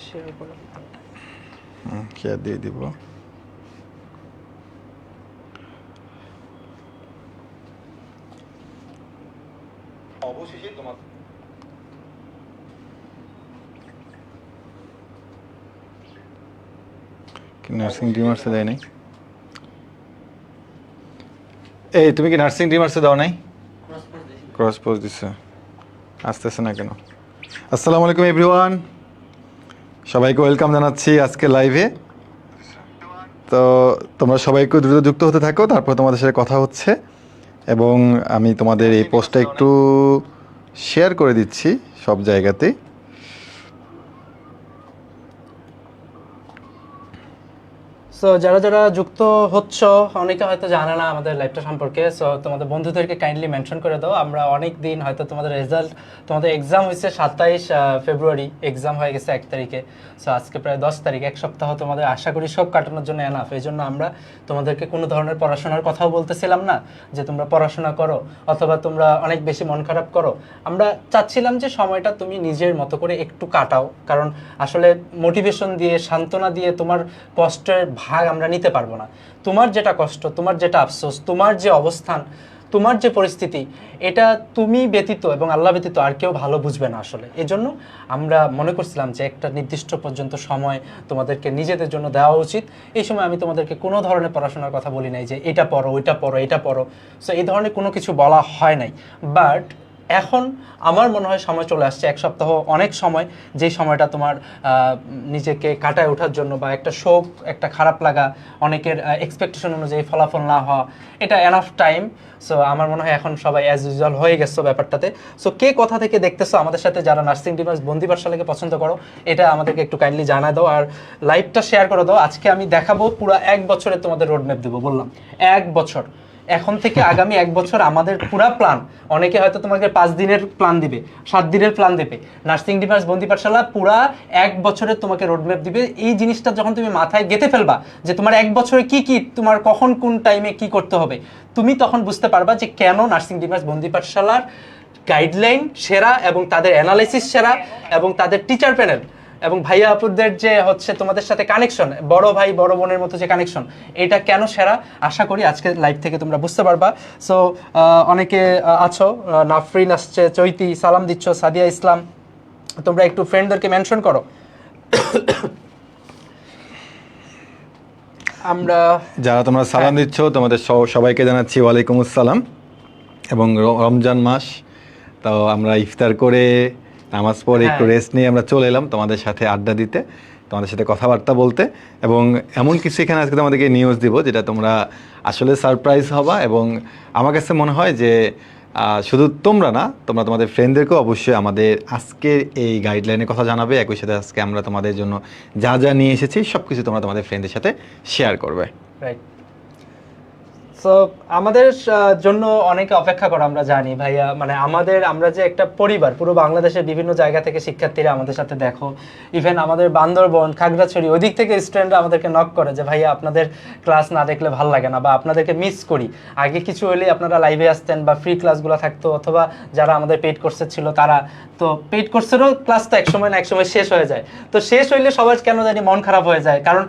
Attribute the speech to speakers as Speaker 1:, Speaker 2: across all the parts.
Speaker 1: Share করে
Speaker 2: share দিয়ে দিব।
Speaker 3: অবশেষে তোমার
Speaker 2: নার্সিং ড্রিমার্সে দেয় নাই। এই তুমি কি নার্সিং ড্রিমার্সে দাও নাই? ক্রস পোস্ট দিচ্ছে, আসতেছে না কেন? আসসালামু আলাইকুম এভরিওয়ান, সবাইকে ওয়েলকাম জানাচ্ছি আজকে লাইভে। তো তোমরা সবাইকে দ্রুত যুক্ত হতে থাকো, তারপর তোমাদের সাথে কথা হচ্ছে। এবং আমি তোমাদের এই পোস্টটা একটু শেয়ার করে দিচ্ছি সব জায়গাতেই।
Speaker 1: সো যারা যারা যুক্ত হচ্ছ, অনেকে হয়তো জানে না আমাদের লাইভটা সম্পর্কে। সো তোমাদের বন্ধুদেরকে কাইন্ডলি মেনশন করে দাও। আমরা অনেক দিন হয়তো তোমাদের রেজাল্ট, তোমাদের এক্সাম হয়েছে 27 ফেব্রুয়ারি, এক্সাম হয়ে গেছে 1 তারিখে। সো আজকে প্রায় 10 তারিখ, এক সপ্তাহ তোমাদের আশা করি সব কাটানোর জন্য এনাফ। এই জন্য আমরা তোমাদেরকে কোনো ধরনের পড়াশোনার কথাও বলতেছিলাম না যে তোমরা পড়াশোনা করো অথবা তোমরা অনেক বেশি মন খারাপ করো। আমরা চাচ্ছিলাম যে সময়টা তুমি নিজের মতো করে একটু কাটাও, কারণ আসলে মোটিভেশন দিয়ে, সান্ত্বনা দিয়ে তোমার কষ্টের ভাগ আমরা নিতে পারবো না। তোমার যেটা কষ্ট, তোমার যেটা আফসোস, তোমার যে অবস্থান, তোমার যে পরিস্থিতি, এটা তুমি ব্যতীত এবং আল্লাহ ব্যতীত আর কেউ ভালো বুঝবে না আসলে। এজন্য আমরা মনে করছিলাম যে একটা নির্দিষ্ট পর্যন্ত সময় তোমাদেরকে নিজেদের জন্য দেওয়া উচিত। এই সময় আমি তোমাদেরকে কোনো ধরনের পড়াশোনার কথা বলি নাই যে এটা পড়ো, ওইটা পড়ো, এটা পড়ো। সো এই ধরনের কোনো কিছু বলা হয় নাই। বাট এখন আমার মনে হয় সময় চলে আসছে, এক সপ্তাহ অনেক সময়, যেই সময়টা তোমার নিজেকে কাটায় ওঠার জন্য, বা একটা শোক, একটা খারাপ লাগা, অনেকের এক্সপেকটেশন অনুযায়ী ফলাফল না হওয়া, এটা এনাফ টাইম। সো আমার মনে হয় এখন সবাই অ্যাজ ইউজুয়াল হয়ে গেছো ব্যাপারটাতে। সো কে কোথা থেকে দেখতেছো আমাদের সাথে, যারা নার্সিং ডিমার্স বন্দি পাঠশালাকে পছন্দ করো, এটা আমাদেরকে একটু কাইন্ডলি জানা দাও আর লাইভটা শেয়ার করে দাও। আজকে আমি দেখাবো পুরো 1 বছরের তোমাদের রোডম্যাপ দেবো, বললাম 1 বছর। এখন থেকে আগামী 1 বছর আমাদের পুরা প্ল্যান। অনেকে হয়তো তোমাকে 5 দিনের প্ল্যান দিবে, 7 দিনের প্ল্যান দেবে। নার্সিং ডিমার্স বন্দি পাঠশালা পুরা 1 বছরের তোমাকে রোডম্যাপ দিবে। এই জিনিসটা যখন তুমি মাথায় গেঁথে ফেলবা যে তোমার 1 বছরে কি কি, তোমার কখন কোন টাইমে কি করতে হবে, তুমি তখন বুঝতে পারবা যে কেন নার্সিং ডিমার্স বন্দি পাঠশালার গাইডলাইন সেরা, এবং তাদের অ্যানালাইসিস সেরা, এবং তাদের টিচার প্যানেল এবং ভাইয়া আপুদের যে হচ্ছে তোমাদের সাথে কানেকশন, বড় ভাই বড় বোনের মতো যে কানেকশন, এটা কেন সেরা, আশা করি আজকের লাইভ থেকে তোমরা বুঝতে পারবা। সো অনেকে আছো, নাফরিন আসছে, চৈতি সালাম দিচ্ছ, সাদিয়া ইসলাম, তোমরা একটু ফ্রেন্ডদেরকে মেনশন করো। আমরা
Speaker 2: যারা তোমরা সালাম দিচ্ছ তোমাদের সবাইকে জানাচ্ছি ওয়ালাইকুম আসসালাম। এবং রমজান মাস, তো আমরা ইফতার করে নামাজ পড়ে একটু রেস্ট নিয়ে আমরা চলে এলাম তোমাদের সাথে আড্ডা দিতে, তোমাদের সাথে কথাবার্তা বলতে। এবং এমন কিছু এখানে আজকে তোমাদেরকে নিউজ দিব যেটা তোমরা আসলে সারপ্রাইজ হবা। এবং আমার কাছে মনে হয় যে শুধু তোমরা না, তোমরা তোমাদের ফ্রেন্ডদেরকেও অবশ্যই আমাদের আজকের এই গাইডলাইনের কথা জানাবে। একই সাথে আজকে আমরা তোমাদের জন্য যা যা নিয়ে এসেছি সব কিছু তোমরা তোমাদের ফ্রেন্ডদের সাথে শেয়ার করবে।
Speaker 1: রাইট। সো আমাদের জন্য অনেকে অপেক্ষা করে, আমরা জানি ভাইয়া। মানে আমরা যে একটা পরিবার, পুরো বাংলাদেশের বিভিন্ন জায়গা থেকে শিক্ষার্থীরা আমাদের সাথে দেখো, ইভেন আমাদের বান্দরবন, খাগড়াছড়ি, ওই দিক থেকে স্টুডেন্টরা আমাদেরকে নক করে যে ভাইয়া আপনাদের ক্লাস না দেখলে ভালো লাগে না, বা আপনাদেরকে মিস করি। আগে কিছু হলেই আপনারা লাইভে আসতেন বা ফ্রি ক্লাসগুলো থাকতো, অথবা যারা আমাদের পেইড কোর্সে ছিল তারা, তো পেইড কোর্সেরও ক্লাস তো একসময় না একসময় শেষ হয়ে যায়। তো শেষ হইলে সবার কেন জানি মন খারাপ হয়ে যায়, কারণ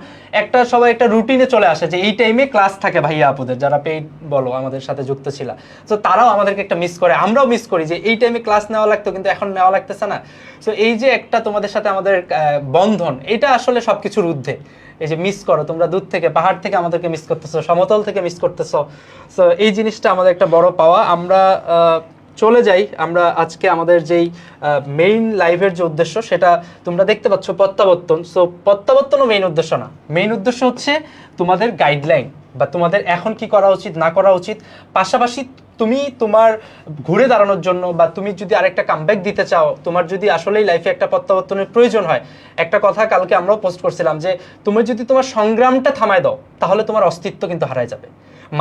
Speaker 1: সবাই একটা রুটিনে চলে আসে যে এই টাইমে ক্লাস থাকে ভাইয়া আপুদের, যারা পেইড বলো আমাদের সাথে যুক্ত ছিল। তো তারাও আমাদেরকে একটা মিস করে, আমরাও মিস করি যে এই টাইমে ক্লাস নেওয়া লাগতো কিন্তু এখন নেওয়া লাগতেছে না। সো এই যে একটা তোমাদের সাথে আমাদের বন্ধন, এটা আসলে সবকিছুর ঊর্ধ্বে। এই যে মিস করো তোমরা, দূর থেকে পাহাড় থেকে আমাদেরকে মিস করতেছো, সমতল থেকে মিস করতেছো। সো এই জিনিসটা আমাদের একটা বড় পাওয়া। আমরা চলে যাই, আমরা আজকে আমাদের যেই মেইন লাইভের যে উদ্দেশ্য সেটা তোমরা দেখতে পাচ্ছ, প্রত্যাবর্তন। সো প্রত্যাবর্তনও মেইন উদ্দেশ্য না, মেইন উদ্দেশ্য হচ্ছে তোমাদের গাইডলাইন, বা তোমাদের এখন কি করা উচিত না করা উচিত। পাশাপাশি তুমি তোমার ঘুরে দাঁড়ানোর জন্য, বা তুমি যদি আরেকটা কামব্যাক দিতে চাও, তোমার যদি আসলেই লাইফে একটা প্রত্যাবর্তনের প্রয়োজন হয়, একটা কথা কালকে আমরাও পোস্ট করছিলাম যে তুমি যদি তোমার সংগ্রামটা থামায় দাও তাহলে তোমার অস্তিত্ব কিন্তু হারায় যাবে।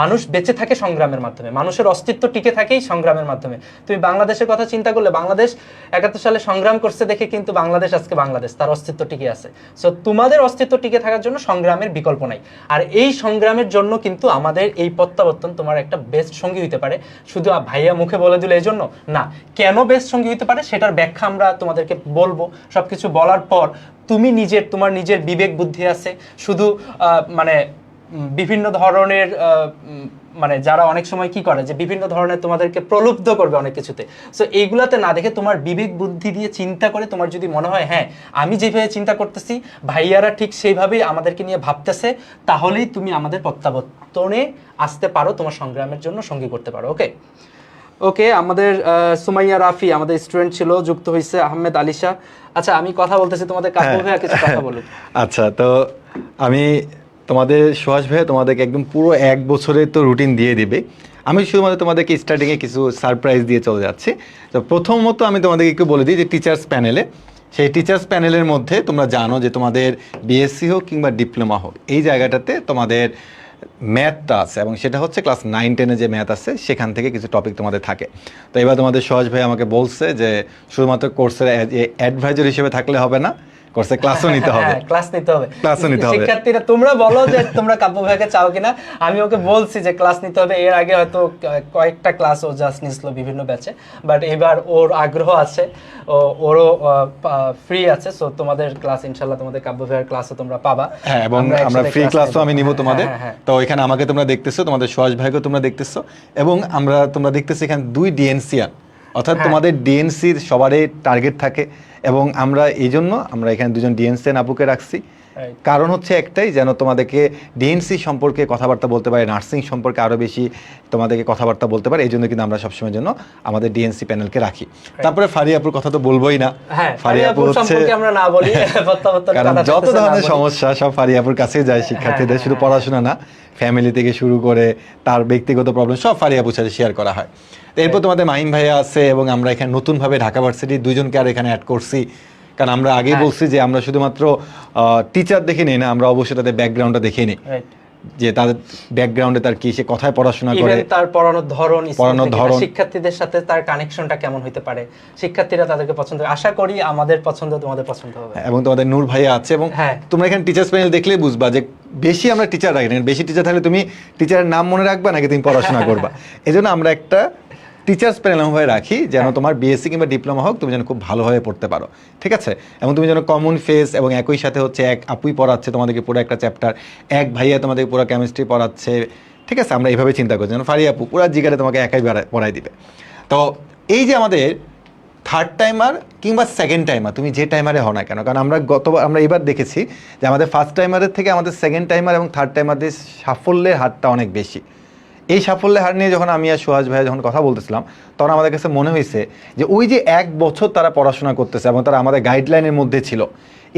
Speaker 1: মানুষ বেঁচে থাকে সংগ্রামের মাধ্যমে, মানুষের অস্তিত্ব টিকে থাকেই সংগ্রামের মাধ্যমে। তুমি বাংলাদেশের কথা চিন্তা করলে, বাংলাদেশ 71 সালে সংগ্রাম করছে দেখে কিন্তু বাংলাদেশ আজকে বাংলাদেশ, তার অস্তিত্ব টিকে আছে। সো তোমাদের অস্তিত্ব টিকে থাকার জন্য সংগ্রামের বিকল্প নাই। আর এই সংগ্রামের জন্য কিন্তু আমাদের এই প্রত্যাবর্তন তোমার একটা বেস্ট সঙ্গী হতে পারে। শুধু ভাইয়া মুখে বলে দিল এই জন্য না, কেন বেস্ট সঙ্গী হতে পারে সেটার ব্যাখ্যা আমরা তোমাদেরকে বলবো। সবকিছু বলার পর তুমি তোমার নিজের বিবেক বুদ্ধি আছে, শুধু মানে বিভিন্ন ধরনের মানে যারা অনেক সময় কি করে যে বিভিন্ন ধরনের তোমাদেরকে প্রলুব্ধ করবে অনেক কিছুতে, সো এইগুলাতে না দেখে তোমার বিবেক বুদ্ধি দিয়ে চিন্তা করে তোমার যদি মনে হয় হ্যাঁ আমি যেভাবে চিন্তা করতেছি ভাইয়ারা ঠিক সেইভাবেই আমাদেরকে নিয়ে ভাবতেছে, তাহলেই তুমি আমাদের প্রত্যাবর্তনে আসতে পারো, তোমার সংগ্রামের জন্য সঙ্গী করতে পারো। ওকে ওকে, আমাদের সুমাইয়া রাফি আমাদের স্টুডেন্ট ছিল, যুক্ত হয়েছে আহমেদ আলিশা। আচ্ছা আমি কথা বলতেছি, তোমাদের কাকু ভাইয়া কিছু কথা বলুক।
Speaker 2: আচ্ছা, তো আমি তোমাদের সুহাস ভাইয়া তোমাদেরকে একদম পুরো 1 বছরের তো রুটিন দিয়ে দিবে। আমি শুধুমাত্র তোমাদেরকে স্টার্টিংয়ে কিছু সারপ্রাইজ দিয়ে চলে যাচ্ছি। তো প্রথমত আমি তোমাদেরকে একটু বলে দিই যে টিচার্স প্যানেলে, সেই টিচার্স প্যানেলের মধ্যে তোমরা জানো যে তোমাদের বিএসসি হোক কিংবা ডিপ্লোমা হোক, এই জায়গাটাতে তোমাদের ম্যাথটা আছে, এবং সেটা হচ্ছে ক্লাস 9-10 যে ম্যাথ আছে সেখান থেকে কিছু টপিক তোমাদের থাকে। তো এবার তোমাদের সুহাস ভাই আমাকে বলছে যে শুধুমাত্র কোর্সের অ্যাডভাইজার হিসেবে থাকলে হবে না, কোর্সে ক্লাসও নিতে হবে,
Speaker 1: ক্লাস নিতে হবে,
Speaker 2: ক্লাসও নিতে হবে।
Speaker 1: শিক্ষার্থীরা তোমরা বলো যে তোমরা কাব্য ভাইকে চাও কিনা, আমি ওকে বলছি যে ক্লাস নিতে হবে। এর আগে হয়তো কয়েকটা ক্লাস ও জাস্ট নিছিল বিভিন্ন ব্যাচে, বাট এবার ওর আগ্রহ আছে, ওরও ফ্রি আছে, সো তোমাদের ক্লাস ইনশাআল্লাহ তোমাদের কাব্য ভাইয়ের ক্লাসও তোমরা পাবা।
Speaker 2: হ্যাঁ, এবং আমরা ফ্রি ক্লাসও আমি নিব তোমাদের।
Speaker 1: হ্যাঁ।
Speaker 2: তো এখানে আমাকে তোমরা দেখতেছো, তোমাদের সুহাস ভাইকে তোমরা দেখতেছো, এবং তোমরা দেখতেছো এখানে 2 ডিএনসিয়ার, অর্থাৎ তোমাদের ডিএনসির সবারই টার্গেট থাকে, এবং আমরা এই জন্য আমরা এখানে 2জন ডিএনসি আপুকে রাখছি। কারণ হচ্ছে একটাই, যেন তোমাদেরকে ডিএনসি সম্পর্কে কথাবার্তা বলতে পারে, নার্সিং সম্পর্কে আরও বেশি তোমাদেরকে কথাবার্তা বলতে পারে, এই জন্য কিন্তু আমরা সবসময়ের জন্য আমাদের ডিএনসি প্যানেলকে রাখি। তারপরে ফারিয়াপুর কথা তো বলবোই না,
Speaker 1: ফারিয়াপুর সম্পর্কে আমরা না বলি,
Speaker 2: কারণ যত ধরনের সমস্যা সব ফারিয়াপুর কাছেই যায় শিক্ষার্থীদের, শুধু পড়াশোনা না, ফ্যামিলি থেকে শুরু করে তার ব্যক্তিগত প্রবলেম সব ফারিয়াপুর সাথে শেয়ার করা হয়। এরপর তোমাদের মাহিম ভাইয়া আছে, এবং আমরা এখানে নতুনভাবে ঢাকা ভার্সিটির 2জনকে আর এখানে অ্যাড করছি, কারণ আমরা আগেই বলছি যে আমরা শুধুমাত্র টিচার দেখে নিই না, আমরা অবশ্যই তাদের ব্যাকগ্রাউন্ডটা দেখে নিই, যে তাদের ব্যাকগ্রাউন্ডে তার কি, সে কোথায় পড়াশোনা করে,
Speaker 1: তার পড়ানোর ধরন, শিক্ষার্থীদের সাথে তার কানেকশনটা কেমন হতে পারে, শিক্ষার্থীরা তাদেরকে পছন্দ করে। আশা করি আমাদের পছন্দ তোমাদের পছন্দ হবে।
Speaker 2: এবং তোমাদের নূর ভাইয়া আছে, এবং তোমরা এখানে টিচার্স প্যানেল দেখলেই বুঝবা যে বেশি আমরা টিচার রাখি না, বেশি টিচার থাকলে তুমি টিচারের নাম মনে রাখবা নাকি তুমি পড়াশোনা করবা, এজন্য আমরা একটা টিচার্স প্যানেল এমনভাবে রাখি যেন তোমার বিএসসি কিংবা ডিপ্লোমা হোক তুমি যেন খুব ভালোভাবে পড়তে পারো, ঠিক আছে? এবং তুমি যেন কমন ফেস, এবং একই সাথে হচ্ছে এক আপুই পড়াচ্ছে তোমাদেরকে পুরো একটা চ্যাপ্টার, এক ভাইয়া তোমাদেরকে পুরো কেমিস্ট্রি পড়াচ্ছে, ঠিক আছে? আমরা এইভাবে চিন্তা করছি যেন ফারি আপু পুরো জিগারে তোমাকে একাই পড়াই দিবে। তো এই যে আমাদের থার্ড টাইমার কিংবা সেকেন্ড টাইমার, তুমি যে টাইমারে হও না কেন, কারণ আমরা এবার দেখেছি যে আমাদের ফার্স্ট টাইমারের থেকে আমাদের সেকেন্ড টাইমার এবং থার্ড টাইমারদের সাফল্যের হারটা অনেক বেশি। এই সাফল্যের হার নিয়ে যখন আমি আর সুহাস ভাইয়া যখন কথা বলতেছিলাম, তখন আমাদের কাছে মনে হয়েছে যে ওই যে 1 বছর তারা পড়াশোনা করতেছে এবং তারা আমাদের গাইডলাইনের মধ্যে ছিল,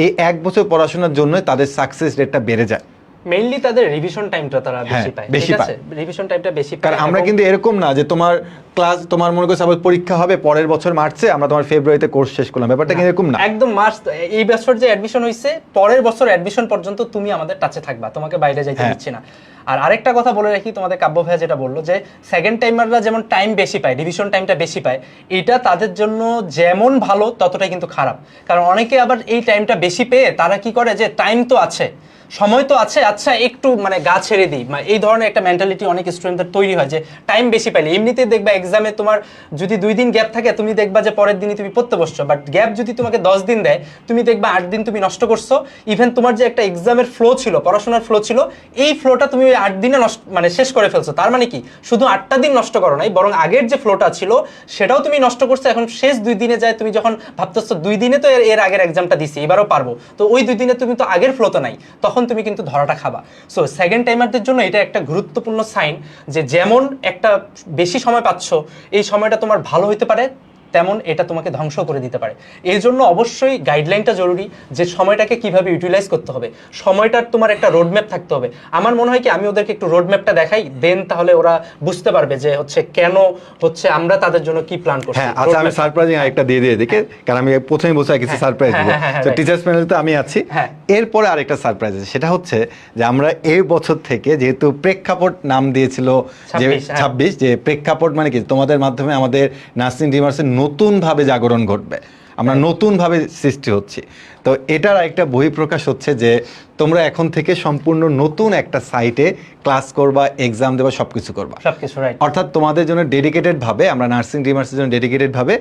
Speaker 2: এই 1 বছর পড়াশোনার জন্য তাদের সাকসেস রেটটা বেড়ে যায়।
Speaker 1: মেইনলি তাদের রিভিশন টাইমটা তারা বেশি পায়, রিভিশন টাইমটা বেশি পায়।
Speaker 2: কারণ আমরা কিন্তু এরকম না যে তোমার ক্লাস, তোমার মনে করো সাপোজ পরীক্ষা হবে পরের বছর মার্চে, আমরা তোমার ফেব্রুয়ারিতে কোর্স শেষ করলাম, ব্যাপারটা কিন্তু এরকম না।
Speaker 1: একদম মার্চ, এই বছর যে অ্যাডমিশন হইছে পরের বছর অ্যাডমিশন পর্যন্ত তুমি আমাদের টাচে থাকবা, তোমাকে বাইরে যাইতে দিচ্ছি না। আর আরেকটা কথা বলে রাখি, তোমাদের কাব্য ভাইয়া যেটা বললো যে সেকেন্ড টাইমাররা যেমন টাইম বেশি পায়, রিভিশন টাইমটা বেশি পায়, এটা তাদের জন্য যেমন ভালো ততটাই কিন্তু খারাপ। কারণ অনেকে আবার এই টাইমটা বেশি পেয়ে তারা কি করে যে টাইম তো আছে, সময় তো আছে, আচ্ছা একটু মানে গা ছেড়ে দিই, এই ধরনের একটা মেন্টালিটি অনেক স্টুডেন্টদের তৈরি হয় যে টাইম বেশি পাইলে এমনিতেই দেখবা এক্সামে তোমার যদি 2 দিন গ্যাপ থাকে তুমি দেখবা যে পরের দিনই তুমি পড়তে বসছো, বাট গ্যাপ যদি তোমাকে 10 দিন দেয় তুমি দেখবা 8 দিন তুমি নষ্ট করছো। ইভেন তোমার যে একটা এক্সামের ফ্লো ছিল, পড়াশোনার ফ্লো ছিল, এই ফ্লোটা তুমি ওই 8 দিনে শেষ করে ফেলছো। তার মানে কি শুধু 8টা দিন নষ্ট করো নাই, বরং আগের যে ফ্লোটা ছিল সেটাও তুমি নষ্ট করছো। এখন শেষ 2 দিনে যায় তুমি যখন ভাবতেছো 2 দিনে তো এর আগের এক্সামটা দিছি, এবারও পারবো, তো ওই 2 দিনে তুমি তো আগের ফ্লোতে নাই, তখন তুমি কিন্তু ধরাটা খাবা। সো সেকেন্ড টাইমারদের জন্য এটা একটা গুরুত্বপূর্ণ সাইন যে যেমন একটা বেশি সময় পাচ্ছ, এই সময়টা তোমার ভালো হতে পারে, তেমন এটা তোমাকে ধ্বংস করে দিতে পারে। এই জন্য অবশ্যই গাইডলাইনটা জরুরি, যে সময়টাকে কিভাবে ইউটিলাইজ করতে হবে, সময়টার তোমার একটা রোডম্যাপ থাকতে হবে। আমার মনে হয় কি আমি ওদেরকে একটু রোডম্যাপটা দেখাই, দেন তাহলে ওরা বুঝতে পারবে যে হচ্ছে কেন হচ্ছে আমরা তাদের জন্য কি প্ল্যান করছি।
Speaker 2: হ্যাঁ, আচ্ছা আমি সারপ্রাইজিং আরেকটা দিয়ে দেখে, কারণ আমি প্রথমেই বলছি কিছু সারপ্রাইজ দিব। তো টিচার্স প্যানেলে আমি আছি, এরপরে আরেকটা সারপ্রাইজ আছে, সেটা হচ্ছে যে আমরা এই বছর থেকে যেহেতু প্রেক্ষাপট নাম দিয়েছিল যে 26, যে প্রেক্ষাপট মানে কি তোমাদের মাধ্যমে আমাদের নার্সিং ডিমার্সের নতুনভাবে জাগরণ ঘটবে। আমরা নতুনভাবে সৃষ্টি হচ্ছি। তো এটার একটা বহিঃপ্রকাশ হচ্ছে যে তোমরা এখন থেকে সম্পূর্ণ নতুন একটা সাইটে ক্লাস করবা, এক্সাম দেবা, সব কিছু করবা।
Speaker 1: সবকিছু রাইট।
Speaker 2: অর্থাৎ তোমাদের জন্য ডেডিকেটেড ভাবে আমরা নার্সিং ড্রিমার্সের জন্য ডেডিকেটেড ভাবে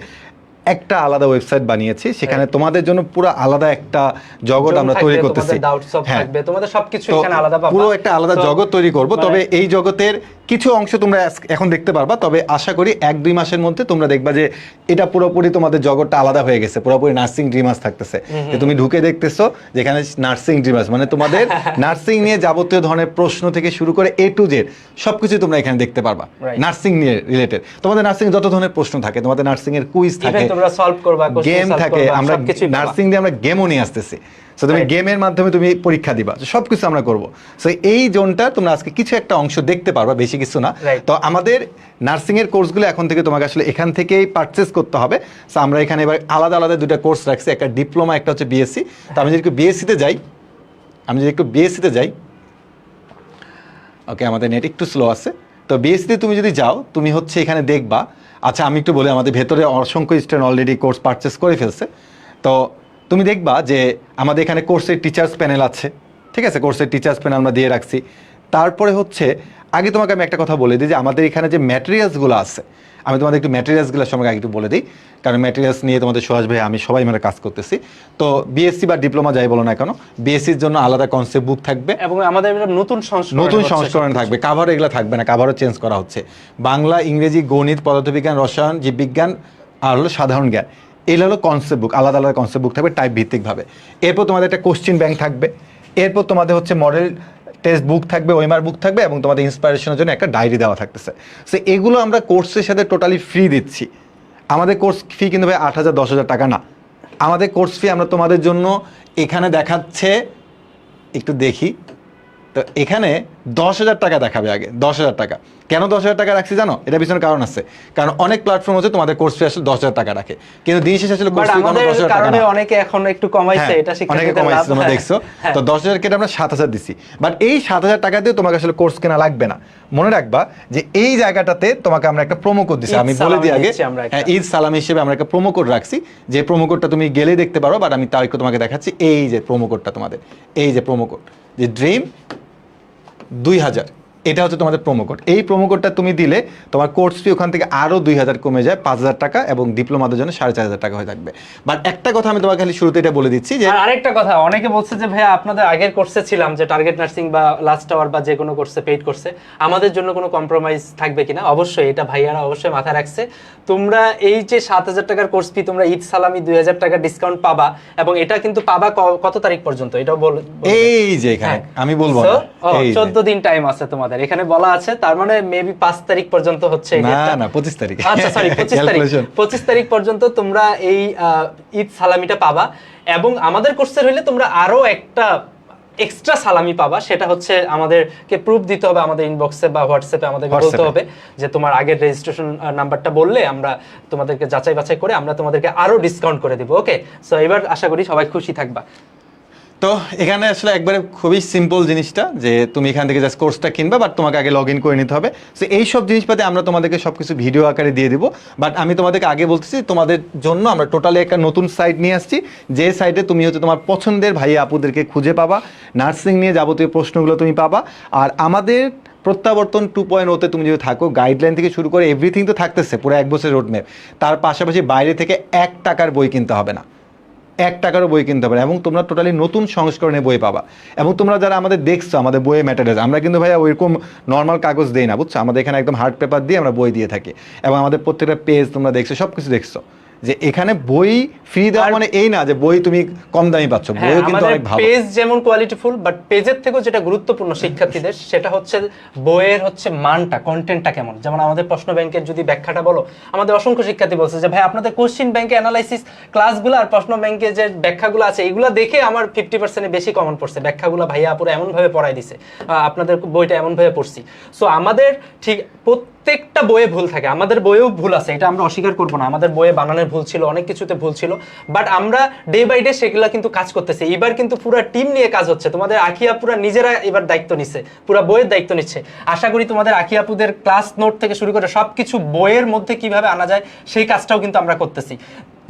Speaker 2: একটা আলাদা ওয়েবসাইট বানিয়েছি, সেখানে তোমাদের জন্য পুরো আলাদা একটা জগৎ আমরা তৈরি করতেছি।
Speaker 1: তোমাদের ডাউটস সব
Speaker 2: হ্যাঁ,
Speaker 1: থাকবে, তোমাদের সবকিছু
Speaker 2: তো
Speaker 1: এখানে আলাদা পাবা।
Speaker 2: পুরো একটা আলাদা
Speaker 1: So,
Speaker 2: জগৎ তৈরি করব।
Speaker 1: মানে-
Speaker 2: তবে এই জগতের কিছু অংশ তোমরা এখন দেখতে পারবা, তবে আশা করি 1-2 মাসের মধ্যে তোমরা দেখবা যে এটা পুরোপুরি তোমাদের জগৎটা আলাদা হয়ে গেছে, পুরোপুরি নার্সিং ড্রিমার্স থাকতেছে। যে তুমি ঢুকে দেখতেছো যেখানে নার্সিং ড্রিমার্স মানে তোমাদের নার্সিং নিয়ে যাবতীয় ধরনের প্রশ্ন থেকে শুরু করে A to Z সবকিছু তোমরা এখানে দেখতে পারবা।
Speaker 1: Right.
Speaker 2: নার্সিং নিয়ে রিলেটেড তোমাদের নার্সিং যত ধরনের প্রশ্ন থাকে, তোমাদের নার্সিং এর কুইজ থাকে,
Speaker 1: Even তোমরা সলভ করবা, question
Speaker 2: গেম
Speaker 1: solve
Speaker 2: থাকে,
Speaker 1: করবা,
Speaker 2: আমরা
Speaker 1: সবকিছুই পাবা।
Speaker 2: নার্সিং দিয়ে আমরা গেমও নিয়ে আসতেছি। সো তুমি
Speaker 1: Right.
Speaker 2: গেমের মাধ্যমে তুমি পরীক্ষা দিবা, সবকিছু আমরা করব। সো এই জোনটা তোমরা আজকে কিছু একটা অংশ দেখতে পারবা, বেশি কিছু না।
Speaker 1: Right.
Speaker 2: তো আমাদের নার্সিং এর কোর্সগুলো এখন থেকে তোমাকে আসলে এখান থেকেই পারচেজ করতে হবে। সো আমরা এখানে এবার আলাদা আলাদা দুটো কোর্স রাখছি, একটা ডিপ্লোমা, একটা হচ্ছে বিএসসি। তো আমি যদি একটু বিএসসিতে যাই, ওকে আমাদের নেট একটু স্লো আছে। তো বিএসসিতে তুমি যদি যাও, তুমি হচ্ছে এখানে দেখবা, আচ্ছা আমি একটু বলি, আমাদের ভেতরে অসংখ্য স্টুডেন্ট অলরেডি কোর্স পারচেস করে ফেলছে। তো তুমি দেখবা যে আমাদের এখানে কোর্সের টিচার্স প্যানেল আছে, ঠিক আছে, কোর্সের টিচার্স প্যানেল আমরা দিয়ে রাখছি। তারপরে হচ্ছে আগে তোমাকে আমি একটা কথা বলে দিই যে আমাদের এখানে যে ম্যাটেরিয়ালসগুলো আছে, আমি তোমাদের একটু ম্যাটেরিয়ালসগুলো সম্পর্কে আগে একটু বলে দিই, কারণ ম্যাটেরিয়ালস নিয়ে তোমাদের সোহাজ ভাই আমি সবাই মিলে কাজ করতেছি। তো বিএসসি বা ডিপ্লোমা যাই বলো না কেন, বিএসসির জন্য আলাদা কনসেপ্ট বুক থাকবে,
Speaker 1: এবং আমাদের এটা নতুন
Speaker 2: সংস্করণ থাকবে, কাভার এগুলো থাকবে না, কাভারও চেঞ্জ করা হচ্ছে। বাংলা, ইংরেজি, গণিত, পদার্থবিজ্ঞান, রসায়ন, জীববিজ্ঞান আর হলো সাধারণ জ্ঞান, এগুলো হলো কনসেপ্ট বুক, আলাদা আলাদা কনসেপ্ট বুক থাকবে টাইপ ভিত্তিকভাবে। এরপর তোমাদের একটা কোশ্চেন ব্যাংক থাকবে, এরপর তোমাদের হচ্ছে মডেল টেস্ট বুক থাকবে, ওয়েমার বুক থাকবে, এবং তোমাদের ইন্সপিরেশনের জন্য একটা ডায়েরি দেওয়া থাকতেছে। সো এগুলো আমরা কোর্সের সাথে টোটালি ফ্রি দিচ্ছি। আমাদের কোর্স ফি কিন্তু ভাই 8,000-10,000 টাকা না। আমাদের কোর্স ফি আমরা তোমাদের জন্য এখানে দেখাচ্ছে, একটু দেখি, তো এখানে 10,000 টাকা দেখাবে আগে, 10,000 টাকা। কেন 10,000 টাকা রাখছি জানো? এটা পিছনে কারণ আছে, কারণ অনেক প্ল্যাটফর্ম হচ্ছে তোমাদের কোর্স ফি আসলে 10,000 টাকা রাখে, কিন্তু দিন শেষে আসলে কোর্স ফি কোনো 10,000 টাকা না।
Speaker 1: অনেকে এখন একটু কমাইছে, এটা
Speaker 2: অনেকে
Speaker 1: শিক্ষার্থীদের
Speaker 2: কমাইছে,
Speaker 1: লাভ।
Speaker 2: তোমরা দেখছো। তো 10,000 কেটে আমরা 7,000 দিছি, বাট এই 7,000 টাকা দিয়ে তোমাকে আসলে কোর্স কেনা লাগবে না। মনে রাখবা যে এই জায়গাটাতে তোমাকে আমরা একটা প্রোমো কোড দিছি, আমি বলে দিই আগে, ঈদ সালাম হিসেবে আমরা একটা প্রোমো কোড রাখছি, যে প্রোমো কোডটা তুমি গেলেই দেখতে পারো, বাট আমি তাও একটু তোমাকে দেখাচ্ছি। এই যে প্রোমো কোডটা তোমাদের, এই যে প্রোমো কোড, যে ড্রিম 2000, এটা হচ্ছে তোমাদের প্রোমো কোড। এই প্রোমো কোডটা তুমি দিলে তোমার কোর্স ফি ওখান থেকে আরও 2,000 কমে যায়, 5,000 টাকা, এবং ডিপ্লোমাদের জন্য 4,500 টাকা হয়ে থাকবে। বাট একটা কথা আমি তোমাকে খালি শুরুতে এটা বলে দিচ্ছি যে
Speaker 1: আর আরেকটা কথা, অনেকে বলছে যে ভাইয়া আপনাদের আগের কোর্সে ছিলাম, যে টার্গেট নার্সিং বা লাস্ট আওয়ার বা যে কোনো কোর্সে, পেইড কোর্সে, আমাদের জন্য কোনো কম্প্রোমাইজ থাকবে কিনা। অবশ্যই এটা ভাইয়ারা অবশ্যই মাথায় রাখছে। তোমরা এই যে 7,000 টাকার কোর্স ফি, তোমরা ঈদ সালামি 2,000 টাকা ডিসকাউন্ট পাবা, এবং এটা কিন্তু পাবা কত তারিখ পর্যন্ত, এটাও
Speaker 2: এই যে এখানে আমি বলবো না, এই
Speaker 1: 14 দিন টাইম আছে তোমাদের, এখানে বলা আছে। তার মানে মেবি 5 তারিখ পর্যন্ত হচ্ছে এই
Speaker 2: না
Speaker 1: ডেটটা।
Speaker 2: না 25 তারিখ,
Speaker 1: আচ্ছা সরি 25 তারিখ পর্যন্ত তোমরা এই ঈদ সালামিটা পাবা। এবং আমাদের কোর্সের হইলে তোমরা আরো একটা এক্সট্রা সালামি পাবা, সেটা হচ্ছে আমাদেরকে প্রুফ দিতে হবে, আমাদের ইনবক্সে বা হোয়াটসঅ্যাপে আমাদেরকে বলতে হবে যে তোমার আগের রেজিস্ট্রেশন নাম্বারটা বললে আমরা তোমাদেরকে যাচাই বাছাই করে আমরা তোমাদেরকে আরো ডিসকাউন্ট করে দিব। ওকে, সো এবার আশা করি সবাই খুশি থাকবা।
Speaker 2: তো এখানে আসলে একবারে খুবই সিম্পল জিনিসটা, যে তুমি এখান থেকে জাস্ট কোর্সটা কিনবা, বাট তোমাকে আগে লগ ইন করে নিতে হবে। সো এইসব জিনিসপাতি আমরা তোমাদেরকে সবকিছু ভিডিও আকারে দিয়ে দিব। বাট আমি তোমাদেরকে আগে বলতেছি, তোমাদের জন্য আমরা টোটালি একটা নতুন সাইট নিয়ে আসছি, যে সাইটে তুমি হচ্ছে তোমার পছন্দের ভাই আপুদেরকে খুঁজে পাবা, নার্সিং নিয়ে যাবতীয় প্রশ্নগুলো তুমি পাবা। আর আমাদের প্রত্যাবর্তন 2.0-তে তুমি যদি থাকো, গাইডলাইন থেকে শুরু করে এভরিথিং তো থাকতেছে, পুরো 1 বছরের রোডম্যাপ। তার পাশাপাশি বাইরে থেকে 1 টাকার বই কিনতে হবে না, 1 টাকারও বই কিনতে পারে, এবং তোমরা টোটালি নতুন সংস্করণে বই পাবা। এবং তোমরা যারা আমাদের দেখছো, আমাদের বইয়ে ম্যাটেরিয়ালস, আমরা কিন্তু ভাইয়া ওইরকম নর্মাল কাগজ দেই না, বুঝছো, আমাদের এখানে একদম হার্ড পেপার দিয়ে আমরা বই দিয়ে থাকি। এবং আমাদের প্রত্যেকটা পেজ তোমরা দেখছো, সব কিছু দেখছো, যে এখানে বই ফ্রি দেওয়া মানে এই না যে বই তুমি কম দামি পাচ্ছ, বইও কিন্তু অনেক ভালো।
Speaker 1: পেজ যেমন কোয়ালিটিফুল, বাট পেজের থেকেও যেটা গুরুত্বপূর্ণ শিক্ষার্থীদের, সেটা হচ্ছে বইয়ের হচ্ছে মানটা, কন্টেন্টটা কেমন। যেমন আমাদের প্রশ্ন ব্যাংকের যদি ব্যাখ্যাটা বলো, আমাদের অসংখ্য শিক্ষার্থী বলছে যে ভাই আপনাদের কোশ্চেন ব্যাংকে অ্যানালাইসিস ক্লাসগুলো আর প্রশ্ন ব্যাংকে যে ব্যাখ্যাগুলো আছে, এগুলো দেখে আমার 50% বেশি কমন পড়ছে। ব্যাখ্যাগুলো ভাইয়া আপুরা এমনভাবে পড়াই দিছে, আপনাদের বইটা এমনভাবে পড়ছি। সো আমাদের ঠিক প্রত্যেকটা বইয়ে ভুল থাকে, আমাদের বইয়েও ভুল আছে, এটা আমরা অস্বীকার করবো না। আমাদের বইয়ে বানানের ভুল ছিল, অনেক কিছুতে ভুল ছিল, বাট আমরা ডে বাই ডে সেগুলো কিন্তু কাজ করতেছি। এবার কিন্তু পুরো টিম নিয়ে কাজ হচ্ছে, তোমাদের আখিয়া পুরা নিজেরা এবার দায়িত্ব নিচ্ছে, পুরো বইয়ের দায়িত্ব নিচ্ছে। আশা করি তোমাদের আখিয়াপুদের ক্লাস নোট থেকে শুরু করে সবকিছু বইয়ের মধ্যে কিভাবে আনা যায় সেই কাজটাও কিন্তু আমরা করতেছি।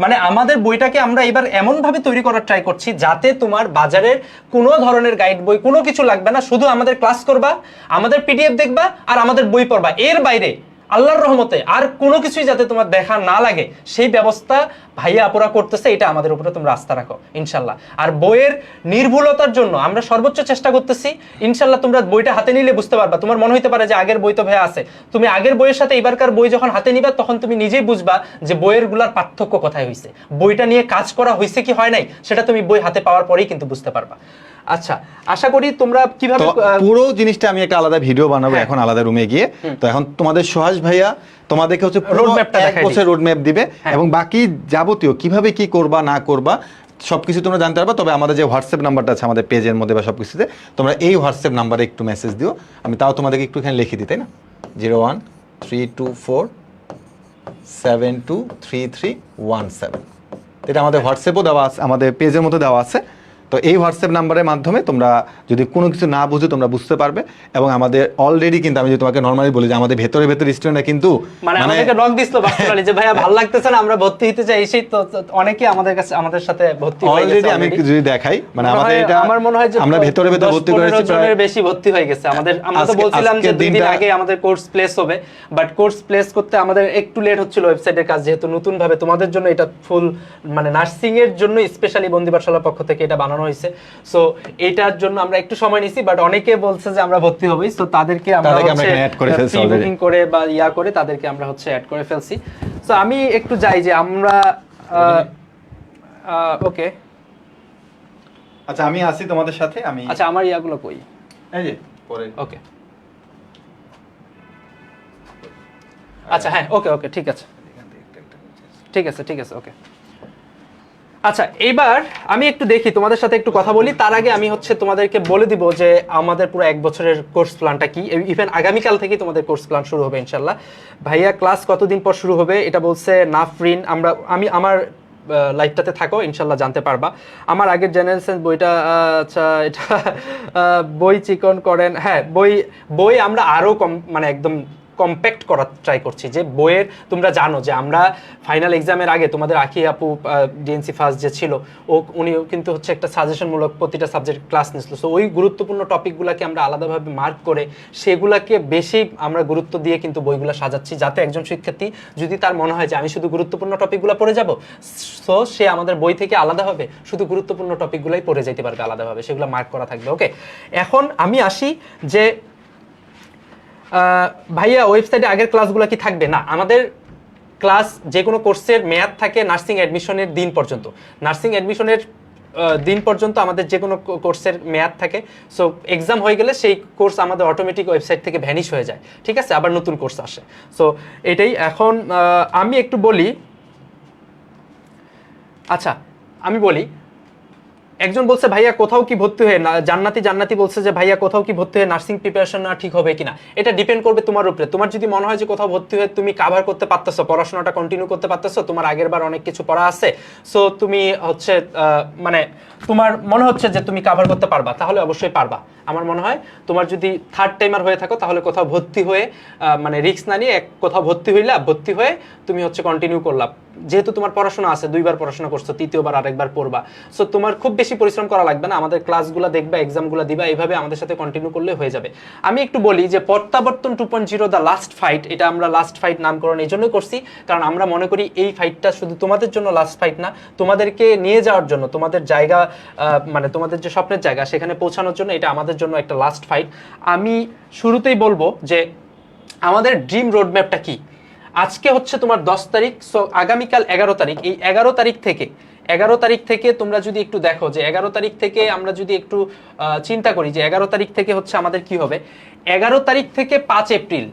Speaker 1: মানে আমাদের বইটাকে আমরা এবার এমন ভাবে তৈরি করার ট্রাই করছি যাতে তোমার বাজারের কোনো ধরনের গাইড বই কোনো কিছু লাগবে না, শুধু আমাদের ক্লাস করবা, আমাদের পিডিএফ দেখবা আর আমাদের বই পড়বা, এর বাইরে আল্লাহর রহমতে আর কোনো কিছুই যাতে তোমার দেখা না লাগে সেই ব্যবস্থা ভাইয়া আপুরা করতেছে, এটা আমাদের উপরে তোমরা আস্থা রাখো ইনশাল্লাহ। আর বইয়ের নির্ভুলতার জন্য আমরা সর্বোচ্চ চেষ্টা করতেছি, ইনশাল্লাহ তোমরা বইটা হাতে নিলে বুঝতে পারবা। তোমার মনে হতে পারে যে আগের বই তো ভাইয়া আছে, তুমি আগের বইয়ের সাথে এবারকার বই যখন হাতে নিবা তখন তুমি নিজেই বুঝবা যে বইয়ের গুলার পার্থক্য কোথায় হয়েছে, বইটা নিয়ে কাজ করা হয়েছে কি হয় নাই সেটা তুমি বই হাতে পাওয়ার পরেই কিন্তু বুঝতে পারবা। আচ্ছা, আশা করি তোমরা কিভাবে
Speaker 2: পুরো জিনিসটা আমি একটা আলাদা ভিডিও বানাবো
Speaker 1: হ্যাঁ।
Speaker 2: এখন আলাদা রুমে গিয়ে। তো এখন তোমাদের সোহাস ভাইয়া তোমাদেরকে হচ্ছে
Speaker 1: রোডম্যাপটা দেখাই
Speaker 2: বছর রোডম্যাপ দিবে
Speaker 1: হ্যাঁ।
Speaker 2: এবং বাকি যাবতীয় কিভাবে কি করবা না করবা সবকিছু তোমরা জানতে পারবা। তবে আমাদের যে হোয়াটসঅ্যাপ নাম্বারটা আছে আমাদের পেজের মধ্যে বা সবকিছুতে, তোমরা এই হোয়াটসঅ্যাপ নাম্বারে একটু মেসেজ দিও, আমি তাও তোমাদেরকে একটু এখানে লিখে দিই, তাই না? 013247233317। এটা আমাদের হোয়াটসঅ্যাপও দেওয়া আছে, আমাদের পেজের মধ্যে দেওয়া আছে। তো এই হোয়াটসঅ্যাপ নাম্বারের মাধ্যমে তোমরা যদি কোনো কিছু না বুঝো তোমরা বুঝতে পারবে। এবং আমাদের অলরেডি কিন্তু আমি যদি তোমাকে নর্মালি বলি যে আমাদের ভেতরে স্টুডেন্টরা কিন্তু
Speaker 1: মানে আমাদেরকে নক দিছিল বাস্তবালি যে ভাইয়া ভালো লাগতেছে না, আমরা ভর্তি হতে চাই, সেই তো অনেকেই আমাদের কাছে আমাদের সাথে ভর্তি হয়ে গেছে
Speaker 2: অলরেডি। আমি যদি দেখাই মানে আমাদের এটা
Speaker 1: আমার মনে হয় যে
Speaker 2: আমরা ভেতরে
Speaker 1: 10-15
Speaker 2: ভর্তি করেছি
Speaker 1: জনের বেশি ভর্তি হয়ে গেছে আমাদের। আমরা তো বলছিলাম যে 2 দিন আগে আমাদের কোর্স প্লেস হবে, বাট কোর্স প্লেস করতে আমাদের একটু লেট হচ্ছিল ওয়েবসাইটের কাজ, যেহেতু নতুন ভাবে তোমাদের জন্য এটা ফুল মানে নার্সিং এর জন্য স্পেশালি বন্দি পাঠশালার পক্ষ থেকে এটা বানানো হয়েছে। সো এটার জন্য আমরা একটু সময় নিছি, বাট অনেকে বলছে যে আমরা ভর্তি হবই, সো তাদেরকে আমরা হচ্ছে
Speaker 2: অ্যাড করে ফেলছি
Speaker 1: প্রি
Speaker 2: অলরেডি
Speaker 1: বুকিং করে বা ইয়া করে তাদেরকে আমরা হচ্ছে অ্যাড করে ফেলছি। সো আমি একটু যাই যে আমরা ওকে।
Speaker 2: আচ্ছা আমি আসি তোমাদের সাথে। আমি
Speaker 1: আচ্ছা আমার ইয়াগুলো কই,
Speaker 2: এই যে পরে
Speaker 1: ওকে আচ্ছা হ্যাঁ ওকে ওকে ঠিক আছে ঠিক আছে ঠিক আছে ওকে। আচ্ছা এবার আমি একটু দেখি তোমাদের সাথে একটু কথা বলি, তার আগে আমি হচ্ছে তোমাদেরকে বলে দিব যে আমাদের পুরো 1 বছরের কোর্স প্ল্যানটা কি। ইভেন আগামীকাল থেকে তোমাদের কোর্স প্ল্যান শুরু হবে ইনশাল্লাহ। ভাইয়া ক্লাস কতদিন পর শুরু হবে এটা বলছে নাফরিন। আমি আমার লাইভটাতে থাকো ইনশাল্লাহ জানতে পারবা। আমার আগের জেনারেশন বইটা আচ্ছা এটা বই চিকন করেন, হ্যাঁ বই আমরা আরো কম মানে একদম কম্প্যাক্ট করার ট্রাই করছি। যে বইয়ের তোমরা জানো যে আমরা ফাইনাল এক্সামের আগে তোমাদের আখি আপু ডিএনসি ফার্স্ট যে ছিল উনিও কিন্তু হচ্ছে একটা সাজেশনমূলক প্রতিটা সাবজেক্ট ক্লাস নিয়েছিল। সো ওই গুরুত্বপূর্ণ টপিকগুলোকে আমরা আলাদাভাবে মার্ক করে সেগুলোকে বেশি আমরা গুরুত্ব দিয়ে কিন্তু বইগুলো সাজাচ্ছি, যাতে একজন শিক্ষার্থী যদি তার মনে হয় যে আমি শুধু গুরুত্বপূর্ণ টপিকগুলো পড়ে যাব, সো সে আমাদের বই থেকে আলাদাভাবে শুধু গুরুত্বপূর্ণ টপিকগুলোই পড়ে যেতে পারবে আলাদাভাবে, সেগুলো মার্ক করা থাকবে। ওকে, এখন আমি আসি যে ভাইয়া ওয়েবসাইটে আগের ক্লাসগুলো কি থাকবে? না, আমাদের ক্লাস যে কোনো কোর্সের মেয়াদ থাকে নার্সিং অ্যাডমিশনের দিন পর্যন্ত। নার্সিং অ্যাডমিশনের দিন পর্যন্ত আমাদের যে কোনো কোর্সের মেয়াদ থাকে। সো এক্সাম হয়ে গেলে সেই কোর্স আমাদের অটোমেটিক ওয়েবসাইট থেকে ভ্যানিশ হয়ে যায়, ঠিক আছে, আবার নতুন কোর্স আসে। সো এটাই। এখন আমি একটু বলি, আচ্ছা আমি বলি, একজন বলছে ভাইয়া কোথাও কি ভর্তি হয়ে জান্নাতি বলছে যে ভাইয়া কোথাও কি ভর্তি হয়ে নার্সিং প্রিপারেশন না ঠিক হবে কিনা। এটা ডিপেন্ড করবে তোমার উপরে। তোমার যদি মনে হয় যে কোথাও ভর্তি হয়ে তুমি কাভার করতে পারতেছো, পড়াশোনাটা কন্টিনিউ করতে পারতেছো, তোমার আগের বার অনেক কিছু পড়া আছে, সো তুমি হচ্ছে মানে তোমার মনে হচ্ছে যে তুমি কাভার করতে পারবা, তাহলে অবশ্যই পারবা। আমার মনে হয় তোমার যদি থার্ড টাইমার হয়ে থাকো তাহলে কোথাও ভর্তি হয়ে মানে রিস্ক না নিয়ে কোথাও ভর্তি হয়ে তুমি হচ্ছে কন্টিনিউ করলা, যেহেতু তোমার পড়াশোনা আছে, 2 বার পড়াশোনা করছো, 3য়বার আরেকবার পড়বা, সো তোমার খুব বেশি পরিশ্রম করা লাগবে না। আমাদের ক্লাসগুলো দেখবা, এক্সামগুলো দিবা, এইভাবে আমাদের সাথে কন্টিনিউ করলে হয়ে যাবে। আমি একটু বলি যে প্রত্যাবর্তন 2.0 দ্য লাস্ট ফাইট, এটা আমরা লাস্ট ফাইট নামকরণ এই জন্যই করছি কারণ আমরা মনে করি এই ফাইটটা শুধু তোমাদের জন্য লাস্ট ফাইট না, তোমাদেরকে নিয়ে যাওয়ার জন্য, তোমাদের জায়গা মানে তোমাদের যে স্বপ্নের জায়গা সেখানে পৌঁছানোর জন্য এটা আমাদের জন্য একটা লাস্ট ফাইট। আমি শুরুতেই বলবো যে আমাদের ড্রিম রোডম্যাপটা কি। আজকে হচ্ছে তোমার 10 তারিখ, সো আগামীকাল 11 তারিখ। এই 11 তারিখ থেকে তোমরা যদি একটু দেখো যে 11 তারিখ থেকে আমরা যদি একটু চিন্তা করি যে 11 তারিখ থেকে হচ্ছে আমাদের কি হবে। 11 তারিখ থেকে 5 এপ্রিল,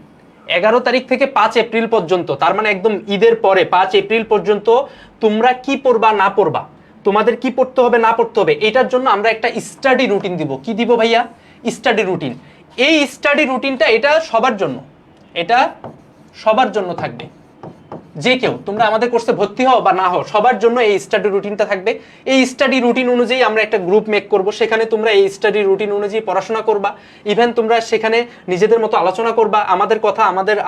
Speaker 1: 11 তারিখ থেকে 5 এপ্রিল পর্যন্ত, তার মানে একদম ঈদের পরে 5 এপ্রিল পর্যন্ত তোমরা কি পড়বা না পড়বা, তোমাদের কি পড়তে হবে না পড়তে হবে, এটার জন্য আমরা একটা স্টাডি রুটিন দিব। কি দিব ভাইয়া? Study routine. এই স্টাডি রুটিনটা এটা সবার জন্য থাকবে। যে কেউ তোমরা আমাদের কোর্সে ভর্তি হও বা না হও, সবার জন্য এই স্টাডি রুটিনটা থাকবে। এই স্টাডি রুটিন অনুযায়ী আমরা একটা গ্রুপ মেক করব, সেখানে তোমরা এই স্টাডি রুটিন অনুযায়ী পড়াশোনা করবা। ইভেন তোমরা সেখানে নিজেদের মতো আলোচনা করবা, আমাদের কথা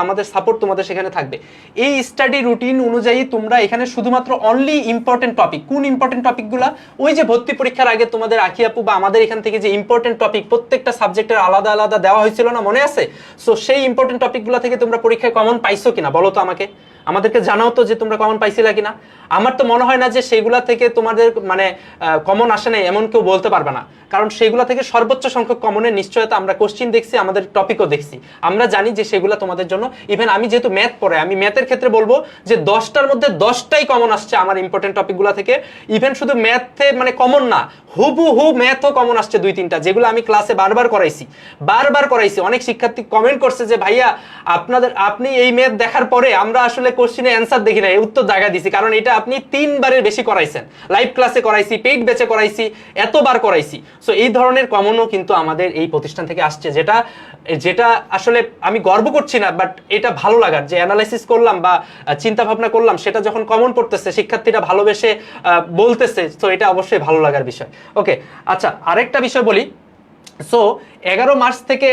Speaker 1: আমাদের সাপোর্ট তোমাদের সেখানে থাকবে। এই স্টাডি রুটিন অনুযায়ী তোমরা এখানে শুধুমাত্র অনলি ইম্পর্টেন্ট টপিক, কোন ইম্পর্টেন্ট টপিকগুলো, ওই যে ভর্তি পরীক্ষার আগে তোমাদের আখি আপু বা আমাদের এখান থেকে যে ইম্পর্টেন্ট টপিক প্রত্যেকটা সাবজেক্টের আলাদা আলাদা দেওয়া হয়েছিল না, মনে আছে? সো সেই ইম্পর্টেন্ট টপিকগুলো থেকে তোমরা পরীক্ষায় কমন পাইছো কিনা বলো তো আমাকে, আমাদেরকে জানাও তো যে তোমরা কমন পাইছিলা কিনা। আমার তো মনে হয় না যে সেইগুলা থেকে তোমাদের মানে কমন আসে নাই এমন কেউ বলতে পারবে না, কারণ সেগুলা থেকে সর্বোচ্চ সংখ্যক কমনের নিশ্চয়তা আমরা কোশ্চিন দেখছি, আমাদের টপিকও দেখছি, আমরা জানি যে সেগুলা তোমাদের জন্য। ইভেন আমি যেহেতু ম্যাথ পড়াই, আমি ম্যাথের ক্ষেত্রে বলবো যে 10টার মধ্যে 10টাই কমন আসছে আমার ইম্পর্টেন্ট টপিকগুলো থেকে। ইভেন শুধু ম্যাথে মানে কমন না, হুবহু ম্যাথও কমন আসছে 2-3টা, যেগুলো আমি ক্লাসে বারবার করাইছি। অনেক শিক্ষার্থী কমেন্ট করছে যে ভাইয়া আপনি এই ম্যাথ দেখার পরে আমরা আসলে কোশ্চিনে অ্যান্সার দেখি না, উত্তর জায়গা দিছি, কারণ এটা আপনি 3বারের বেশি করাইছেন, লাইভ ক্লাসে করাইছি, পেইড ব্যাচে করাইছি, এতবার করাইছি। সো এই ধরনের কমনও কিন্তু আমাদের এই প্রতিষ্ঠান থেকে আসছে, যেটা আসলে আমি গর্ব করছি না, বাট এটা ভালো লাগার যে অ্যানালাইসিস করলাম বা চিন্তা ভাবনা করলাম, সেটা যখন কমন পড়তেছে, শিক্ষার্থীরা ভালোবেসে বলতেছে, তো এটা অবশ্যই ভালো লাগার বিষয়। ওকে, আচ্ছা আরেকটা বিষয় বলি। সো 11 মার্চ থেকে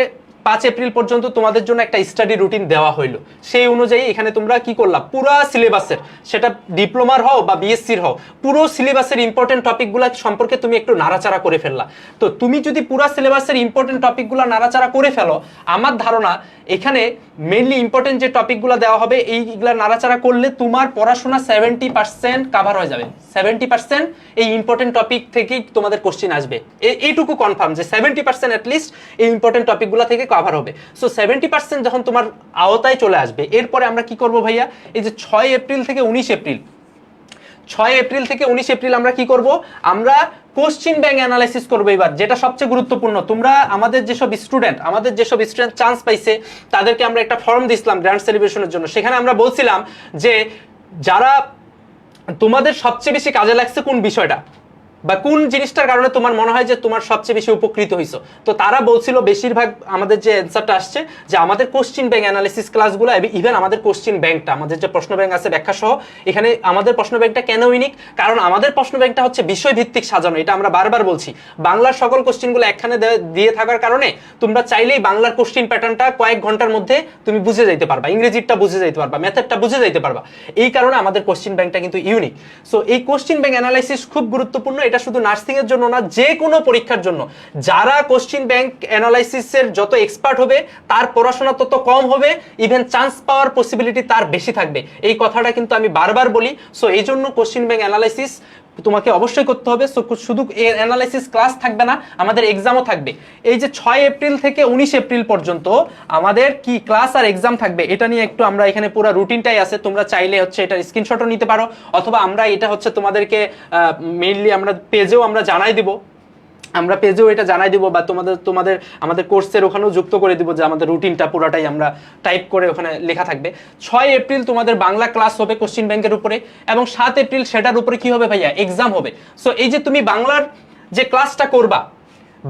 Speaker 1: 5 এপ্রিল পর্যন্ত তোমাদের জন্য একটা স্টাডি রুটিন দেওয়া হইলো। সেই অনুযায়ী এখানে তোমরা কি করলা, পুরো সিলেবাসের, সেটা ডিপ্লোমার হও বা বিএসসির হও, পুরো সিলেবাসের ইম্পর্টেন্ট টপিকগুলো সম্পর্কে তুমি একটু নাড়াচাড়া করে ফেললা। তো তুমি যদি পুরো সিলেবাসের ইম্পর্টেন্ট টপিকগুলো নাড়াচাড়া করে ফেলো, আমার ধারণা এখানে মেইনলি ইম্পর্টেন্ট যে টপিকগুলো দেওয়া হবে, এইগুলা নাড়াচাড়া করলে তোমার পড়াশোনা 70% কাভার হয়ে যাবে। 70% এই ইম্পর্টেন্ট টপিক থেকেই তোমাদের কোশ্চিন আসবে, এইটুকু কনফার্ম যে 70% অ্যাটলিস্ট এই ইম্পর্টেন্ট টপিকগুলো থেকে কভার হবে। সো 70% যখন তোমার আওতায় চলে আসবে, এরপরে আমরা কি করব ভাইয়া, এই যে 6 এপ্রিল থেকে 19 এপ্রিল আমরা কি করব, আমরা কোশ্চিন ব্যাংক অ্যানালাইসিস করবো এবার, যেটা সবচেয়ে গুরুত্বপূর্ণ। তোমরা আমাদের যেসব স্টুডেন্ট চান্স পাইছে, তাদেরকে আমরা একটা ফর্ম দিছিলাম গ্র্যান্ড সেলিব্রেশনের জন্য। সেখানে আমরা বলছিলাম যে যারা তোমাদের সবচেয়ে বেশি কাজে লাগছে কোন বিষয়টা বা কোন জিনিসটার কারণে তোমার মনে হয় যে তোমার সবচেয়ে বেশি উপকৃত হইছো, তো তারা বলছিল, বেশিরভাগ আমাদের যে অ্যান্সারটা আসছে যে আমাদের কোশ্চিন ব্যাংক অ্যানালিসিস ক্লাসগুলো, ইভেন আমাদের কোশ্চিন ব্যাংকটা, আমাদের যে প্রশ্ন ব্যাংক আছে ব্যাখ্যা সহ, এখানে আমাদের প্রশ্ন ব্যাংকটা কেন ইউনিক, কারণ আমাদের প্রশ্ন ব্যাংকটা হচ্ছে বিষয় ভিত্তিক সাজানো। এটা আমরা বারবার বলছি, বাংলার সকল কোশ্চিনগুলো একখানে দিয়ে থাকার কারণে তোমরা চাইলেই বাংলার কোশ্চিন প্যাটার্নটা কয়েক ঘন্টার মধ্যে তুমি বুঝে যাইতে পারবা, ইংরেজিটা বুঝে যাইতে পারবা, ম্যাথেরটা বুঝে যাইতে পারবা। এই কারণে আমাদের কোশ্চিন ব্যাংকটা কিন্তু ইউনিক। সো এই কোশ্চিন ব্যাংক অ্যানালাইসিস খুব গুরুত্বপূর্ণ, এটা শুধু নার্সিং এর জন্য না, যে কোনো পরীক্ষার জন্য। যারা কোশ্চিন ব্যাংক অ্যানালাইসিসের যত এক্সপার্ট হবে, তার পড়াশোনা তত কম হবে, ইভেন চান্স পাওয়ার পসিবিলিটি তার বেশি থাকবে। এই কথাটা কিন্তু আমি বারবার বলি। সো এই জন্য কোশ্চিন ব্যাংক অ্যানালাইসিস তোমাকে অবশ্যই করতে হবে। সো শুধু এর অ্যানালাইসিস ক্লাস থাকবে না, আমাদের এক্সামও থাকবে। এই যে 6 এপ্রিল থেকে 19 এপ্রিল পর্যন্ত আমাদের কি ক্লাস আর এক্সাম থাকবে, এটা নিয়ে একটু আমরা এখানে পুরো রুটিনটাই আছে, তোমরা চাইলে হচ্ছে এটার স্ক্রিনশটও নিতে পারো, অথবা আমরা এটা হচ্ছে তোমাদেরকে মেইনলি আমরা পেজেও আমরা জানাই দিব, বা তোমাদের আমাদের কোর্সের ওখানেও যুক্ত করে দিব যে আমাদের রুটিনটা পুরোটাই আমরা টাইপ করে ওখানে লেখা থাকবে। 6 এপ্রিল তোমাদের বাংলা ক্লাস হবে কোশ্চিন ব্যাংকের উপরে, এবং 7 এপ্রিল সেটার উপরে কি হবে ভাইয়া, এক্সাম হবে। সো এই যে তুমি বাংলার যে ক্লাসটা করবা,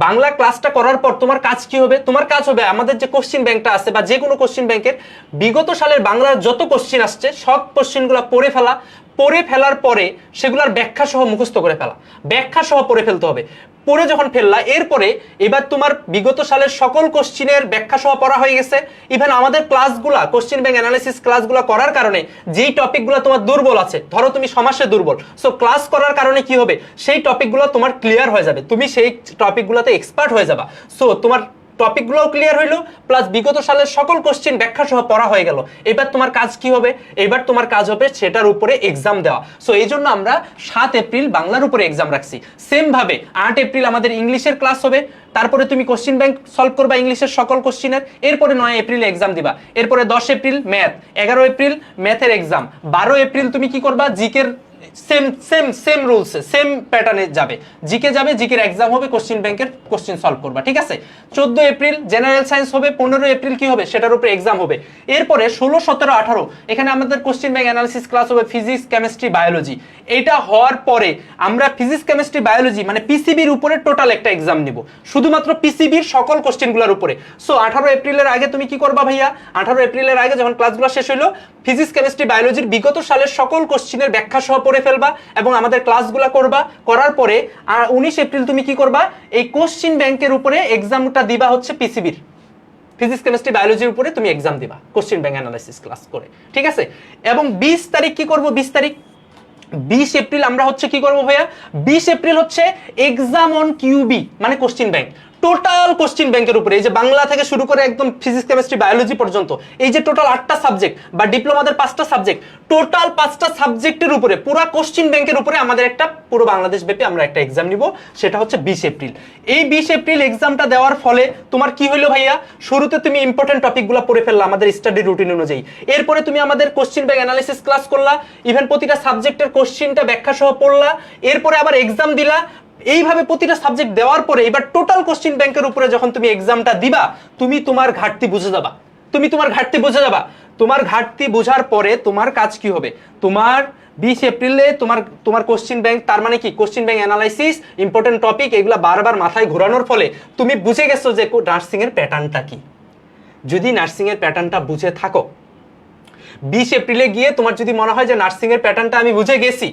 Speaker 1: বাংলা ক্লাসটা করার পর তোমার কাজ কি হবে, তোমার কাজ হবে আমাদের যে কোশ্চিন ব্যাংকটা আছে বা যে কোনো কোশ্চিন ব্যাংকের বিগত সালের বাংলার যত কোশ্চিন আসছে সব কোশ্চিনগুলো পড়ে ফেলার পরে সেগুলোর ব্যাখ্যা সহ মুখস্থ করে ফেলা, ব্যাখ্যা সহ পড়ে ফেলতে হবে। পড়ে যখন ফেললা, এরপরে এবার তোমার বিগত সালের সকল কোশ্চিনের ব্যাখ্যা সহ পড়া হয়ে গেছে। ইভেন আমাদের ক্লাসগুলা, কোশ্চিন ব্যাংক অ্যানালাইসিস ক্লাসগুলো করার কারণে যেই টপিকগুলো তোমার দুর্বল আছে, ধরো তুমি সমাসে দুর্বল, সো ক্লাস করার কারণে কি হবে, সেই টপিকগুলো তোমার ক্লিয়ার হয়ে যাবে, তুমি সেই টপিকগুলোতে এক্সপার্ট হয়ে যাবা। সো তোমার টপিকগুলোও ক্লিয়ার হইলো, প্লাস বিগত সালের সকল কোশ্চেন ব্যাখ্যা সহ পড়া হয়ে গেল। এবার তোমার কাজ কি হবে, এবার তোমার কাজ হবে সেটার উপরে এক্সাম দেওয়া। সো এই জন্য আমরা 7 এপ্রিল বাংলার উপরে এক্সাম রাখছি। সেম ভাবে 8 এপ্রিল আমাদের ইংলিশের ক্লাস হবে, তারপরে তুমি কোশ্চিন ব্যাংক সলভ করবা ইংলিশের সকল কোশ্চিনের, এরপরে 9 এপ্রিল এক্সাম দিবা, এরপরে 10 এপ্রিল ম্যাথ, 11 এপ্রিল ম্যাথের এক্সাম, 12 এপ্রিল তুমি কি করবা, জিকের সেম রুলস সেম প্যাটার্নে যাবে, জিকের এক্সাম হবে, কোশ্চিন ব্যাংকের কোশ্চিন সলভ করবা, ঠিক আছে। 14 এপ্রিল জেনারেল সায়েন্স হবে, 15 এপ্রিল কি হবে, সেটার উপরে এক্সাম হবে। এরপরে 16, 17, 18 এখানে আমাদের কোশ্চিন ব্যাংক অ্যানালিসিস ক্লাস হবে, ফিজিক্স, কেমিস্ট্রি, বায়োলজি। এটা হওয়ার পরে আমরা ফিজিক্স, কেমিস্ট্রি, বায়োলজি মানে পিসিবির উপরে টোটাল একটা এক্সাম নিব, শুধুমাত্র পিসিবির সকল কোশ্চেনগুলোর উপরে। সো 18 এপ্রিলের আগে তুমি কি করবা ভাইয়া, 18 এপ্রিলের আগে যখন ক্লাসগুলো শেষ হইলো ফিজিক্স কেমিস্ট্রি বায়োলজির বিগত সালের সকল কোশ্চিনের ব্যাখ্যা সহ পড়ে ফেলবা এবং আমাদের ক্লাসগুলো করবা। করার পরে 19 এপ্রিল তুমি কি করবা, এই কোশ্চিন ব্যাংকের উপরে এক্সামটা দিবা হচ্ছে পিসিবির ফিজিক্স কেমিস্ট্রি বায়োলজির উপরে তুমি এক্সাম দিবা কোশ্চিন ব্যাংক অ্যানালাইসিস ক্লাস করে, ঠিক আছে? এবং 20 তারিখ কি করব, 20 এপ্রিল আমরা হচ্ছে কি করব ভাইয়া, 20 এপ্রিল হচ্ছে এক্সাম অন কিউবি, মানে কোশ্চিন ব্যাংক, টোটাল কোশ্চিন ব্যাংকের উপরে, এই যে বাংলা থেকে শুরু করে একদম ফিজিক্স কেমিস্ট্রি বায়োলজি পর্যন্ত, এই যে টোটাল 8টা সাবজেক্ট বা ডিপ্লোমাদের 5টা সাবজেক্ট, টোটাল 5টা সাবজেক্টের উপরে পুরো কোশ্চিন ব্যাংকের উপরে আমাদের একটা পুরো বাংলাদেশ ব্যাপী আমরা একটা এক্সাম নিব, সেটা হচ্ছে 20 এপ্রিল। এই 20 এপ্রিল এক্সামটা দেওয়ার ফলে তোমার কি হলো ভাইয়া, শুরুতে তুমি ইম্পর্টেন্ট টপিকগুলো পড়ে ফেললা আমাদের স্টাডি রুটিন অনুযায়ী, এরপরে তুমি আমাদের কোশ্চিন ব্যাংক অ্যানালাইসিস ক্লাস করলা, ইভেন প্রতিটা সাবজেক্টের কোশ্চিনটা ব্যাখ্যা সহ পড়লা, এরপরে আবার এক্সাম দিলা। এইভাবে প্রতিটা সাবজেক্ট দেওয়ার পরে এবার টোটাল কোশ্চিন ব্যাংকের উপরে যখন তুমি এক্সামটা দিবা, তুমি তোমার ঘাটতি বুঝে যাবা, তোমার ঘাটতি বোঝার পরে তোমার কাজ কি হবে, তোমার 20 এপ্রিলে তোমার কোশ্চিন ব্যাংক, তার মানে কি question bank analysis, important topic, এগুলা বারবার মাথায় ঘোরানোর ফলে তুমি বুঝে গেছো যে নার্সিং এর প্যাটার্নটা কি। যদি নার্সিং এর প্যাটার্নটা বুঝে থাকো, 20 এপ্রিলে গিয়ে তোমার যদি মনে হয় যে নার্সিং এর প্যাটার্নটা আমি বুঝে গেছি,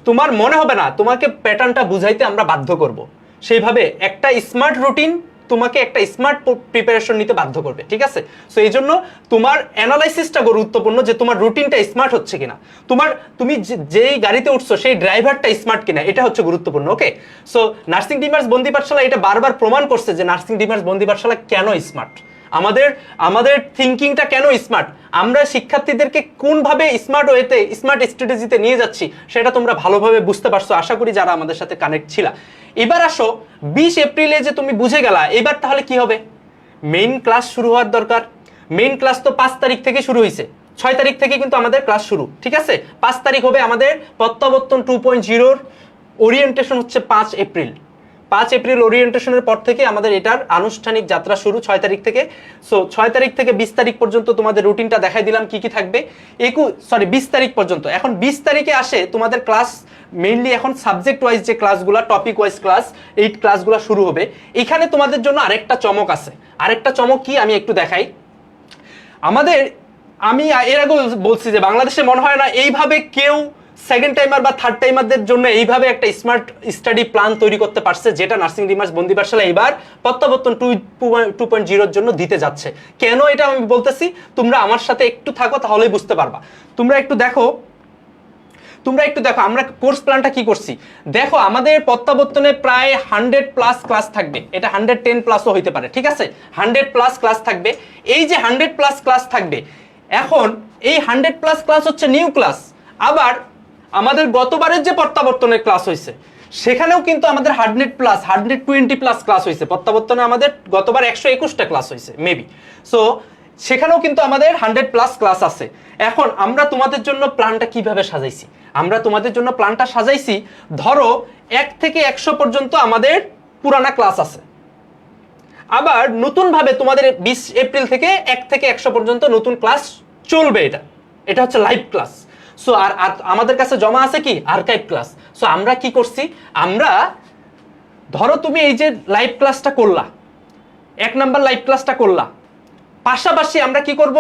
Speaker 1: তোমার মনে হবে না, তোমাকে প্যাটার্নটা বুঝাইতে আমরা বাধ্য করব। সেইভাবে একটা স্মার্ট রুটিন তোমাকে একটা স্মার্ট প্রিপারেশন নিতে বাধ্য করবে, ঠিক আছে? সো এই জন্য তোমার অ্যানালাইসিসটা গুরুত্বপূর্ণ, যে তোমার রুটিনটা স্মার্ট হচ্ছে কিনা, তুমি যেই গাড়িতে উঠছো সেই ড্রাইভারটা স্মার্ট কিনা, এটা হচ্ছে গুরুত্বপূর্ণ। ওকে, সো নার্সিং ডিমার্স বন্দি পাঠশালা এটা বারবার প্রমাণ করছে যে নার্সিং ডিমার্স বন্দি পাঠশালা কেন স্মার্ট, আমাদের থিঙ্কিংটা কেন স্মার্ট, আমরা শিক্ষার্থীদেরকে কোনভাবে স্মার্ট ওয়েতে, স্মার্ট স্ট্র্যাটেজিতে নিয়ে যাচ্ছি, সেটা তোমরা ভালোভাবে বুঝতে পারছো আশা করি যারা আমাদের সাথে কানেক্ট ছিলা। এবার আসো 20 এপ্রিলে যে তুমি বুঝে গেলা, এবার তাহলে কি হবে, মেইন ক্লাস শুরু হওয়ার দরকার। মেইন ক্লাস তো 5 তারিখ থেকে শুরু হয়েছে, 6 তারিখ থেকে কিন্তু আমাদের ক্লাস শুরু, ঠিক আছে? 5 তারিখ হবে আমাদের প্রত্যাবর্তন 2.0 ওরিয়েন্টেশন হচ্ছে 5 এপ্রিল। 5 এপ্রিল ওরিয়েন্টেশনের পর থেকে আমাদের এটার আনুষ্ঠানিক যাত্রা শুরু 6 তারিখ থেকে। সো 6 তারিখ থেকে 20 তারিখ পর্যন্ত তোমাদের রুটিনটা দেখাই দিলাম কি কি থাকবে। 20 তারিখ পর্যন্ত। এখন 20 তারিখে আসে তোমাদের ক্লাস, মেইনলি এখন সাবজেক্ট ওয়াইজ যে ক্লাসগুলো, টপিক ওয়াইজ ক্লাস, এই ক্লাসগুলো শুরু হবে। এখানে তোমাদের জন্য আরেকটা চমক আছে। আরেকটা চমক কি আমি একটু দেখাই। আমি এর আগে বলছি যে বাংলাদেশে মনে হয় না এইভাবে কেউ সেকেন্ড টাইমার বা থার্ড টাইমারদের জন্য এইভাবে একটা স্মার্ট স্টাডি প্ল্যান তৈরি করতে পারছে, যেটা নার্সিং ডিমার্স বন্দি পাঠশালা এবার প্রত্যাবর্তন 2.0 জন্য দিতে যাচ্ছে। কেন এটা আমি বলতেছি, তোমরা আমার সাথে একটু থাকো তাহলেই বুঝতে পারবা। তোমরা একটু দেখো আমরা কোর্স প্ল্যানটা কি করছি। দেখো আমাদের প্রত্যাবর্তনে প্রায় 100+ ক্লাস থাকবে, এটা 110+ হইতে পারে, ঠিক আছে? 100+ ক্লাস থাকবে। এই যে 100+ ক্লাস থাকবে, এখন এই 100+ ক্লাস হচ্ছে নিউ ক্লাস। আবার আমাদের গতবারের যে প্রত্যাবর্তনের ক্লাস হয়েছে সেখানেও কিন্তু আমাদের 120+ ক্লাস হয়েছে। প্রত্যাবর্তনে আমাদের গতবার 121টা ক্লাস হয়েছে মেবি। সো সেখানেও কিন্তু আমাদের 100+ ক্লাস আছে। এখন আমরা তোমাদের জন্য প্ল্যানটা কিভাবে সাজাইছি, ধরো 1 থেকে 100 পর্যন্ত আমাদের পুরানা ক্লাস আছে। আবার নতুনভাবে তোমাদের 20 এপ্রিল থেকে 1 থেকে 100 পর্যন্ত নতুন ক্লাস চলবে। এটা হচ্ছে লাইভ ক্লাস। সো আর আমাদের কাছে জমা আছে কি আর্কাইভ ক্লাস। সো আমরা কি করছি, আমরা ধরো তুমি এই যে লাইভ ক্লাসটা করলা, 1 নাম্বার লাইভ ক্লাসটা করলা, পাশাপাশি আমরা কি করব,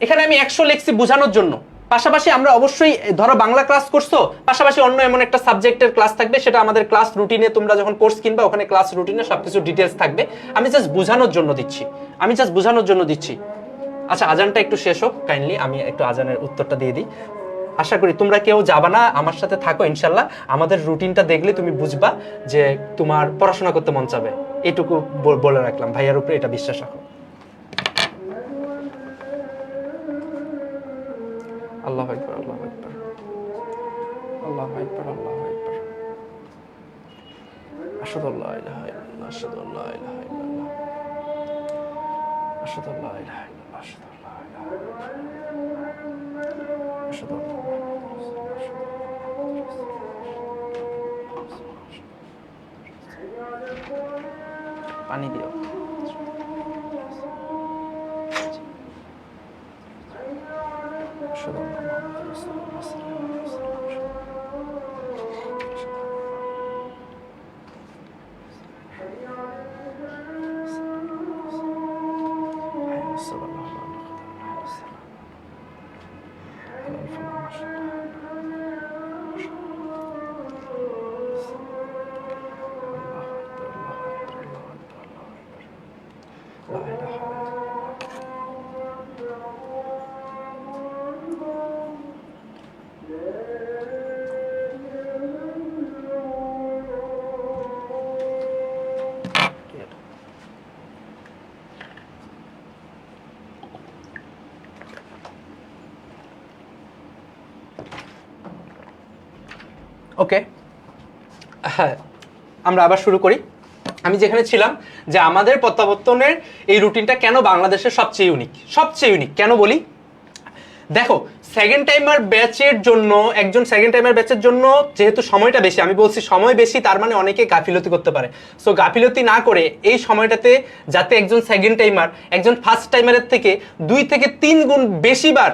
Speaker 1: এখানে আমি 100 লিখছি বোঝানোর জন্য। পাশাপাশি আমরা অবশ্যই ধরো বাংলা ক্লাস করছো, পাশাপাশি অন্য এমন একটা সাবজেক্টের ক্লাস থাকবে, সেটা আমাদের ক্লাস রুটিনে, তোমরা যখন কোর্স কিনবা ওখানে ক্লাস রুটিনে সবকিছু ডিটেলস থাকবে। আমি জাস্ট বোঝানোর জন্য দিচ্ছি। আচ্ছা, আজানটা একটু শেষ হোক কাইন্ডলি, আমি একটু আজানের উত্তরটা দিয়ে দিই। আশা করি তোমরা কেউ যাবা না, আমার সাথে থাকো ইনশাল্লাহ। আমাদের রুটিনটা দেখলে তুমি বুঝবা যে তোমার পড়াশোনা করতে মন চাবে। এটুকু বলে রাখলাম, ভাইয়ার উপরে এটা বিশ্বাস রাখো। আল্লাহু আকবার, আল্লাহু আকবার, আল্লাহু আকবার, আল্লাহু আকবার। আশহাদু আল্লা ইলাহা ইল্লাল্লাহ, আশহাদু আল্লা ইলাহা ইল্লাল্লাহ, আশহাদু আল্লা ইলাহা ইল্লাল্লাহ, আশহাদু আল্লা ইলাহা ইল্লাল্লাহ, আশহাদু আল্লা পানি দিও। আশহাদু আন্না মুহাম্মাদার রাসূলুল্লাহ সাল্লাল্লাহু আলাইহি ওয়াসাল্লাম। ওকে, হ্যাঁ আমরা আবার শুরু করি। আমি যেখানে ছিলাম যে আমাদের প্রত্যাবর্তনের এই রুটিনটা কেন বাংলাদেশের সবচেয়ে ইউনিক কেন বলি, দেখো সেকেন্ড টাইমার ব্যাচের জন্য, একজন সেকেন্ড টাইমার ব্যাচের জন্য যেহেতু সময়টা বেশি, আমি বলছি সময় বেশি, তার মানে অনেকে গাফিলতি করতে পারে। সো গাফিলতি না করে এই সময়টাতে যাতে একজন সেকেন্ড টাইমার একজন ফার্স্ট টাইমারের থেকে 2 থেকে 3 গুণ বেশিবার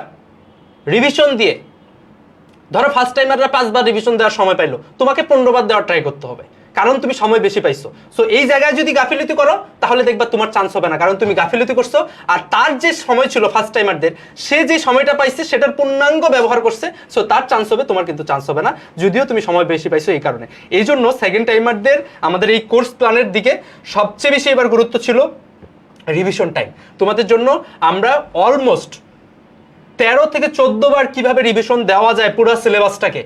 Speaker 1: রিভিশন দিয়ে, ধরো ফার্স্ট টাইমাররা 5 বার রিভিশন দেওয়ার সময় পাইলো, তোমাকে 15 বার দেওয়ার ট্রাই করতে হবে, কারণ তুমি সময় বেশি পাইছো। সো এই জায়গায় যদি গাফিলতি করো তাহলে দেখবা তোমার চান্স হবে না, কারণ তুমি গাফিলতি করছো। আর তার যে সময় ছিল ফার্স্ট টাইমারদের, সে যে সময়টা পাইছে সেটার পূর্ণাঙ্গ ব্যবহার করছে, সো তার চান্স হবে, তোমার কিন্তু চান্স হবে না, যদিও তুমি সময় বেশি পাইছো এই কারণে। এই জন্য সেকেন্ড টাইমারদের আমাদের এই কোর্স প্ল্যানের দিকে সবচেয়ে বেশি এবার গুরুত্ব ছিল রিভিশন টাইম। তোমাদের জন্য আমরা অলমোস্ট 13 থেকে 14 বার কিভাবে রিভিশন দেওয়া যায় পুরো সিলেবাসটাকে,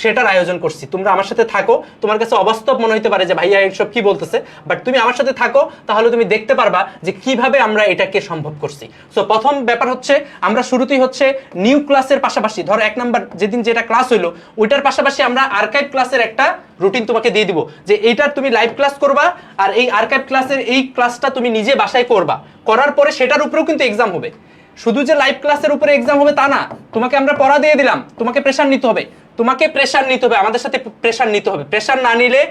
Speaker 1: সেটার আয়োজন করছি। তোমরা আমার সাথে থাকো, তোমার কাছে অবাস্তব মনে হতে পারে যে ভাইয়া এইসব কি বলতেছে, বাট তুমি আমার সাথে থাকো, তাহলে তুমি দেখতে পারবা যে কিভাবে আমরা এটাকে সম্ভব করছি। সো প্রথম ব্যাপার হচ্ছে, আমরা শুরুতেই হচ্ছে নিউ ক্লাসের পাশাপাশি, ধরো 1 নাম্বার যেদিন যেটা ক্লাস হইলো ওইটার পাশাপাশি আমরা আর্কাইভ ক্লাসের একটা রুটিন তোমাকে দিয়ে দিব, যে এইটার তুমি লাইভ ক্লাস করবা, আর এই আর্কাইভ ক্লাসের এই ক্লাসটা তুমি নিজে বাসায় করবা, করার পরে সেটার উপরেও কিন্তু এক্সাম হবে। শুধু যে লাইভ ক্লাসের উপরে এক্সাম হবে তা না, তোমাকে আমরা পড়া দিয়ে দিলাম, তোমাকে প্রেশার নিতে হবে, আমাদের সাথে প্রেশার নিতে হবে। প্রেশার না নিলে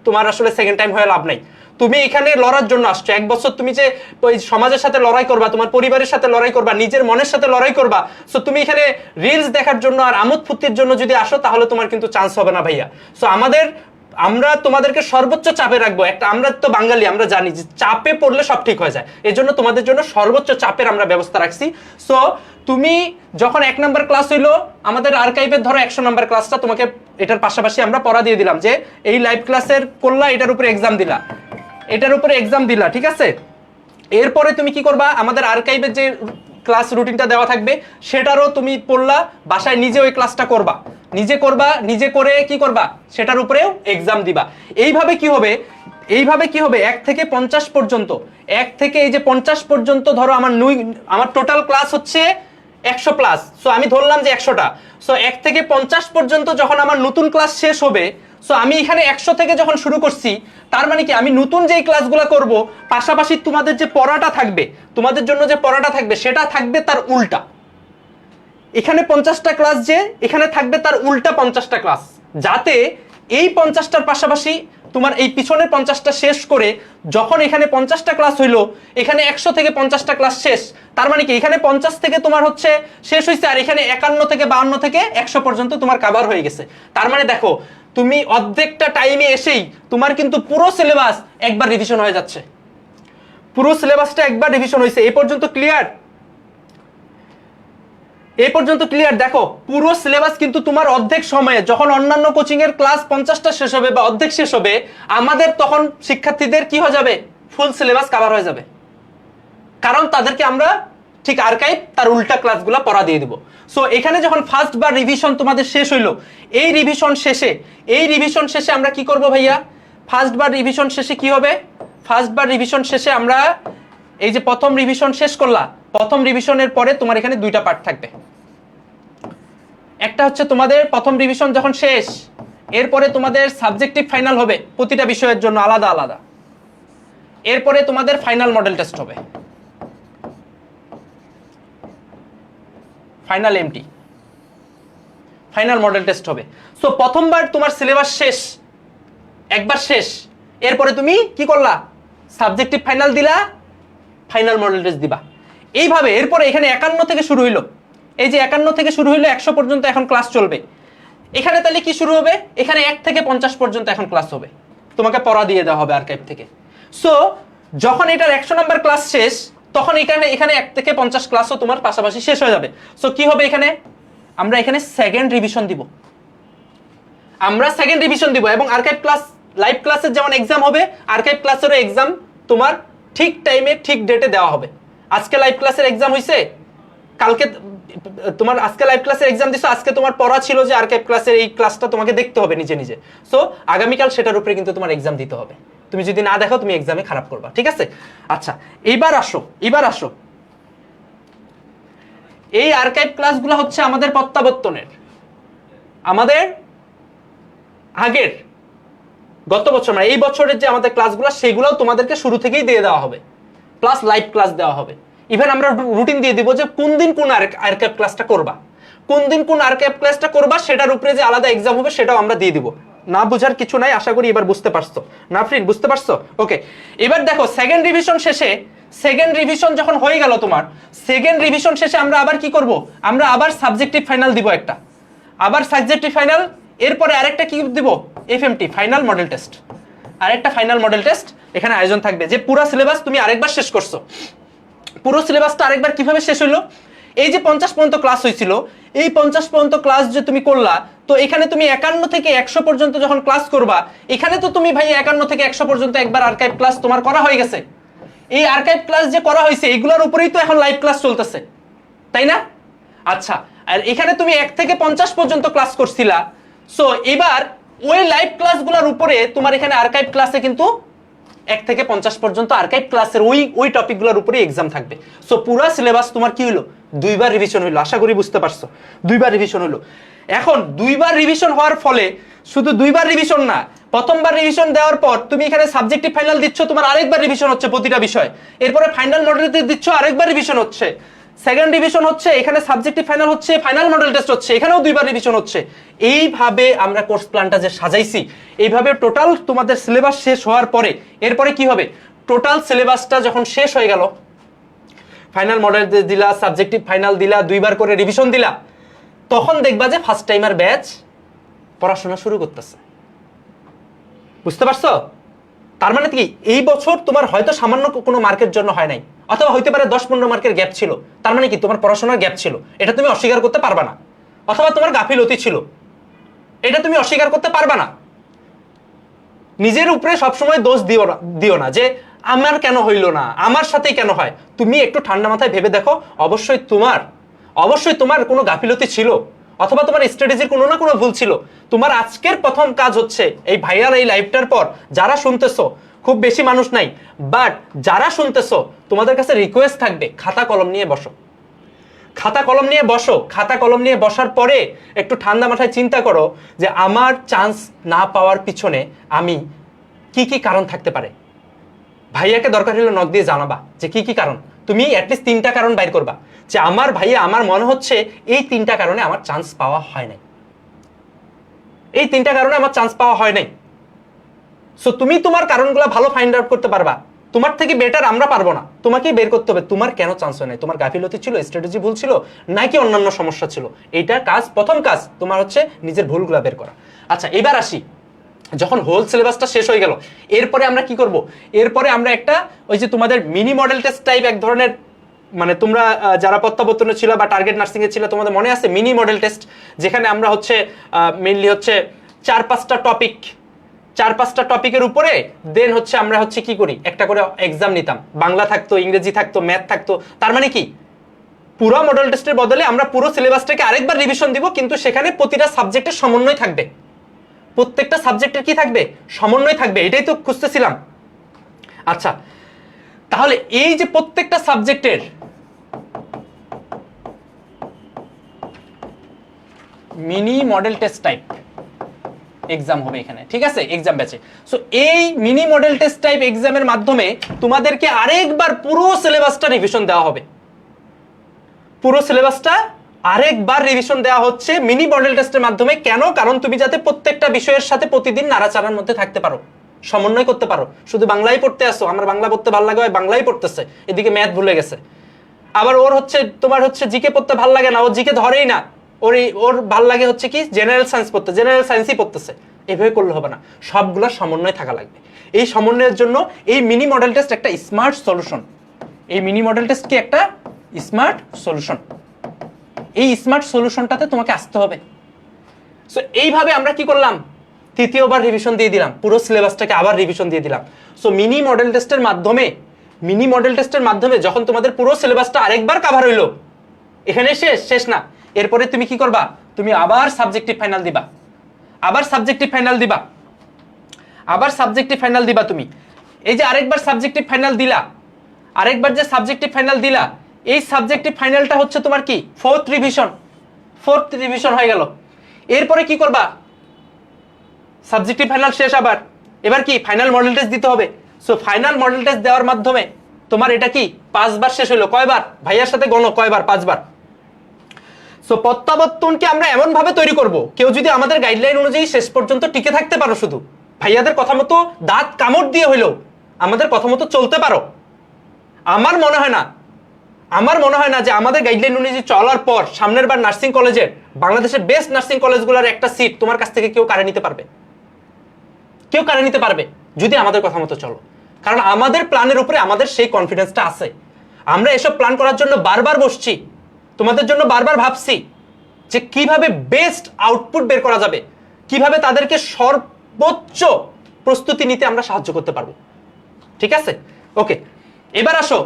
Speaker 1: তোমার আসলে সেকেন্ড টাইম হয়ে লাভ নাই। তুমি এখানে লড়ার জন্য আসছো, 1 বছর তুমি যে ওই সমাজের সাথে লড়াই করবা, তোমার পরিবারের সাথে লড়াই করবা, নিজের মনের সাথে লড়াই করবা। সো তুমি এখানে রিলস দেখার জন্য আর আমোদ ফুর্তির জন্য যদি আসো, তাহলে তোমার কিন্তু চান্স হবে না ভাইয়া। সো আমরা তোমাদেরকে সর্বোচ্চ চাপে রাখবো। আমরা তো বাঙালি, আমরা জানি যে চাপে পড়লে সব ঠিক হয়ে যায়, এই জন্য তোমাদের জন্য সর্বোচ্চ চাপের আমরা ব্যবস্থা রাখছি। সো তুমি যখন 1 নাম্বার ক্লাস হইলো, আমাদের আর্কাইভের ধরো 100 নাম্বার ক্লাসটা তোমাকে এটার পাশাপাশি আমরা পড়া দিয়ে দিলাম, যে এই লাইভ ক্লাসের করলা, এটার উপরে এক্সাম দিলা, ঠিক আছে। এরপরে তুমি কি করবা, আমাদের আর্কাইভের যে ক্লাস রুটিনটা দেওয়া থাকবে সেটারও তুমি পড়লা, বাসায় নিজে ওই ক্লাসটা করবা, নিজে করে কি করবা, সেটার উপরেও এক্সাম দিবা। এইভাবে কি হবে 1 থেকে 50 পর্যন্ত, 1 থেকে এই যে 50 পর্যন্ত, ধরো আমার টোটাল ক্লাস হচ্ছে 100 প্লাস। সো আমি ধরলাম যে 100টা। সো 1 থেকে 50 পর্যন্ত যখন আমার নতুন ক্লাস শেষ হবে, সো আমি এখানে 100 থেকে যখন শুরু করছি, তার মানে কি আমি নতুন যেই ক্লাসগুলো করব, পাশাপাশি তোমাদের যে পড়াটা থাকবে, তোমাদের জন্য যে পড়াটা থাকবে সেটা থাকবে তার উল্টা। এখানে 50টা ক্লাস, যে এখানে থাকবে তার উল্টা 50টা ক্লাস, যাতে এই 50টার পাশাপাশি তোমার এই পিছনের 50টা শেষ করে যখন এখানে 50টা ক্লাস হইলো, এখানে 100 থেকে 50টা ক্লাস শেষ। তার মানে কি এখানে 50 থেকে তোমার হচ্ছে শেষ হয়েছে, আর এখানে 51 থেকে 52 থেকে 100 পর্যন্ত তোমার কভার হয়ে গেছে। তার মানে দেখো, তুমি অর্ধেকটা টাইমে এসেই তোমার কিন্তু পুরো সিলেবাস একবার রিভিশন হয়ে যাচ্ছে, পুরো সিলেবাসটা একবার রিভিশন হয়েছে। এই পর্যন্ত ক্লিয়ার? দেখো, পুরো সিলেবাস কিন্তু তোমার অর্ধেক সময়ে, যখন অন্যান্য কোচিং এর ক্লাস 50টা শেষ হবে বা অর্ধেক শেষ হবে, আমাদের তখন শিক্ষার্থীদের কি হয়ে যাবে, ফুল সিলেবাস কভার হয়ে যাবে, কারণ তাদেরকে আমরা ঠিক আর্কাইভ তার উল্টা ক্লাসগুলো পড়া দিয়ে দিব। সো এখানে যখন ফার্স্ট বার রিভিশন তোমাদের শেষ হইলো, এই রিভিশন শেষে আমরা কি করব ভাইয়া, ফার্স্ট বার রিভিশন শেষে কি হবে, আমরা এই যে প্রথম রিভিশন শেষ করলা, প্রথম রিভিশনের পরে তোমার এখানে 2টা পার্ট থাকবে। একটা হচ্ছে তোমাদের প্রথম রিভিশন যখন শেষ, এরপরে তোমাদের সাবজেক্টিভ ফাইনাল হবে প্রতিটা বিষয়ের জন্য আলাদা আলাদা, এরপরে তোমাদের ফাইনাল মডেল টেস্ট হবে, ফাইনাল মডেল টেস্ট হবে। সো প্রথমবার তোমার সিলেবাস শেষ, একবার শেষ, এরপরে তুমি কি করলা, সাবজেক্টিভ ফাইনাল দিলা, ফাইনাল মডেল টেস্ট দিবা। এইভাবে এরপরে এখানে 51 থেকে শুরু হইলো, এই যে 51 থেকে শুরু হইলো 100 পর্যন্ত এখন ক্লাস চলবে। এখানে তাহলে কি শুরু হবে, এখানে 1 থেকে 50 পর্যন্ত এখন ক্লাস হবে, তোমাকে পড়া দিয়ে দেওয়া হবে আর্কাইভ থেকে। সো যখন এটার 100 নাম্বার ক্লাস শেষ, তখন এখানে 1 থেকে 50 ক্লাসও তোমার পাশাপাশি শেষ হয়ে যাবে। সো কি হবে, আমরা এখানে সেকেন্ড রিভিশন দিব, এবং আর্কাইভ ক্লাস, লাইভ ক্লাসের যেমন এক্সাম হবে, আর্কাইভ ক্লাসেরও এক্সাম তোমার ঠিক টাইমে ঠিক ডেটে দেওয়া হবে। আজকে লাইভ ক্লাসের এক্সাম হইছে, কালকে তোমার আজকে লাইভ ক্লাসের এক্সাম দিছো, আজকে তোমার পড়া ছিল যে আর্কাইভ ক্লাসের এই ক্লাসটা তোমাকে দেখতে হবে নিজে। সো আগামীকাল সেটার উপরে কিন্তু তোমার এক্সাম দিতে হবে। তুমি যদি না দেখো, তুমি এক্সামে খারাপ করবা, ঠিক আছে? আচ্ছা, এবার আসো এই আর্কাইভ ক্লাসগুলো হচ্ছে আমাদের প্রত্যাবর্তনের, আগের গত বছর মানে এই বছরের যে আমাদের ক্লাসগুলো সেগুলোও তোমাদেরকে শুরু থেকেই দিয়ে দেওয়া হবে, প্লাস লাইভ ক্লাস দেওয়া হবে। ইভেন আমরা রুটিন দিয়ে দিব যে কোন দিন কোন আর্কাইভ ক্লাসটা করবা, কোন দিন কোন আর্কাইভ ক্লাসটা করবা সেটার উপরে যে আলাদা এক্সাম হবে সেটাও আমরা দিয়ে দিব। না বোঝার কিছু নাই, আশা করি এবার বুঝতে পারছো। না ফ্রিন, বুঝতে পারছো? ওকে, এবার দেখো সেকেন্ড রিভিশন শেষে, সেকেন্ড রিভিশন যখন হয়ে গেল তোমার, সেকেন্ড রিভিশন শেষে আমরা আবার কি করব, আমরা আবার সাবজেক্টিভ ফাইনাল দিব একটা, আবার সাবজেক্টিভ ফাইনাল, এরপরে আরেকটা কি দিব, এফএমটি ফাইনাল মডেল টেস্ট, আরেকটা ফাইনাল মডেল টেস্ট এখানে আয়োজন থাকবে। যে পুরো সিলেবাস তুমি আরেকবার শেষ করছো, পুরো সিলেবাসটা আরেকবার কিভাবে শেষ হইলো, এই যে 50 পর্যন্ত ক্লাস হয়েছিল, এই 50 পর্যন্ত ক্লাস যে তুমি করলা, তো এখানে তুমি 51 থেকে 100 পর্যন্ত যখন ক্লাস করবা, এখানে তো তুমি ভাই 51 থেকে 100 পর্যন্ত একবার আর্কাইভ ক্লাস তোমার করা হয়ে গেছে। এই আর্কাইভ ক্লাস যে করা হয়েছে এগুলোর উপরেই তো এখন লাইভ ক্লাস চলতেছে, তাই না? আচ্ছা, আর এখানে তুমি 1 থেকে 50 পর্যন্ত ক্লাস করছিলা, সো এবার ওই লাইভ ক্লাসগুলোর উপরে তোমার এখানে আর্কাইভ ক্লাসে কিন্তু 1 থেকে 50 পর্যন্ত আর্কাইভ ক্লাসের ওই টপিকগুলোর উপরে এক্সাম থাকবে। সো পুরো সিলেবাস তোমার কি হলো, দুইবার রিভিশন হইলো। আশা করি বুঝতে পারছো, দুইবার রিভিশন হইলো। এখন দুইবার রিভিশন হওয়ার ফলে শুধু দুইবার রিভিশন না, প্রথমবার রিভিশন দেওয়ার পর তুমি এখানে সাবজেক্টিভ ফাইনাল দিচ্ছ, তোমার আরেকবার রিভিশন হচ্ছে প্রতিটা বিষয়, এরপরে ফাইনাল মডেল দিচ্ছ, আরেকবার রিভিশন হচ্ছে, সেকেন্ড রিভিশন হচ্ছে, এখানে সাবজেক্টিভ ফাইনাল হচ্ছে, ফাইনাল মডেল টেস্ট হচ্ছে, এখানেও দুইবার রিভিশন হচ্ছে। এইভাবে আমরা কোর্স প্ল্যানটা যে সাজাইছি, এইভাবে টোটাল তোমাদের সিলেবাস শেষ হওয়ার পরে এরপরে কি হবে, টোটাল সিলেবাসটা যখন শেষ হয়ে গেল, ফাইনাল মডেল দিলা, সাবজেক্টিভ ফাইনাল দিলা, দুইবার করে রিভিশন দিলা, তখন দেখবা যে ফার্স্ট টাইমার ব্যাচ পড়াশোনা শুরু করতেছে। বুঝতে পারছো? তার মানে কি এই বছর তোমার হয়তো সামান্য কোনো মার্কের জন্য হয় নাই, অথবা হইতে পারে 10-15 মার্কের গ্যাপ ছিল, তার মানে কি তোমার পড়াশোনার গ্যাপ ছিল, এটা তুমি অস্বীকার করতে পারবা না। অথবা তোমার গাফিলতি ছিল, এটা তুমি অস্বীকার করতে পারবা না। নিজের উপরে সবসময় দোষ দিও না যে আমার কেন হইল না, আমার সাথেই কেন হয়। তুমি একটু ঠান্ডা মাথায় ভেবে দেখো, অবশ্যই তোমার কোনো গাফিলতি ছিল, অথবা তোমার স্ট্র্যাটেজির কোনো না কোনো ভুল ছিল। তোমার আজকের প্রথম কাজ হচ্ছে এই ভাইয়ার এই লাইভটার পর যারা শুনতেছো, খুব বেশি মানুষ নাই, বাট যারা শুনতেছো তোমাদের কাছে রিকোয়েস্ট থাকবে, খাতা কলম নিয়ে বসো, খাতা কলম নিয়ে বসো। খাতা কলম নিয়ে বসার পরে একটু ঠান্ডা মাথায় চিন্তা করো যে আমার চান্স না পাওয়ার পিছনে আমি কি কি কারণ থাকতে পারে। ভাইয়াকে দরকার হলে নক দিয়ে জানাবা যে কি কি কারণ, তুমি অ্যাটলিস্ট 3টা কারণ বাইর করবা যে আমার ভাইয়া, আমার মনে হচ্ছে এই 3টা কারণে আমার চান্স পাওয়া হয় নাই, এই 3টা কারণে আমার চান্স পাওয়া হয় নাই। সো তুমি তোমার কারণগুলো ভালো ফাইন্ড আউট করতে পারবা, তোমার থেকে বেটার আমরা পারবো না, তোমাকেই বের করতে হবে তোমার কেন চান্স হয় নাই। তোমার গাফিলতি ছিল, স্ট্র্যাটেজি ভুল ছিল, নাকি অন্যান্য সমস্যা ছিল। এইটার কাজ, প্রথম কাজ তোমার হচ্ছে নিজের ভুলগুলো বের করা। আচ্ছা, এবার আসি, যখন হোল সিলেবাসটা শেষ হয়ে গেল, এরপরে আমরা কি করব, এরপরে আমরা একটা ওই যে তোমাদের মিনি মডেল টেস্ট টাইপ এক ধরনের, মানে তোমরা যারা প্রত্যাবর্তনে ছিল বা টার্গেট নার্সিং এ ছিল তোমাদের মনে আছে মিনি মডেল টেস্ট, যেখানে আমরা হচ্ছে মেইনলি হচ্ছে 4-5টা টপিকের উপরে দেন হচ্ছে আমরা হচ্ছে কি করি, একটা করে এক্সাম নিতাম, বাংলা থাকতো, ইংরেজি থাকতো, ম্যাথ থাকতো। তার মানে কি পুরো মডেল টেস্টের বদলে আমরা পুরো সিলেবাসটাকে আরেকবার রিভিশন দিব, কিন্তু সেখানে প্রতিটা সাবজেক্টের সমন্বয় থাকবে, প্রত্যেকটা সাবজেক্টের কি থাকবে, সমন্বয় থাকবে। এটাই তো খুঁজতেছিলাম। আচ্ছা, তাহলে এই যে প্রত্যেকটা সাবজেক্টের mini model test type exam হবে এখানে, ঠিক আছে, এক্সাম ব্যাচে। সো এই মিনি মডেল টেস্ট টাইপ এক্সামের মাধ্যমে তোমাদেরকে আরেকবার পুরো সিলেবাসটা রিভিশন দেওয়া হবে, পুরো সিলেবাসটা আরেকবার রিভিশন দেওয়া হচ্ছে মিনি মডেল টেস্টের মাধ্যমে। কেন? কারণ তুমি যাতে প্রত্যেকটা বিষয়ের সাথে প্রতিদিন নাড়াচাড়ার মধ্যে থাকতে পারো, সমন্বয় করতে পারো। শুধু বাংলাই পড়তে আসো, আমার বাংলা পড়তে ভালো লাগে, বাংলাই পড়তেছে, এদিকে ম্যাথ ভুলে গেছে, আবার ওর হচ্ছে তোমার হচ্ছে জিকে পড়তে ভালো লাগে না, ও জিকে ধরেই না, ওর ভাল লাগে হচ্ছে কি জেনারেল সায়েন্স পড়তে, জেনারেল সায়েন্সই পড়তেছে। এভাবে করলে হবে না, সবগুলো সমন্বয় থাকা লাগবে। এই সমন্বয়ের জন্য এই মিনি মডেল টেস্ট একটা স্মার্ট সলিউশন। এই মিনি মডেল টেস্ট কি একটা স্মার্ট সলিউশন, এই স্মার্ট সলিউশনটাতে তোমাকে আসতে হবে। সো এইভাবে আমরা কি করলাম, তৃতীয়বার রিভিশন দিয়ে দিলাম, পুরো সিলেবাসটাকে আবার রিভিশন দিয়ে দিলাম। সো মিনি মডেল টেস্টের মাধ্যমে যখন তোমাদের পুরো সিলেবাসটা আরেকবার কভার হইলো, এখানে শেষ না, এরপরে তুমি কি করবা, তুমি আবার সাবজেক্টিভ ফাইনাল দিবা, তুমি এই যে আরেকবার সাবজেক্টিভ ফাইনাল দিলা, এই সাবজেক্টিভ ফাইনালটা হচ্ছে তোমার কি ফোর্থ রিভিশন হয়ে গেল। এরপরে কি করবা, সাবজেক্টিভ ফাইনাল শেষ, আবার এবার কি ফাইনাল মডেল টেস্ট দিতে হবে। সো ফাইনাল মডেল টেস্ট দেওয়ার মাধ্যমে তোমার এটা কি 5 বার শেষ হলো, কয়বার ভাইয়ার সাথে গণ, কয়বার, 5 বার। সো প্রত্যাবর্তনকে আমরা এমন ভাবে তৈরি করব, কেউ যদি আমাদের গাইডলাইন অনুযায়ী শেষ পর্যন্ত টিকে থাকতে পারো, শুধু ভাইয়াদের কথা মতো দাঁত কামড় দিয়ে হইলেও আমাদের কথা মতো চলতে পারো, আমার মনে হয় না যে আমাদের গাইডলাইন অনুযায়ী চলার পর সামনের বার নার্সিং কলেজের, বাংলাদেশের বেস্ট নার্সিং কলেজগুলোর একটা সিট তোমার কাছ থেকে কেউ কাড়ে নিতে পারবে, যদি আমাদের কথা মতো চলো। কারণ আমাদের প্ল্যানের উপরে আমাদের সেই কনফিডেন্সটা আছে। আমরা এসব প্ল্যান করার জন্য বারবার বসছি, তোমাদের জন্য বারবার ভাবছি যে কিভাবে বেস্ট আউটপুট বের করা যাবে, কিভাবে তাদেরকে সর্বোচ্চ প্রস্তুতি নিতে আমরা সাহায্য করতে পারবো। ঠিক আছে, ওকে। এবার আসো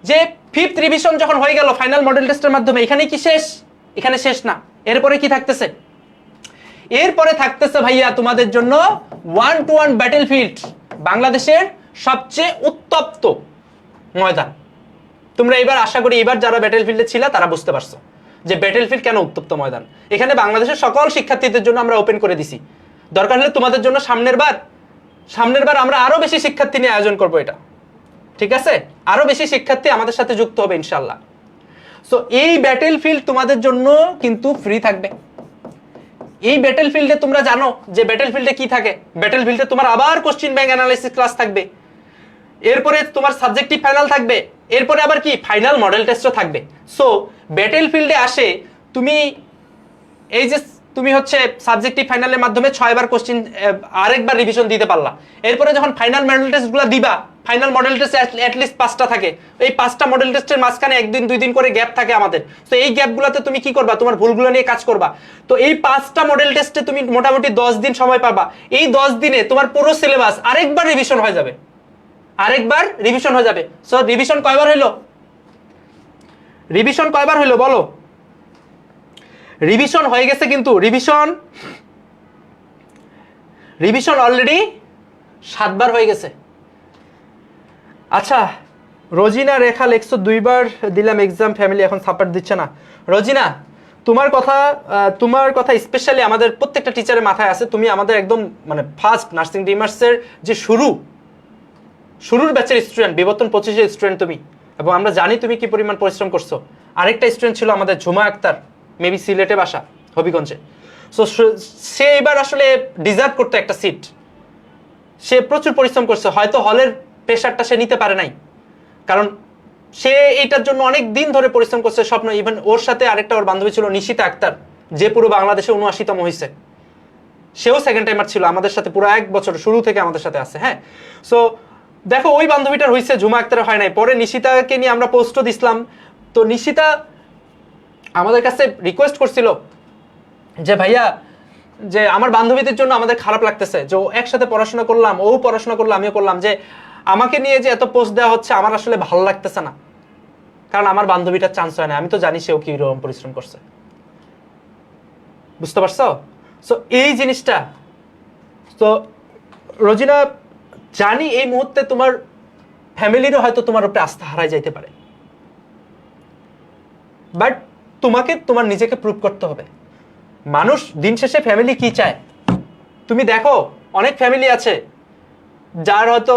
Speaker 1: যে 5th রিভিশন যখন হয়ে গেল ফাইনাল মডেল টেস্টের মাধ্যমে, এখানে কি শেষ? এখানে শেষ না। এরপরে কি থাকতেছে? এরপরে থাকতেছে ভাইয়া তোমাদের জন্য 1-to-1 ব্যাটেলফিল্ড, বাংলাদেশের সবচেয়ে উত্তপ্ত ময়দান। তোমরা এবার আশা করি এবার যারা ব্যাটেলফিল্ডে ছিল তারা বুঝতে পারছো যে ব্যাটেলফিল্ড কেন উত্তপ্ত ময়দান। এখানে বাংলাদেশের সকল শিক্ষার্থীদের জন্য আমরা ওপেন করে দিছি। দরকার হলে তোমাদের জন্য সামনের বার আমরা আরো বেশি শিক্ষার্থী নিয়ে আয়োজন করবো এটা, ঠিক আছে? আরো বেশি শিক্ষার্থী আমাদের সাথে যুক্ত হবে ইনশাল্লাহ। সো এই ব্যাটেলফিল্ড তোমাদের জন্য কিন্তু ফ্রি থাকবে। এই ব্যাটেলফিল্ডে তোমরা জানো যে ব্যাটেলফিল্ডে কি থাকে, ব্যাটেলফিল্ডে তোমার আবার কোশ্চেন ব্যাংক অ্যানালাইসিস ক্লাস থাকবে, এরপরে তোমার সাবজেক্টিভ ফাইনাল থাকবে, এরপরে আবার কি ফাইনাল মডেল টেস্টও থাকবে। সো ব্যাটেলফিল্ডে আসে তুমি এই যে তুমি হচ্ছে সাবজেক্টিভ ফাইনালের মাধ্যমে 6 বার কোশ্চেন আরেকবার রিভিশন দিতে পারলা, এরপরে যখন ফাইনাল মডেল টেস্টগুলো দিবা, ফাইনাল মডেল টেস্ট অ্যাটলিস্ট 5টা থাকে, এই 5টা মডেল টেস্টের মাঝখানে 1 দিন 2 দিন করে গ্যাপ থাকে আমাদের। তো এই গ্যাপগুলোতে তুমি কি করবা? তোমার ভুলগুলো নিয়ে কাজ করবা। তো এই 5টা মডেল টেস্টে তুমি মোটামুটি 10 দিন সময় পাবা। এই 10 দিনে তোমার পুরো সিলেবাস আরেকবার রিভিশন হয়ে যাবে, সো রিভিশন কয়বার হইলো বলো? রিভিশন হয়ে গেছে, কিন্তু রিভিশন অলরেডি 7 বার হয়ে গেছে। আচ্ছা, রোজিনা রেখা লেখছো 2 বার দিলাম এক্সাম, ফ্যামিলি এখন সাপোর্ট দিচ্ছে না। রোজিনা, তোমার কথা স্পেশালি আমাদের প্রত্যেকটা টিচারের মাথায় আছে। তুমি আমাদের একদম মানে ফার্স্ট নার্সিং ডিমার্সের যে শুরুর ব্যাচের স্টুডেন্ট, বিবর্তন 25-এর স্টুডেন্ট তুমি, এবং আমরা জানি তুমি কি পরিমাণ পরিশ্রম করছো। আরেকটা স্টুডেন্ট ছিল আমাদের ঝুমা আক্তার, মেবি সিলেটে বাসা, হবিগঞ্জে। সো সে এবার আসলে ডিজার্ভ করতো একটা সিট, সে প্রচুর পরিশ্রম করছে। হয়তো হলের প্রেশারটা সে নিতে পারে নাই, কারণ সে এইটার জন্য অনেক দিন ধরে পরিশ্রম করছে, স্বপ্ন। ইভেন ওর সাথে আরেকটা ওর বান্ধবী ছিল নিশিতা আক্তার, যে পুরো বাংলাদেশে 79তম হয়েছে, সেও সেকেন্ড টাইমার ছিল আমাদের সাথে, পুরো 1 বছর শুরু থেকে আমাদের সাথে আছে। হ্যাঁ, সো দেখো ওই বান্ধবীটার হয়েছে, ঝুমা আক্তারের হয় নাই। পরে নিশিতাকে নিয়ে আমরা পোস্টও দিছিলাম। তো নিশিতা আমাদের কাছে রিকোয়েস্ট করছিল যে ভাইয়া, যে আমার বান্ধবীদের জন্য আমাদের খারাপ লাগতেছে যে ও একসাথে পড়াশোনা করলাম, ও পড়াশোনা করলো, আমিও করলাম, যে আমাকে নিয়ে যে এত পোস্ট দেওয়া হচ্ছে আমার আসলে ভালো লাগতেছে না, কারণ আমার বান্ধবীটার চান্স হয় না। আমি তো জানি সেও কি রকম পরিশ্রম করছে, বুঝতে পারছো? সো এই জিনিসটা, তো রোজিনা, জানি এই মুহূর্তে তোমার ফ্যামিলিরও হয়তো তোমার উপরে আস্থা হারায় যাইতে পারে, বাট তোমাকে তোমার নিজেকে প্রুভ করতে হবে। মানুষ দিন শেষে ফ্যামিলি কি চায় তুমি দেখো, অনেক ফ্যামিলি আছে যার হয়তো,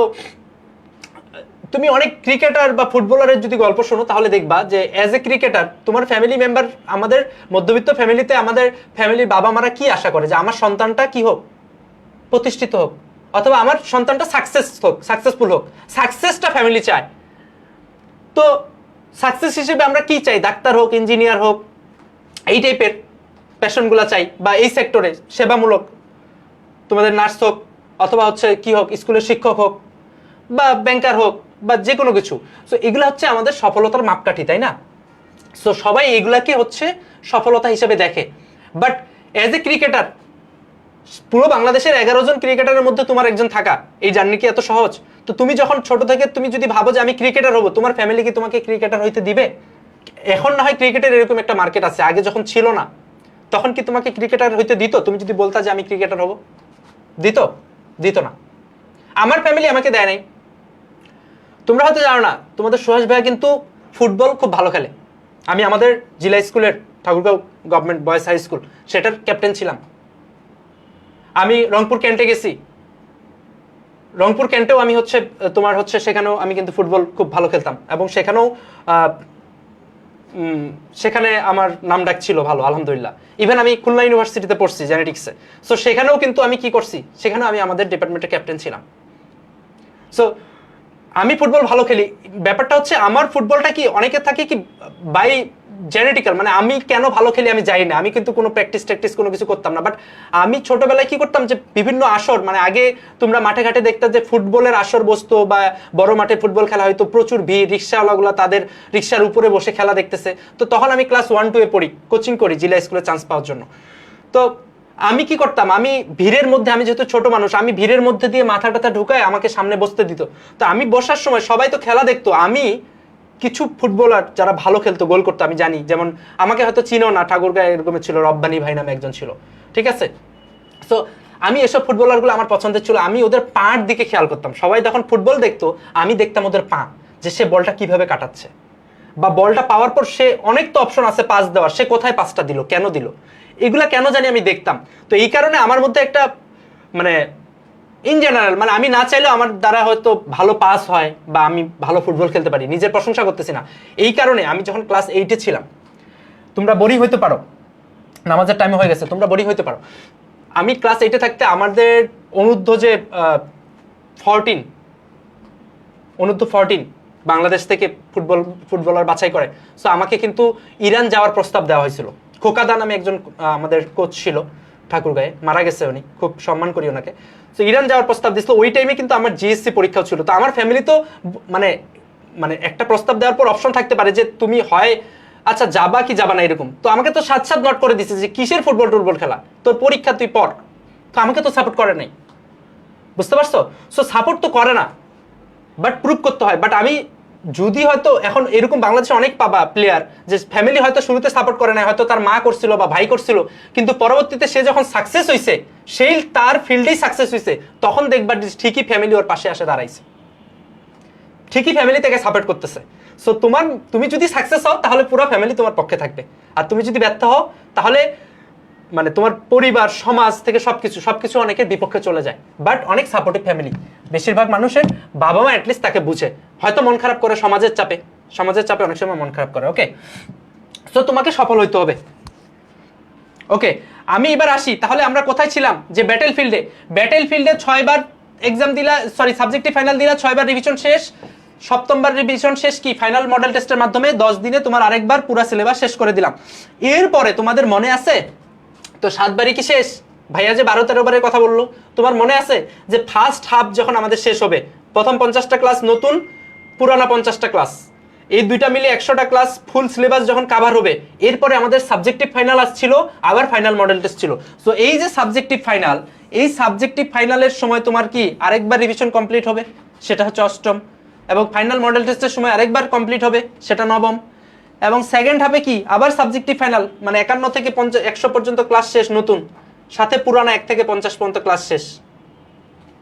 Speaker 1: তুমি অনেক ক্রিকেটার বা ফুটবলারের যদি গল্প শোনো তাহলে দেখবা যে অ্যাজ এ ক্রিকেটার তোমার ফ্যামিলি মেম্বার, আমাদের মধ্যবিত্ত ফ্যামিলিতে আমাদের ফ্যামিলির বাবা মারা কি আশা করে? যে আমার সন্তানটা কি হোক, প্রতিষ্ঠিত হোক, অথবা আমার সন্তানটা সাকসেসফুল হোক। সাকসেসটা ফ্যামিলি চায়। তো সাকসেস হিসেবে আমরা কি চাই? ডাক্তার হোক, ইঞ্জিনিয়ার হোক, এই টাইপের প্যাশনগুলো চাই, বা এই সেক্টরে সেবামূলক, তোমাদের নার্স হোক, অথবা হচ্ছে কি হোক, স্কুলের শিক্ষক হোক, বা ব্যাংকার হোক, বা যে কোনো কিছু। সো এগুলো হচ্ছে আমাদের সফলতার মাপকাঠি, তাই না? সো সবাই এগুলাকে হচ্ছে সফলতা হিসেবে দেখে। বাট অ্যাজ এ ক্রিকেটার, পুরো বাংলাদেশের 11 জন ক্রিকেটারের মধ্যে তোমার একজন থাকা, এই জার্নি কি এত সহজ? তো তুমি যখন ছোট থেকে তুমি যদি ভাবো যে আমি ক্রিকেটার হবো, তোমার ফ্যামিলি কি তোমাকে ক্রিকেটার হইতে দিবে? এখন না হয় ক্রিকেটের এরকম একটা মার্কেট আছে, আগে যখন ছিল না তখন কি তোমাকে ক্রিকেটার হইতে দিত? তুমি যদি বলতা যে আমি ক্রিকেটার হবো, দিত না। আমার ফ্যামিলি আমাকে দেয় নাই। তোমরা হয়তো জানো না, তোমাদের সুহাস ভাইয়া কিন্তু ফুটবল খুব ভালো খেলে। আমি আমাদের জেলা স্কুলের Thakurgaon government boys high school, সেটার ক্যাপ্টেন ছিলাম। আমি রংপুর ক্যান্টে গেছি, রংপুর ক্যান্টেও আমি হচ্ছে তোমার হচ্ছে সেখানেও আমি কিন্তু ফুটবল খুব ভালো খেলতাম, এবং সেখানেও সেখানে আমার নাম ডাক ছিল ভালো, আলহামদুলিল্লাহ। ইভেন আমি খুলনা ইউনিভার্সিটিতে পড়ছি জেনেটিক্সে, সো সেখানেও কিন্তু আমি কি করছি, সেখানেও আমি আমাদের ডিপার্টমেন্টের ক্যাপ্টেন ছিলাম। সো আমি ফুটবল ভালো খেলি। ব্যাপারটা হচ্ছে আমার ফুটবলটা কি অনেকে থাকে কি বাই জেনেটিক্যাল, মানে আমি কেন ভালো খেলি আমি জানি না, আমি কিন্তু কোনো প্র্যাকটিস কোনো কিছু করতাম না। বাট আমি ছোটবেলায় কি করতাম, যে বিভিন্ন আসর, মানে আগে তোমরা মাঠে ঘাটে দেখতে যে ফুটবলের আসর বসতো, বা বড় মাঠে ফুটবল খেলা হয়তো, প্রচুর ভিড়, রিক্সাওয়ালাগুলো তাদের রিক্সার উপরে বসে খেলা দেখতেছে। তো তখন আমি ক্লাস 1-2 পড়ি, কোচিং করি জিলা স্কুলে চান্স পাওয়ার জন্য। তো আমি কি করতাম, আমি ভিড়ের মধ্যে, আমি যেহেতু ছোট মানুষ, আমি ভিড়ের মধ্যে দিয়ে মাথা টাথা ঢুকায় আমাকে সামনে বসতে দিত। তো আমি বসার সময় সবাই তো খেলা দেখতো, আমি কিছু ফুটবলার যারা ভালো খেলতো, গোল করতো, আমি জানি, যেমন আমাকে হয়তো চিনো না, ঠাকুরগাঁও এরকম ছিল, রব্বানি ভাই নামে একজন ছিল, ঠিক আছে। সো আমি এসব ফুটবলারগুলো আমার পছন্দের ছিল, আমি ওদের পার দিকে খেয়াল করতাম। সবাই যখন ফুটবল দেখতো, আমি দেখতাম ওদের পা, যে সে বলটা কিভাবে কাটাচ্ছে, বা বলটা পাওয়ার পর সে, অনেক তো অপশন আছে পাস দেওয়ার, সে কোথায় পাসটা দিল, কেন দিল, এগুলা কেন জানি আমি দেখতাম। তো এই কারণে আমার মধ্যে একটা, মানে ইন জেনারেল, মানে আমি না চাইলেও আমার দ্বারা হয়তো ভালো পাস হয়, বা আমি ভালো ফুটবল খেলতে পারি, নিজের প্রশংসা করতেছি না। এই কারণে আমি যখন ক্লাস 8-এ ছিলাম, তোমরা বোরিং হইতে পারো, নামাজের টাইম হয়ে গেছে, তোমরা বোরিং হইতে পারো, আমি ক্লাস 8-এ থাকতে আমাদের অনূর্ধ্ব যে 14 বাংলাদেশ থেকে ফুটবলার বাছাই করে, সো আমাকে কিন্তু ইরান যাওয়ার প্রস্তাব দেওয়া হয়েছিল। খোকাদা নামে একজন আমাদের কোচ ছিল ঠাকুরগাঁয়ে, মারা গেছে উনি, খুব সম্মান করি ওনাকে। তো ইরান যাওয়ার প্রস্তাব দিয়েছিল, ওই টাইমে কিন্তু আমার জিএসসি পরীক্ষাও ছিল। তো আমার ফ্যামিলি তো মানে মানে একটা প্রস্তাব দেওয়ার পর অপশন থাকতে পারে যে তুমি হয় আচ্ছা যাবা কি যাবা না, এরকম। তো আমাকে তো সাত নোট করে দিচ্ছে যে কিসের ফুটবল খেলা, তোর পরীক্ষা তুই পড়। তো আমাকে তো সাপোর্ট করে নাই, বুঝতে পারছো? সো সাপোর্ট তো করে না, বাট প্রুভ করতে হয়। বাট আমি যদি হয়তো এখন এরকম বাংলাদেশে অনেক পাবা প্লেয়ার, যে ফ্যামিলি হয়তো শুরুতে সাপোর্ট করে নাই, হয়তো তার মা করছিল বা ভাই করছিল, কিন্তু পরবর্তীতে সে যখন সাকসেস হয়েছে, সেই তার ফিল্ডেই সাকসেস হয়েছে, তখন দেখবা ঠিকই ফ্যামিলি ওর পাশে আসে দাঁড়াইছে, ঠিকই ফ্যামিলি থেকে সাপোর্ট করতেছে। সো তুমি যদি সাকসেস হও, তাহলে পুরো ফ্যামিলি তোমার পক্ষে থাকবে। আর তুমি যদি ব্যর্থ হও, তাহলে মানে তোমার পরিবার, সমাজ থেকে সবকিছু অনেকের বিপক্ষে চলে যায়। বাট অনেক সাপোর্টিভ ফ্যামিলি, বেশিরভাগ মানুষের বাবা মা অ্যাটলিস্ট তাকে বুঝে, হয়তো মন খারাপ করে সমাজের চাপে অনেক সময় মন খারাপ করে। ওকে, সো তোমাকে সফল হইতে হবে। ওকে, আমি এবার আসি, তাহলে আমরা কোথায় ছিলাম, যে ব্যাটেল ফিল্ডে 6 বার এক্সাম দিলা, সরি সাবজেক্টিভ ফাইনাল দিলা, 6 বার রিভিশন শেষ, 7ম বার রিভিশন শেষ কি ফাইনাল মডেল টেস্টের মাধ্যমে 10 দিনে তোমার আরেকবার পুরো সিলেবাস শেষ করে দিলাম। এরপরে তোমাদের মনে আছে তো 7 বারই কি শেষ, ভাইয়া যে 12-13 বারের কথা বললো, তোমার মনে আছে যে ফার্স্ট হাফ যখন আমাদের শেষ হবে, প্রথম 50টা ক্লাস নতুন, পুরানা 50টা ক্লাস, এই দুইটা মিলে 100টা ক্লাস ফুল সিলেবাস যখন কভার হবে, এরপরে আমাদের সাবজেক্টিভ ফাইনাল আসছিল, আবার ফাইনাল মডেল টেস্ট ছিল। সো এই যে সাবজেক্টিভ ফাইনাল, এই সাবজেক্টিভ ফাইনালের সময় তোমার কি আরেকবার রিভিশন কমপ্লিট হবে, সেটা হচ্ছে 8ম, এবং ফাইনাল মডেল টেস্টের সময় আরেকবার কমপ্লিট হবে, সেটা 9ম, এবং সেকেন্ড হাফে কি আবার সাবজেক্টিভ ফাইনাল, মানে 51 থেকে 100 পর্যন্ত ক্লাস শেষ নতুন, সাথে পুরানা 1 থেকে 50 পর্যন্ত ক্লাস শেষ।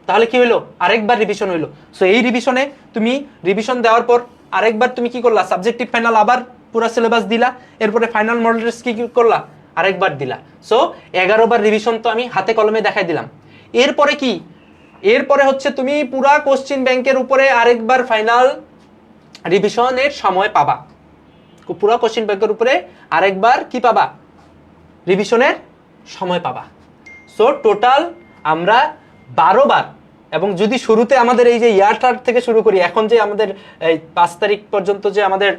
Speaker 1: তাহলে কি হইলো, আরেকবার রিভিশন হইলো। সো এই রিভিশনে তুমি রিভিশন দেওয়ার পর আরেকবার তুমি কি করলা, সাবজেক্টিভ ফাইনাল আবার পুরো সিলেবাস দিলা, এরপরে ফাইনাল মডেল টেস্ট কি করলা, আরেকবার দিলা। সো 11 বার রিভিশন তো আমি হাতে কলমে দেখাই দিলাম। এরপরে কি, এরপরে হচ্ছে তুমি পুরা কোশ্চিন ব্যাংকের উপরে আরেকবার ফাইনাল রিভিশনের সময় পাবা, পুরো কোশ্চিন ব্যাংকের উপরে আরেকবার কি পাবা, রিভিশনের সময় পাবা। সো টোটাল আমরা 12 বার, এবং যদি শুরুতে আমাদের এই যে ইয়ারটার থেকে শুরু করি, এখন যে আমাদের এই 5 তারিখ পর্যন্ত যে আমাদের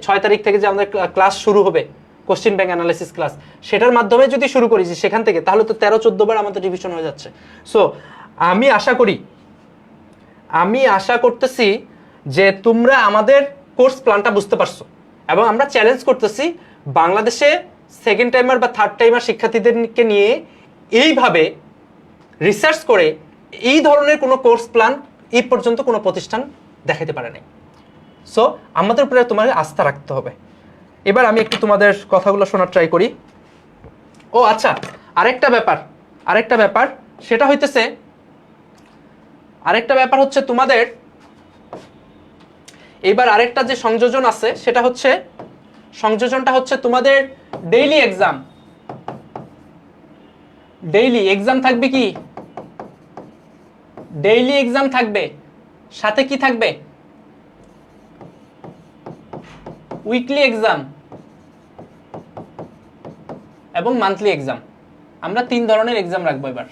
Speaker 1: 6 তারিখ থেকে যে আমাদের ক্লাস শুরু হবে কোশ্চিন ব্যাংক অ্যানালাইসিস ক্লাস, সেটার মাধ্যমে যদি শুরু করি যে সেখান থেকে, তাহলে তো 13-14 বার আমাদের রিভিশন হয়ে যাচ্ছে। সো আমি আশা করতেছি যে তোমরা আমাদের কোর্স প্ল্যানটা বুঝতে পারছো, এবং আমরা চ্যালেঞ্জ করতেছি বাংলাদেশে সেকেন্ড টাইমার বা থার্ড টাইমার শিক্ষার্থীদেরকে নিয়ে এইভাবে রিসার্চ করে এই ধরনের কোনো কোর্স প্ল্যান এই পর্যন্ত কোনো প্রতিষ্ঠান দেখাতে পারে নাই। সো আমাদের উপরে তোমাদের আস্থা রাখতে হবে। এবার আমি একটু তোমাদের কথাগুলো শোনার ট্রাই করি। ও আচ্ছা, আরেকটা ব্যাপার সেটা হইতেছে, হচ্ছে তোমাদের এবার আরেকটা যে সংযোজন আছে, সেটা হচ্ছে সংযোজনটা হচ্ছে তোমাদের ডেইলি এক্সাম। ডেইলি এক্সাম থাকবে কি? ডেইলি এক্সাম থাকবে, সাথে কি থাকবে? উইকলি এক্সাম এবং মান্থলি এক্সাম। আমরা 3 ধরনের এক্সাম রাখবো এবার।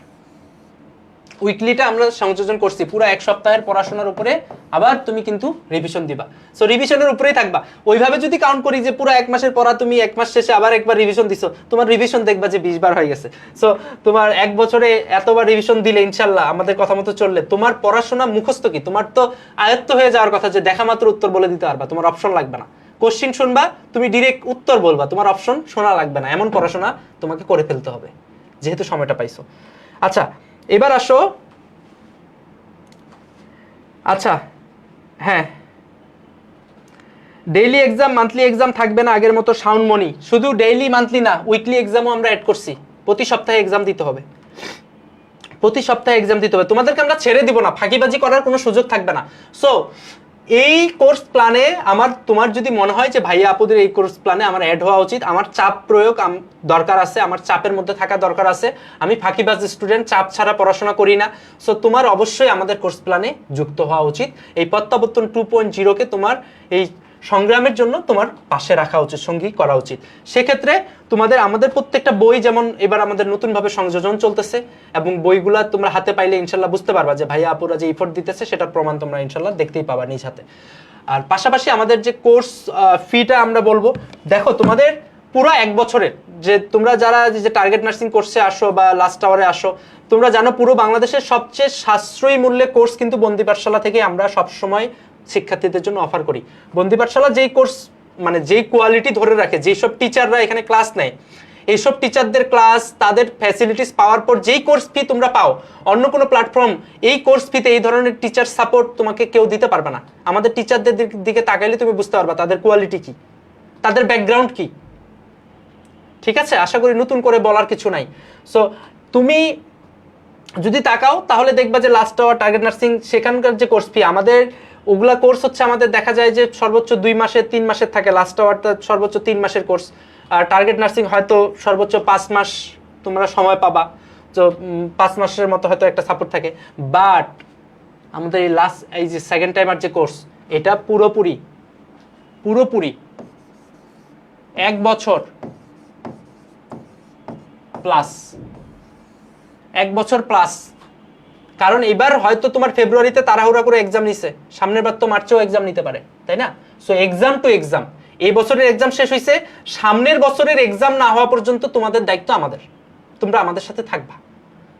Speaker 1: উইকলিটা আমরা সংযোজন করছি পুরো এক সপ্তাহের পড়াশোনার উপরে, আবার তুমি কিন্তু রিভিশন দিবা। সো রিভিশনের উপরেই থাকবা। ওইভাবে যদি কাউন্ট করি যে পুরো 1 মাসের পড়া তুমি 1 মাস শেষে আবার একবার রিভিশন দিছো, তোমার রিভিশন দেখবা যে 20 বার হয়ে গেছে। সো তোমার 1 বছরে এতবার রিভিশন দিলে ইনশাআল্লাহ আমাদের কথা মতো চললে তোমার পড়াশোনা মুখস্থ কি, তোমার তো আয়ত্ত হয়ে যাওয়ার কথা যে দেখা মাত্র উত্তর বলে দিতে পারবা, তোমার অপশন লাগবে না। কোশ্চিন শুনবা, তুমি ডিরেক্ট উত্তর বলবা, তোমার অপশন শোনা লাগবে না। এমন পড়াশোনা তোমাকে করে ফেলতে হবে যেহেতু সময়টা পাইছো। আচ্ছা এবার আসো, আচ্ছা হ্যাঁ, ডেইলি এক্সাম মান্থলি এক্সাম থাকবে না আগের মতো সাউন্ড মনি। শুধু ডেইলি মান্থলি না, উইকলি এক্সামও আমরা অ্যাড করছি। প্রতি সপ্তাহে এক্সাম দিতে হবে, প্রতি সপ্তাহে এক্সাম দিতে হবে। তোমাদেরকে আমরা ছেড়ে দিব না, ফাঁকিবাজি করার কোনো সুযোগ থাকবে না। সো এই কোর্স প্ল্যানে তোমার যদি মনে হয় যে ভাইয়া আপুদের এই কোর্স প্ল্যানে আমার অ্যাড হওয়া উচিত, আমার চাপ প্রয়োগ দরকার আছে, আমার চাপের মধ্যে থাকা দরকার আছে, আমি ফাঁকিবাজ স্টুডেন্ট, চাপ ছাড়া পড়াশোনা করি না, সো তোমার অবশ্যই আমাদের কোর্স প্ল্যানে যুক্ত হওয়া উচিত। এই প্রত্যাবর্তন 2.0-কে তোমার এই সংগ্রামের জন্য তোমার পাশে রাখা উচিত, সঙ্গী করা উচিত। সেক্ষেত্রে আমাদের প্রত্যেকটা বই, যেমন এবার আমাদের নতুনভাবে সংযোজন চলতেছে, এবং বইগুলা তোমরা হাতে পাইলে ইনশাল্লাহ বুঝতে পারবা যে ভাইয়া আপুরা যে এফোর্ট দিতেছে সেটার প্রমাণ তোমরা ইনশাল্লাহ দেখতেই পাবা নিজ হাতে। আর পাশাপাশি আমাদের যে কোর্স ফিটা আমরা বলবো, দেখো তোমাদের পুরো 1 বছরের যে তোমরা যারা যে টার্গেট নার্সিং কোর্সে আসো বা লাস্ট আওয়ারে আসো, তোমরা জানো পুরো বাংলাদেশের সবচেয়ে সাশ্রয়ী মূল্যে কোর্স কিন্তু বন্দি পাঠশালা থেকে আমরা সবসময় শিক্ষার্থীদের জন্য অফার করি। বন্দি পাঠশালা যেই কোর্স মানে যেই কোয়ালিটি ধরে রাখে, যেই সব টিচাররা এখানে ক্লাস নেয়, এইসব টিচারদের ক্লাস, তাদের ফ্যাসিলিটিস পাওয়ার পর যেই কোর্স ফি তোমরা পাও, অন্য কোনো প্ল্যাটফর্ম এই কোর্স ফিতে এই ধরনের টিচার সাপোর্ট তোমাকে কেউ দিতে পারবে না। আমাদের টিচারদের দিকে তাকাইলে তুমি বুঝতে পারবা তাদের কোয়ালিটি কি, তাদের ব্যাকগ্রাউন্ড কি। ঠিক আছে, আশা করি নতুন করে বলার কিছু নাই। সো তুমি যদি তাকাও তাহলে দেখবা যে লাস্ট আওয়ার, টার্গেট নার্সিং, সেখানকার যে কোর্স ফি, আমাদের ওগুলা কোর্স হচ্ছে আমাদের দেখা যায় যে সর্বোচ্চ 2 মাসের 3 মাসের থাকে, লাস্ট আওয়ারটা সর্বোচ্চ 3 মাসের কোর্স। আর টার্গেট নার্সিং হয়তো সর্বোচ্চ 5 মাস তোমরা সময় পাবা, তো 5 মাসের মতো হয়তো একটা সাপোর্ট থাকে। বাট আমাদের এই যে সেকেন্ড টাইমার যে কোর্স, এটা পুরোপুরি 1 বছর প্লাস, 1 বছর প্লাস। কারণ এবার হয়তো তোমার ফেব্রুয়ারিতে তাড়াহুড়া করে এক্সাম নিছে, সামনের বার তো মার্চেও এক্সাম নিতে পারে, তাই না? সো এক্সাম টু এক্সাম, এই বছরের এক্সাম শেষ হয়েছে, সামনের বছরের এক্সাম না হওয়া পর্যন্ত তোমাদের দায়িত্ব আমাদের, তোমরা আমাদের সাথে থাকবা,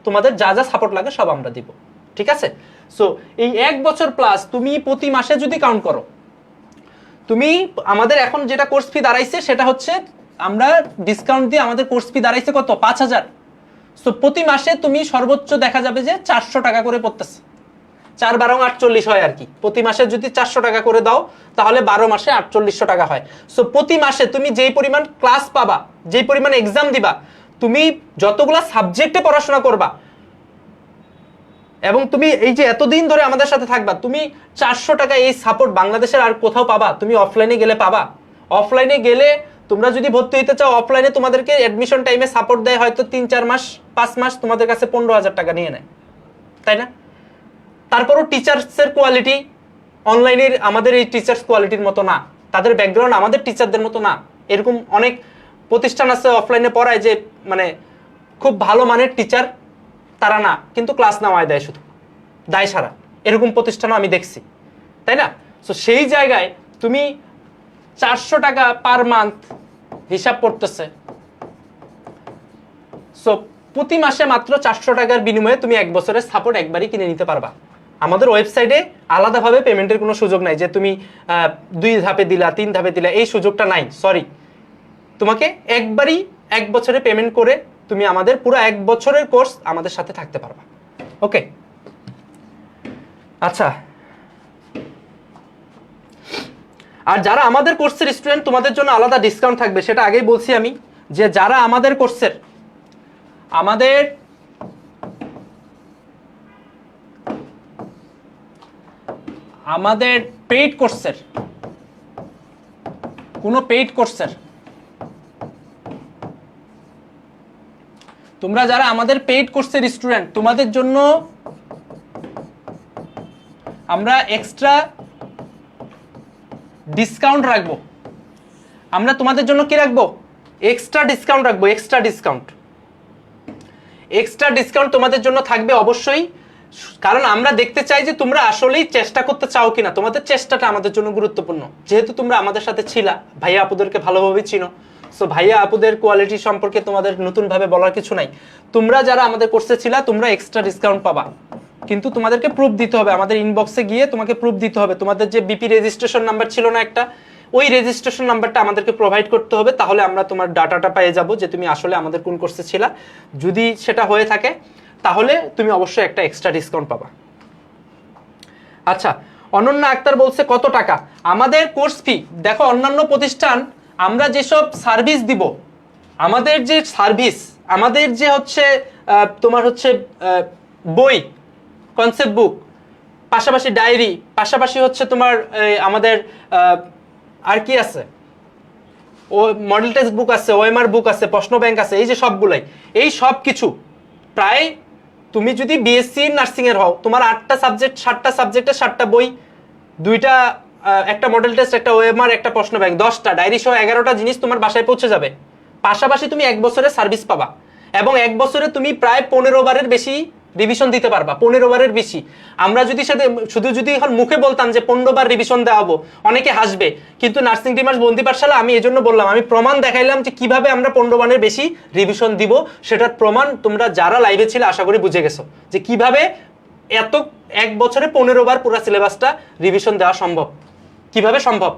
Speaker 1: তোমাদের যা যা সাপোর্ট লাগে সব আমরা দিব। ঠিক আছে? সো এই 1 বছর প্লাস তুমি প্রতি মাসে যদি কাউন্ট করো, তুমি আমাদের এখন যেটা কোর্স ফি দাঁড়াইছে সেটা হচ্ছে, আমরা ডিসকাউন্ট দিয়ে আমাদের কোর্স ফি দাঁড়াইছে কত, 5,000। সো প্রতি মাসে তুমি সর্বোচ্চ দেখা যাবে যে 400 টাকা করে পড়তেছে, 4 12 48 হয় আর কি। প্রতি মাসে যদি 400 টাকা করে দাও তাহলে 12 মাসে 4800 টাকা হয়। সো প্রতি মাসে তুমি যেই পরিমাণ ক্লাস পাবা, যেই পরিমাণ এক্সাম দিবা, তুমি যতগুলা সাবজেক্টে পড়াশোনা করবা, এবং তুমি এই যে এতদিন ধরে আমাদের সাথে থাকবা, তুমি 400 টাকা এই সাপোর্ট বাংলাদেশের আর কোথাও পাবা? তুমি অফলাইনে গেলে পাবা। অফলাইনে গেলে তোমরা যদি ভর্তি হইতে চাও, অফলাইনে তোমাদেরকে অ্যাডমিশন টাইমে সাপোর্ট দেয় হয়তো 3-4 মাস 5 মাস, তোমাদের কাছে 15,000 টাকা নিয়ে নেয়, তাই না? তারপরও টিচার্সের কোয়ালিটি অনলাইনের আমাদের এই টিচার্স কোয়ালিটির মতো না, তাদের ব্যাকগ্রাউন্ড আমাদের টিচারদের মতো না। এরকম অনেক প্রতিষ্ঠান আছে অফলাইনে পড়ায় যে মানে খুব ভালো মানের টিচার, তারা না, কিন্তু ক্লাস নেওয়ায় দেয় শুধু দায় সারা, এরকম প্রতিষ্ঠানও আমি দেখছি, তাই না? সো সেই জায়গায় তুমি 400 টাকা পার মান্থ হিসাব পড়তেছে, সো প্রতি মাসে মাত্র 400 টাকার বিনিময়ে তুমি 1 বছরের সাপোর্ট একবারই কিনে নিতে পারবা। আমাদের ওয়েবসাইটে আলাদাভাবে পেমেন্টের কোনো সুযোগ নাই যে তুমি 2 ধাপে দিলা, 3 ধাপে দিলা, এই সুযোগটা নাই, সরি। তোমাকে একবারই 1 বছরে পেমেন্ট করে তুমি আমাদের পুরো 1 বছরের কোর্স আমাদের সাথে থাকতে পারবা। ওকে, আচ্ছা। আর যারা আমাদের কোর্সের স্টুডেন্ট, তোমাদের জন্য আলাদা ডিসকাউন্ট থাকবে, সেটা আগেই বলছি আমি, যে যারা আমাদের কোর্সের, আমাদের পেইড কোর্সের, কোনো পেইড কোর্সের তোমরা যারা আমাদের পেইড কোর্সের স্টুডেন্ট, তোমাদের জন্য আমরা এক্সট্রা ডিসকাউন্ট রাখবো। আমরা তোমাদের জন্য কি রাখবো? এক্সট্রা ডিসকাউন্ট রাখবো। এক্সট্রা ডিসকাউন্ট তোমাদের জন্য থাকবে অবশ্যই, কারণ আমরা দেখতে চাই যে তোমরা আসলেই চেষ্টা করতে চাও কিনা। তোমাদের চেষ্টাটা আমাদের জন্য গুরুত্বপূর্ণ। যেহেতু তোমরা আমাদের সাথে ছিলা, ভাইয়া আপুদেরকে ভালোভাবে চিনো, সো ভাইয়া আপুদের কোয়ালিটি সম্পর্কে তোমাদের নতুনভাবে বলার কিছু নাই। তোমরা যারা আমাদের কোর্সে ছিলা, তোমরা এক্সট্রা ডিসকাউন্ট পাবা, কিন্তু তোমাদেরকে প্রুফ দিতে হবে। আমাদের ইনবক্সে গিয়ে তোমাকে প্রুফ দিতে হবে। তোমাদের যে বিপি রেজিস্ট্রেশন নাম্বার ছিল না একটা, ওই রেজিস্ট্রেশন নাম্বারটা আমাদেরকে প্রোভাইড করতে হবে, তাহলে আমরা তোমার ডাটাটা পেয়ে যাব যে তুমি আসলে আমাদের কোন কোর্সে ছিলা। যদি সেটা হয়ে থাকে তাহলে তুমি অবশ্যই একটা এক্সট্রা ডিসকাউন্ট পাবা। আচ্ছা, অনন্যা আক্তার বলছে কত টাকা আমাদের কোর্স ফি? দেখো, অন্যান্য প্রতিষ্ঠান আমরা যেসব সার্ভিস দিব, আমাদের যে সার্ভিস, আমাদের যে হচ্ছে তোমার হচ্ছে বই, কনসেপ্ট বুক, পাশাপাশি ডায়েরি, পাশাপাশি হচ্ছে তোমার আমাদের আর কি আছে, ও মডেল টেস্ট বুক আছে, ওএমআর বুক আছে, প্রশ্ন ব্যাংক আছে, এই যে সবগুলাই, এই সব কিছু প্রায় তুমি যদি বিএসসি নার্সিং এর হও, তোমার 8টা সাবজেক্ট, 7টা সাবজেক্টে 7টা বই, 2টা একটা মডেল টেস্ট, একটা ওএমআর, একটা প্রশ্ন ব্যাংক, 10টা ডায়েরি সহ 11টা জিনিস তোমার বাসায় পৌঁছে যাবে। পাশাপাশি তুমি 1 বছরের সার্ভিস পাবা, এবং 1 বছরে তুমি প্রায় 15 বারের বেশি রিভিশন দিতে পারবা। 15 বারের বেশি। আমরা যদি যদি এখন মুখে বলতাম যে 15 বার রিভিশন দেওয়াবো, অনেকে হাসবে, কিন্তু নার্সিং ডিমার্স বন্দি পাঠশালা আমি এজন্য বললাম, আমি প্রমাণ দেখাইলাম যে কিভাবে আমরা 15 বারের বেশি রিভিশন দিব। সেটার প্রমাণ তোমরা যারা লাইভে ছিল আশা করি বুঝে গেছো যে কিভাবে এত 1 বছরে 15 বার পুরো সিলেবাসটা রিভিশন দেওয়া সম্ভব। কিভাবে সম্ভব?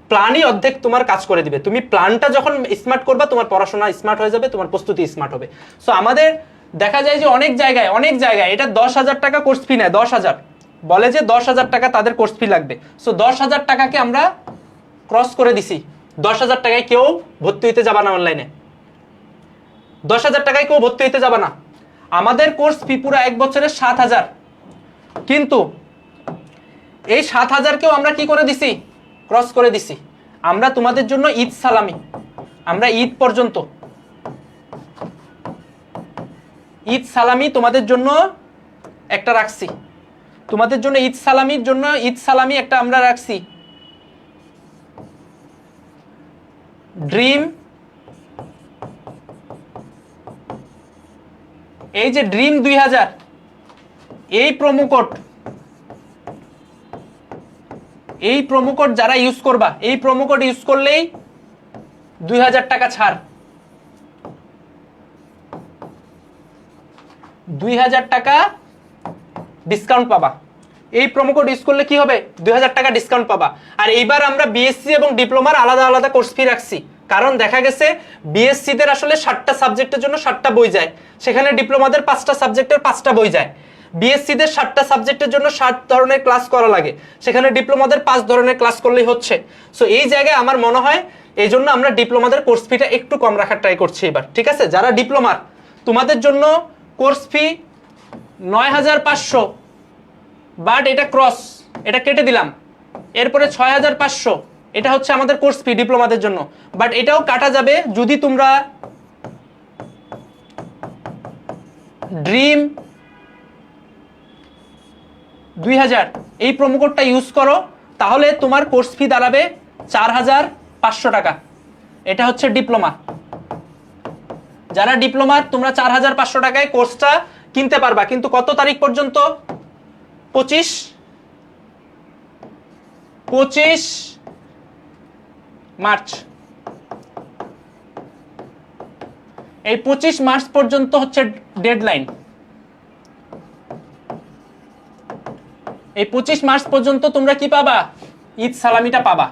Speaker 1: প্ল্যানই অর্ধেক তোমার কাজ করে দিবে। তুমি প্ল্যানটা যখন স্মার্ট করবা, তোমার পড়াশোনা স্মার্ট হয়ে যাবে, তোমার প্রস্তুতি স্মার্ট হবে। সো আমাদের দেখা যায় যে অনেক জায়গায় এটা 10,000 টাকা কোর্স ফি নেয়। 10,000 বলে যে 10,000 টাকা তাদের কোর্স ফি লাগবে। সো 10,000 টাকাকে আমরা ক্রস করে দিছি। 10,000 টাকায় কেউ ভর্তি হইতে যাবা না অনলাইনে। 10,000 টাকায় কেউ ভর্তি হইতে যাবা না। আমাদের কোর্স ফি পুরো 1 বছরের 7,000, কিন্তু এই 7,000কেও আমরা কি করে দিছি? ক্রস করে দিছি। আমরা তোমাদের জন্য ঈদ সালামি, আমরা ঈদ পর্যন্ত ঈদ সালামি তোমাদের জন্য একটা রাখছি। তোমাদের জন্য ঈদ সালামি একটা আমরা রাখছি। ড্রিম, এই যে ড্রিম 2000, এই প্রোমো কোড যারা ইউজ করবা, এই প্রোমো কোড ইউজ করলেই 2000 টাকা ছাড়, 2000 টাকা ডিসকাউন্ট পাবা। এই প্রোমো কোড ইউজ করলে কি হবে? 2000 টাকা ডিসকাউন্ট পাবা। আর এইবার আমরা বিএসসি এবং ডিপ্লোমার আলাদা আলাদা কোর্স ফি রাখছি, কারণ দেখা গেছে বিএসসি দের আসলে 7টা সাবজেক্টের জন্য 7টা বই যায়, সেখানে ডিপ্লোমাদের 5টা সাবজেক্টের 5টা বই যায়। বিএসসি দের 7টা সাবজেক্টের জন্য 7 ধরনের ক্লাস করা লাগে, সেখানে ডিপ্লোমাদের 5 ধরনের ক্লাস করলেই হচ্ছে। সো এই জায়গায় আমার মনে হয় এই জন্য আমরা ডিপ্লোমাদের কোর্স ফিটা একটু কম রাখার ট্রাই করছি এবার। ঠিক আছে, যারা ডিপ্লোমার, তোমাদের জন্য কোর্স ফি 9,500, বাট এটা ক্রস, এটা কেটে দিলাম। এরপরে 6,500, এটা হচ্ছে আমাদের কোর্স ফি ডিপ্লোমাদের জন্য, বাট এটাও কাটা যাবে যদি তোমরা ড্রিম 2000 এই প্রোমো কোডটা ইউজ করো, তাহলে তোমার কোর্স ফি দাঁড়াবে 4,500 টাকা। এটা হচ্ছে ডিপ্লোমা। যারা ডিপ্লোমার, তোমরা 4,500 টাকায় কোর্সটা কিনতে পারবা, কিন্তু কত তারিখ পর্যন্ত? 25 মার্চ। এই 25 মার্চ পর্যন্ত হচ্ছে ডেডলাইন। এই 25 মার্চ পর্যন্ত তোমরা কি পাবা? ঈদ সালামিটা পাবা।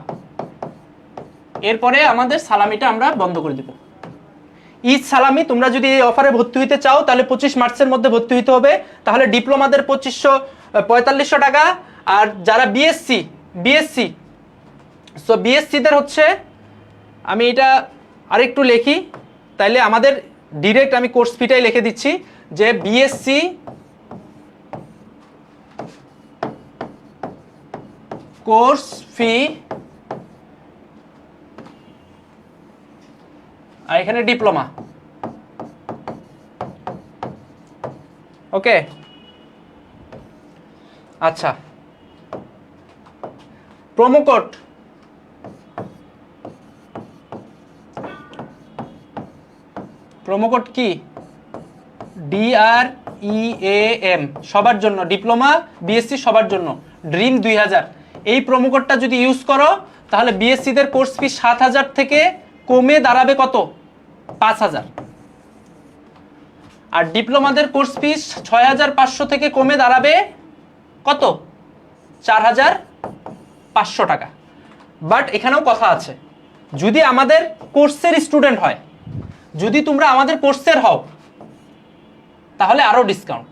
Speaker 1: এরপরে আমাদের সালামিটা আমরা বন্ধ করে দিব। ঈদ সালামি তোমরা যদি এই অফারে ভর্তি হইতে চাও, তাহলে 25 মার্চের মধ্যে ভর্তি হইতে হবে। তাহলে ডিপ্লোমাদের 4500 টাকা, আর যারা বিএসসি সো বিএসসিদের হচ্ছে, আমি এটা আরেকটু লিখি, তাইলে আমাদের ডিরেক্ট আমি কোর্স ফিটাই লিখে দিচ্ছি যে বিএসসি কোর্স ফি, আর এখানে ডিপ্লোমা ওকে, আচ্ছা প্রোমো কোড কি DREAM সবার জন্য, ডিপ্লোমা বিএসসি সবার জন্য, ড্রিম 2000। এই প্রোমো কোডটা যদি ইউজ করো তাহলে বিএসসি দের কোর্স ফি 7000 থেকে কমে দাঁড়াবে কত? 5000। আর ডিপ্লোমাদের কোর্স ফি 6500 থেকে কমে দাঁড়াবে কত? 4500 টাকা। বাট এখানেও কথা আছে, যদি আমাদের কোর্সের স্টুডেন্ট হয়, যদি তোমরা আমাদের কোর্সের হও, তাহলে আরো ডিসকাউন্ট,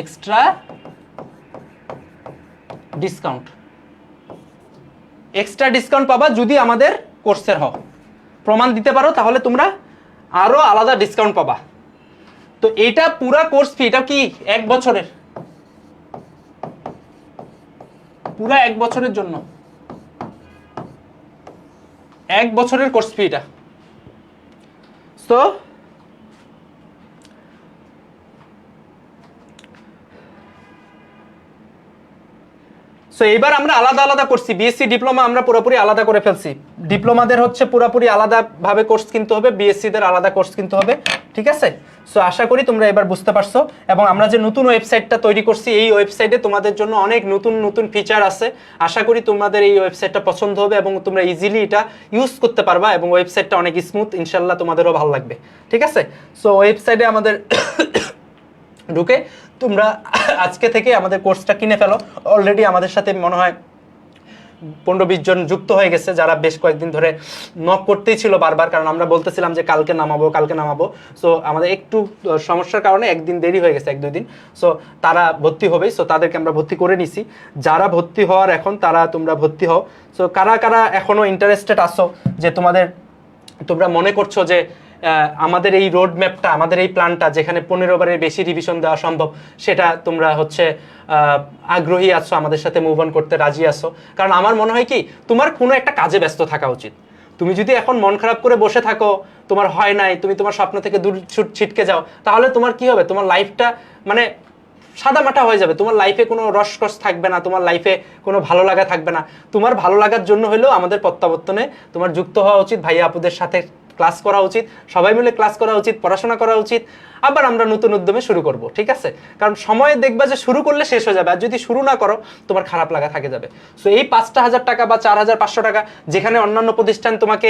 Speaker 1: এক্সট্রা ডিসকাউন্ট পাবা যদি আমাদের কোর্সের হও। প্রমাণ দিতে পারো তাহলে তোমরা আরো আলাদা ডিসকাউন্ট পাবা। তো এটা পুরা কোর্স ফি, এটা কি 1 বছরের, পুরা 1 বছরের জন্য, 1 বছরের কোর্স ফি এটা। সো এবার আমরা আলাদা আলাদা করছি, বিএসসি ডিপ্লোমা আমরা পুরোপুরি আলাদা করে ফেলছি। ডিপ্লোমাদের হচ্ছে পুরোপুরি আলাদা ভাবে কোর্স কিনতে হবে, বিএসসি দের আলাদা কোর্স কিনতে হবে, ঠিক আছে? সো আশা করি তোমরা এবার বুঝতে পারছো। এবং আমরা যে নতুন ওয়েবসাইটটা তৈরি করছি, এই ওয়েবসাইটে তোমাদের জন্য অনেক নতুন নতুন ফিচার আছে। আশা করি তোমাদের এই ওয়েবসাইটটা পছন্দ হবে এবং তোমরা ইজিলি এটা ইউজ করতে পারবা, এবং ওয়েবসাইটটা অনেক স্মুথ, ইনশাল্লাহ তোমাদেরও ভালো লাগবে, ঠিক আছে? সো ওয়েবসাইটে আমাদের ঢুকে তোমরা আজকে থেকে আমাদের কোর্সটা কিনে ফেলো। অলরেডি আমাদের সাথে মনে হয় 15-20 জন যুক্ত হয়ে গেছে, যারা বেশ কয়েকদিন ধরে নক করতেই ছিল বারবার, কারণ আমরা বলতেছিলাম যে কালকে নামাবো। সো আমাদের একটু সমস্যার কারণে একদিন দেরি হয়ে গেছে, 1-2 দিন। সো তারা ভর্তি হবেই, সো তাদেরকে আমরা ভর্তি করে নিছি। যারা ভর্তি হওয়ার এখন, তোমরা ভর্তি হও। সো কারা কারা এখনো ইন্টারেস্টেড আসো, যে তোমরা মনে করছো যে আমাদের এই রোড ম্যাপটা, আমাদের এই প্ল্যানটা, যেখানে 15 বারের বেশি রিভিশন দেওয়া সম্ভব, সেটা তোমরা হচ্ছে আগ্রহী আছো, আমাদের সাথে মুভ অন করতে রাজি আছো। কারণ আমার মনে হয় কি, তোমার কোনো একটা কাজে ব্যস্ত থাকা উচিত। তুমি যদি এখন মন খারাপ করে বসে থাকো, তোমার হয় নাই, তুমি তোমার স্বপ্ন থেকে দূর ছিটকে যাও, তাহলে তোমার কি হবে? তোমার লাইফটা মানে সাদামাটা হয়ে যাবে, তোমার লাইফে কোনো রসকস থাকবে না, তোমার লাইফে কোনো ভালো লাগা থাকবে না। তোমার ভালো লাগার জন্য হলেও আমাদের প্রত্যাবর্তনে তোমার যুক্ত হওয়া উচিত, ভাইয়া আপুদের সাথে ক্লাস করা উচিত, সবাই মিলে ক্লাস করা উচিত, পড়াশোনা করা উচিত। আবার আমরা নতুন উদ্যমে শুরু করব, ঠিক আছে? কারণ সময় দেখবা যে শুরু করলে শেষ হয়ে যাবে, আর যদি শুরু না করো তোমার খারাপ লাগা থাকে যাবে। সো এই 5,000 টাকা বা 4,500 টাকা, যেখানে অন্যান্য প্রতিষ্ঠান তোমাকে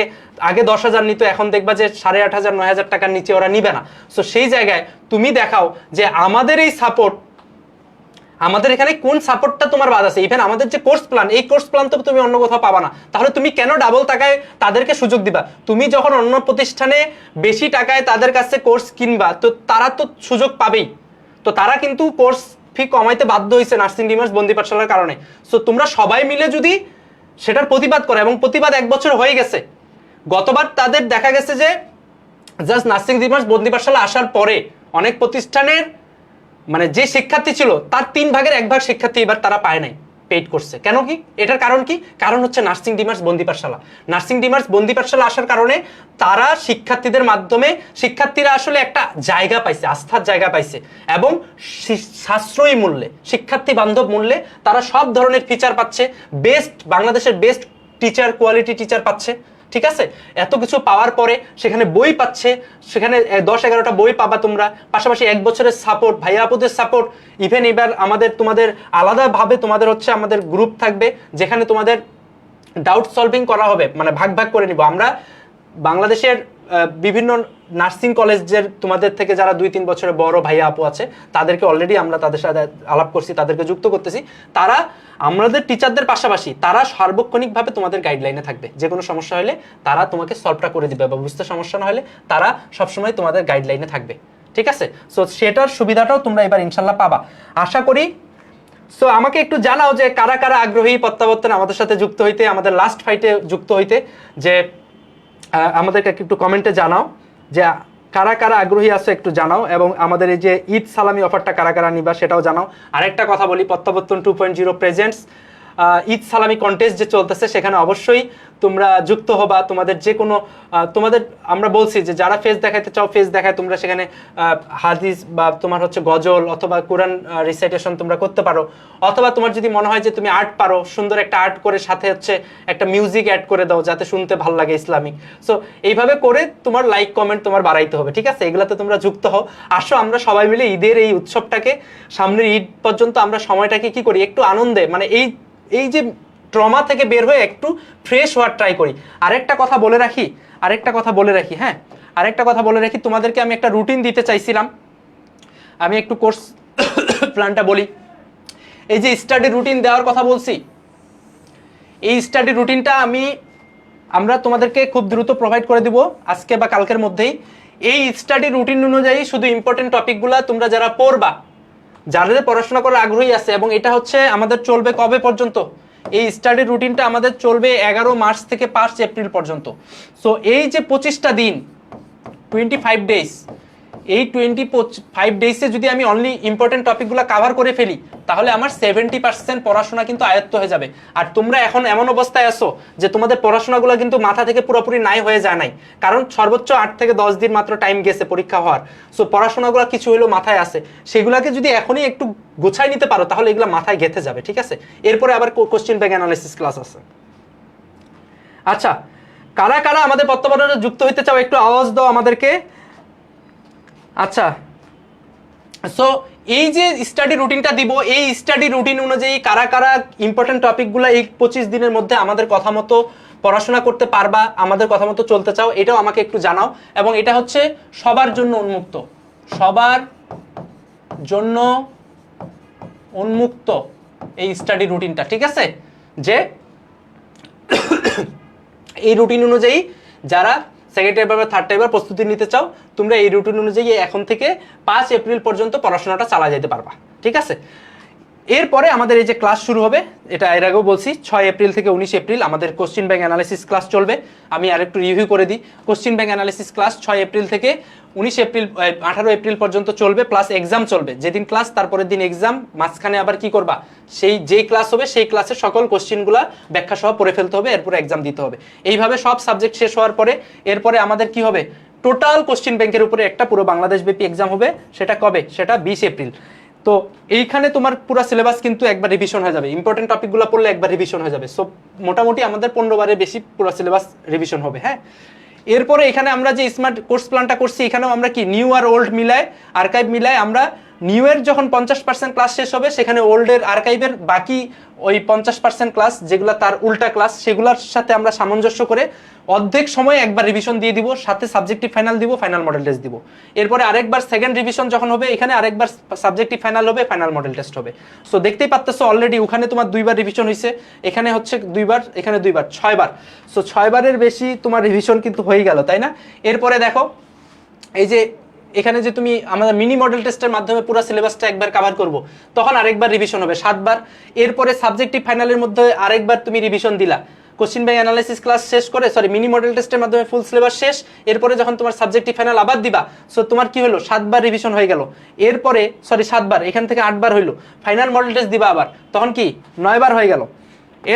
Speaker 1: আগে 10,000 নিত, এখন দেখবা যে 8,500-9,000 টাকার নিচে ওরা নিবে না। সো সেই জায়গায় তুমি দেখাও যে আমাদের এই সাপোর্ট, আমাদের এখানে কোন সাপোর্টটা তোমার বাদ আছে। ইভেন আমাদের যে কোর্স প্ল্যান, এই কোর্স প্ল্যান তো তুমি অন্য কোথাও পাবা না। তাহলে তুমি কেন ডাবল টাকায় তাদেরকে সুযোগ দিবা? তুমি যখন অন্য প্রতিষ্ঠানে বেশি টাকায় তাদের কাছে কোর্স কিনবা, তো তারা তো সুযোগ পাবেই। তো তারা কিন্তু কোর্স ফি কমাইতে বাধ্য হয়েছে নার্সিং ডিমার্স বন্দি পাঠশালার কারণে। সো তোমরা সবাই মিলে যদি সেটার প্রতিবাদ করো, এবং প্রতিবাদ 1 বছর হয়ে গেছে। গতবার তাদের দেখা গেছে যে জাস্ট নার্সিং ডিমার্স বন্দি পাঠশালা আসার পরে অনেক প্রতিষ্ঠানের মানে যে শিক্ষার্থী ছিল তার 3 ভাগের 1 ভাগ শিক্ষার্থী এবার তারা পায় নাই, পেইড করছে। কেন কি? এটার কারণ কি? কারণ হচ্ছে নার্সিং ডিমার্স বন্দি পাঠশালা। নার্সিং ডিমার্স বন্দি পাঠশালা আসার কারণে তারা শিক্ষার্থীদের মাধ্যমে, শিক্ষার্থীরা আসলে একটা জায়গা পাইছে, আস্থার জায়গা পাইছে, এবং সাশ্রয়ী মূল্যে, শিক্ষার্থী বান্ধব মূল্যে তারা সব ধরনের ফিচার পাচ্ছে, বাংলাদেশের বেস্ট টিচার, কোয়ালিটি টিচার পাচ্ছে, ঠিক আছে? এত কিছু পাওয়ার পরে সেখানে বই পাচ্ছে, সেখানে 10-11টা বই পাবা তোমরা, পাশাপাশি 1 বছরের সাপোর্ট, ভাইয়া আপুদের সাপোর্ট। ইভেন এবার তোমাদের আলাদাভাবে তোমাদের হচ্ছে আমাদের গ্রুপ থাকবে, যেখানে তোমাদের ডাউট সলভিং করা হবে, মানে ভাগ ভাগ করে নিব আমরা। বাংলাদেশের বিভিন্ন নার্সিং কলেজের তোমাদের থেকে যারা 2-3 বছরের বড় ভাইয়া আপু আছে, তাদেরকে অলরেডি আমরা তাদের সাথে আলাপ করছি, তাদেরকে যুক্ত করতেছি। তারা আমাদের টিচারদের পাশাপাশি তারা সার্বক্ষণিকভাবে তোমাদের গাইডলাইনে থাকবে। যে কোনো সমস্যা হলে তারা তোমাকে সলভটা করে দিবে, বা বুঝতে সমস্যা না হলে তারা সবসময় তোমাদের গাইডলাইনে থাকবে, ঠিক আছে? সো সেটার সুবিধাটাও তোমরা এবার ইনশাল্লাহ পাবা, আশা করি। সো আমাকে একটু জানাও যে কারা কারা আগ্রহী প্রত্যাবর্তন আমাদের সাথে যুক্ত হইতে, আমাদের লাস্ট ফাইটে যুক্ত হইতে। যে আমাদেরকে একটু কমেন্টে জানাও যে কারা কারা আগ্রহী আছে, একটু জানাও। এবং আমাদের এই যে ঈদ সালামি অফারটা কারা কারা নিবা সেটাও জানাও। আরেকটা কথা বলি, প্রত্যাবর্তন 2.0 প্রেজেন্টস ঈদ সালামি কন্টেস্ট যে চলতেছে সেখানে অবশ্যই তোমরা যুক্ত হবা। তোমাদের যে কোনো তোমাদের আমরা বলছি যে যারা ফেস দেখাইতে চাও ফেস দেখায়, তোমরা সেখানে হাদিস বা তোমার হচ্ছে গজল অথবা কোরআন রিসাইটেশন তোমরা করতে পারো, অথবা তোমার যদি মনে হয় যে তুমি আর্ট পারো, সুন্দর একটা আর্ট করে সাথে হচ্ছে একটা মিউজিক অ্যাড করে দাও যাতে শুনতে ভালো লাগে ইসলামিক। সো এইভাবে করে তোমার লাইক কমেন্ট তোমার বাড়াইতে হবে, ঠিক আছে? এগুলাতে তোমরা যুক্ত হও। আসো আমরা সবাই মিলে ঈদের এই উৎসবটাকে, সামনের ঈদ পর্যন্ত আমরা সময়টাকে কি করি, একটু আনন্দে, মানে এই যে ট্রমা থেকে বের হয়ে একটু ফ্রেশ হওয়ার ট্রাই করি। আরেকটা কথা বলে রাখি, হ্যাঁ, আরেকটা কথা বলে রাখি, তোমাদেরকে আমি একটা রুটিন দিতে চাইছিলাম। আমি একটু কোর্স প্ল্যানটা বলি। এই যে স্টাডি রুটিন দেওয়ার কথা বলছি, এই স্টাডি রুটিনটা আমরা তোমাদেরকে খুব দ্রুত প্রোভাইড করে দিব আজকে বা কালকের মধ্যেই। এই স্টাডি রুটিন অনুযায়ী শুধু ইম্পর্টেন্ট টপিকগুলা তোমরা যারা পড়বা, যাদের পড়াশোনা করার আগ্রহী আছে, এবং এটা হচ্ছে আমাদের চলবে কবে পর্যন্ত, এই স্টাডি রুটিনটা আমাদের চলবে 11 মার্চ থেকে 5 এপ্রিল পর্যন্ত। সো এই যে 25টা দিন, 25 ডেজ, এই 25 ডেজে যদি আমি অনলি ইম্পর্টেন্ট টপিকগুলো কাভার করে ফেলি, তাহলে আমার 70% পড়াশোনা কিন্তু আয়ত্ত হয়ে যাবে। আর তোমরা এখন এমন অবস্থায় আছো যে তোমাদের পড়াশোনাগুলো কিন্তু মাথা থেকে পুরোপুরি নাই হয়ে যায় নাই, কারণ সর্বোচ্চ 8 থেকে 10 দিন মাত্র টাইম গেছে পরীক্ষা হওয়ার। সো পড়াশোনাগুলো কিছু হলেও মাথায় আছে, সেগুলোকে যদি এখনই একটু গোছায় নিতে পারো তাহলে এগুলো মাথায় গেঁথে যাবে, ঠিক আছে? এরপরে আবার কোশ্চেন ব্যাংক অ্যানালাইসিস ক্লাস আছে। আচ্ছা, কারা কারা আমাদের তত্ত্বাবধানে যুক্ত হইতে চাও একটু আওয়াজ দাও আমাদেরকে। আচ্ছা, সো এই যে স্টাডি রুটিনটা দিব, এই স্টাডি রুটিন অনুযায়ী কারা কারা ইম্পর্টেন্ট টপিকগুলো এই 25 দিনের মধ্যে আমাদের কথা মতো পড়াশোনা করতে পারবা, আমাদের কথা মতো চলতে চাও, এটাও আমাকে একটু জানাও। এবং এটা হচ্ছে সবার জন্য উন্মুক্ত, সবার জন্য উন্মুক্ত এই স্টাডি রুটিনটা, ঠিক আছে? যে এই রুটিন অনুযায়ী যারা সেকেন্ড টাইম বা থার্ড টাইমের প্রস্তুতি নিতে চাও, তোমরা এই রুটিন অনুযায়ী এখন থেকে 5 এপ্রিল পর্যন্ত পড়াশোনাটা চালা যেতে পারবা, ঠিক আছে? এরপরে আমাদের এই যে ক্লাস শুরু হবে, এটা এর আগেও বলছি, 6 এপ্রিল থেকে 19 এপ্রিল আমাদের কোশ্চেন ব্যাংক অ্যানালাইসিস ক্লাস চলবে। আমি আরেকটু রিভিউ করে দিই। Question bank analysis class 6 April থেকে 18 এপ্রিল পর্যন্ত চলবে, প্লাস এক্সাম চলবে। যেদিন ক্লাস তারপরের দিন এক্সাম, মাঝখানে আবার কি করবা, যেই ক্লাস হবে সেই ক্লাসের সকল কোশ্চেনগুলো ব্যাখ্যা সহ পড়ে ফেলতে হবে, এরপরে এক্সাম দিতে হবে। এইভাবে সব সাবজেক্ট শেষ হওয়ার পরে এরপরে আমাদের কি হবে, টোটাল কোশ্চেন ব্যাংকের উপরে একটা পুরো বাংলাদেশ ব্যাপী এক্সাম হবে। সেটা কবে? সেটা 20 এপ্রিল। তো এইখানে তোমার পুরো সিলেবাস কিন্তু একবার রিভিশন হয়ে যাবে, ইম্পর্টেন্ট টপিকগুলো পড়লে একবার রিভিশন হয়ে যাবে। সো মোটামুটি আমাদের 15 বারের বেশি পুরো সিলেবাস রিভিশন হবে, হ্যাঁ। এরপরে এখানে আমরা যে স্মার্ট কোর্স প্ল্যানটা করছি, এখানেও আমরা কি নিউ আর ওল্ড মিলায়, আর্কাইভ মিলায়, আমরা নিউ এর যখন 50% ক্লাস শেষ হবে, সেখানে ওল্ডের আর্কাইভের বাকি ওই 50% ক্লাস যেগুলো তার উল্টা ক্লাস, সেগুলোর সাথে আমরা সামঞ্জস্য করে অর্ধেক সময় একবার রিভিশন দিয়ে দিব, সাথে সাবজেক্টিভ ফাইনাল দিব, ফাইনাল মডেল টেস্ট দিব। এরপরে আরেকবার সেকেন্ড রিভিশন যখন হবে, এখানে আরেকবার সাবজেক্টিভ ফাইনাল হবে, ফাইনাল মডেল টেস্ট হবে। সো দেখতেই পাচ্তেছো অলরেডি ওখানে তোমার 2বার রিভিশন হয়েছে, এখানে হচ্ছে 2বার, এখানে 2বার, 6বার। সো 6বারের বেশি তোমার রিভিশন কিন্তু হয়ে গেল, তাই না? এরপরে দেখো এই যে এখানে যে তুমি আমাদের মিনি মডেল টেস্টের মাধ্যমে পুরো সিলেবাসটা একবার কভার করব, তখন আরেকবার রিভিশন হবে 7বার। এরপরে সাবজেক্টিভ ফাইনালের মধ্যে আরেকবার তুমি রিভিশন দিলা, কোশ্চেন ব্যাংক অ্যানালাইসিস ক্লাস শেষ করে, মিনি মডেল টেস্টের মাধ্যমে ফুল সিলেবাস শেষ। এরপরে যখন তোমার সাবজেক্টিভ ফাইনাল আবার দিবা, সো তোমার কি হলো, 7বার রিভিশন হয়ে গেল। এরপরে 7বার, এখান থেকে 8বার হইলো। ফাইনাল মডেল টেস্ট দিবা আবার, তখন কি 9বার হয়ে গেল।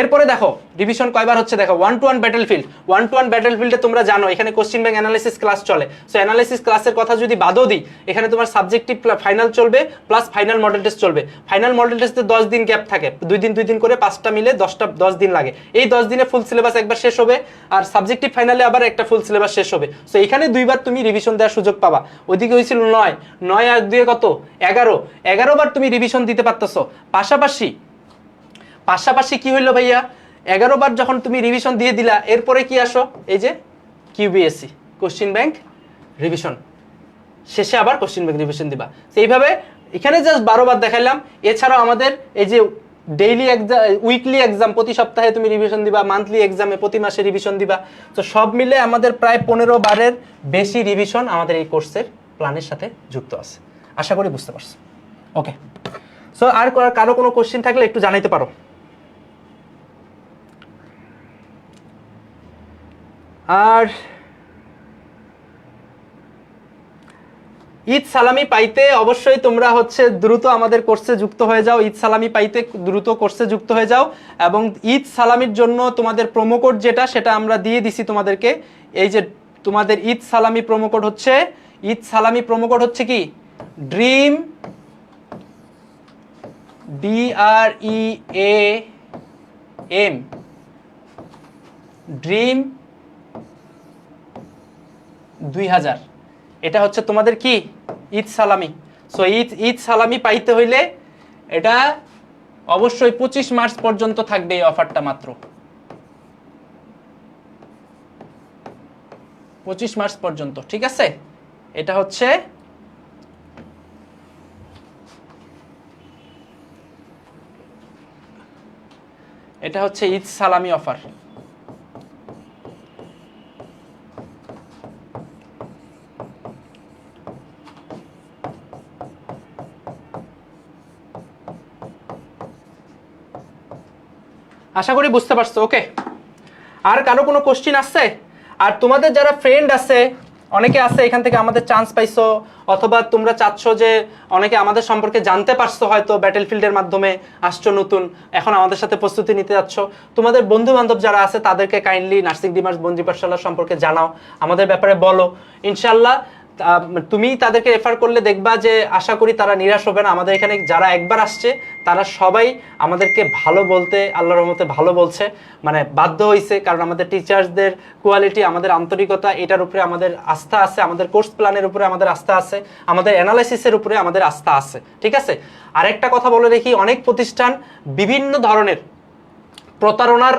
Speaker 1: এরপরে দেখো রিভিশন কয়বার হচ্ছে, দেখো 1-to-1 ব্যাটলফিল্ড। 1-to-1 ব্যাটলফিল্ডে তোমরা জানো এখানে কোশ্চেন ব্যাংক অ্যানালাইসিস ক্লাস চলে। সো অ্যানালাইসিস ক্লাসের কথা যদি বাদও দিই, এখানে তোমার সাবজেক্টিভ ফাইনাল চলবে, প্লাস ফাইনাল মডেল টেস্ট চলবে। ফাইনাল মডেল টেস্টে 10 দিন গ্যাপ থাকে, 2 দিন করে 5টা মিলে 10 দিন লাগে। এই 10 দিনে ফুল সিলেবাস একবার শেষ হবে, আর সাবজেক্টিভ ফাইনালে আবার একটা ফুল সিলেবাস শেষ হবে। সো এখানে 2বার তুমি রিভিশন দেওয়ার সুযোগ পাবা। ওইদিকে হয়েছিল 9 আর 2 কত, 11 বার তুমি রিভিশন দিতে পারতেছো। পাশাপাশি কি হইলো ভাইয়া, 11 বার যখন তুমি রিভিশন দিয়ে দিলা, এরপরে কি আসো, এই যে কিউবিএসসি কোশ্চেন ব্যাংক রিভিশন, শেষে আবার কোশ্চেন ব্যাংক রিভিশন দিবা। এইভাবে এখানে জাস্ট 12 বার দেখাইলাম। এছাড়াও আমাদের এই যে ডেইলি এক্সাম, উইকলি এক্সাম প্রতি সপ্তাহে তুমি রিভিশন দিবা, মান্থলি এক্সামে প্রতি মাসে রিভিশন দিবা। তো সব মিলে আমাদের প্রায় 15 বারের বেশি রিভিশন আমাদের এই কোর্সের প্ল্যানের সাথে যুক্ত আছে। আশা করি বুঝতে পারছো। ওকে, সো আর কারো কোনো কোশ্চেন থাকলে একটু জানাইতে পারো। আর ঈদ সালামি পাইতে অবশ্যই তোমরা হচ্ছে দ্রুত আমাদের কোর্সে যুক্ত হয়ে যাও। ঈদ সালামি পাইতে দ্রুত কোর্সে যুক্ত হয়ে যাও এবং ঈদ সালামির জন্য তোমাদের প্রোমো কোড যেটা সেটা আমরা দিয়ে দিছি তোমাদেরকে। এই যে তোমাদের ঈদ সালামি প্রোমো কোড হচ্ছে, ঈদ সালামি প্রোমো কোড হচ্ছে কি ড্রিম, DREAM, ড্রিম 2000। এটা হচ্ছে তোমাদের কি ঈদ সালামি। সো ঈদ সালামি পাইতে হইলে এটা অবশ্যই 25 মার্চ পর্যন্ত থাকবে এই অফারটা, মাত্র 25 মার্চ পর্যন্ত, ঠিক আছে? এটা হচ্ছে ঈদ সালামি অফার। আশা করি বুঝতে পারছো। ওকে, আর কারো কোনো কোশ্চিন আছে? আর তোমাদের যারা ফ্রেন্ড আছে, অনেকে আছে এখান থেকে আমাদের চান্স পাইছো, অথবা তোমরা চাচ্ছ যে অনেকে আমাদের সম্পর্কে জানতে পারছো, হয়তো ব্যাটেলফিল্ডের মাধ্যমে আসছো নতুন, এখন আমাদের সাথে প্রস্তুতি নিতে যাচ্ছ, তোমাদের বন্ধু বান্ধব যারা আছে তাদেরকে কাইন্ডলি নার্সিং ডিমার্স বন্দি পাঠশালা সম্পর্কে জানাও, আমাদের ব্যাপারে বলো। ইনশাল্লাহ তুমি তাদেরকে রেফার করলে দেখবা যে আশা করি তারা নিরাশ হবে না। আমাদের এখানে যারা একবার আসছে তারা সবাই আমাদেরকে ভালো বলতে, আল্লাহর রহমতে ভালো বলছে, মানে বাধ্য হয়েছে, কারণ আমাদের টিচার্সদের কোয়ালিটি, আমাদের আন্তরিকতা, এটার উপরে আমাদের আস্থা আছে, আমাদের কোর্স প্ল্যানের উপরে আমাদের আস্থা আছে, আমাদের অ্যানালাইসিসের উপরে আমাদের আস্থা আছে, ঠিক আছে? আরেকটা কথা বলে রেখি, অনেক প্রতিষ্ঠান বিভিন্ন ধরনের প্রতারণার,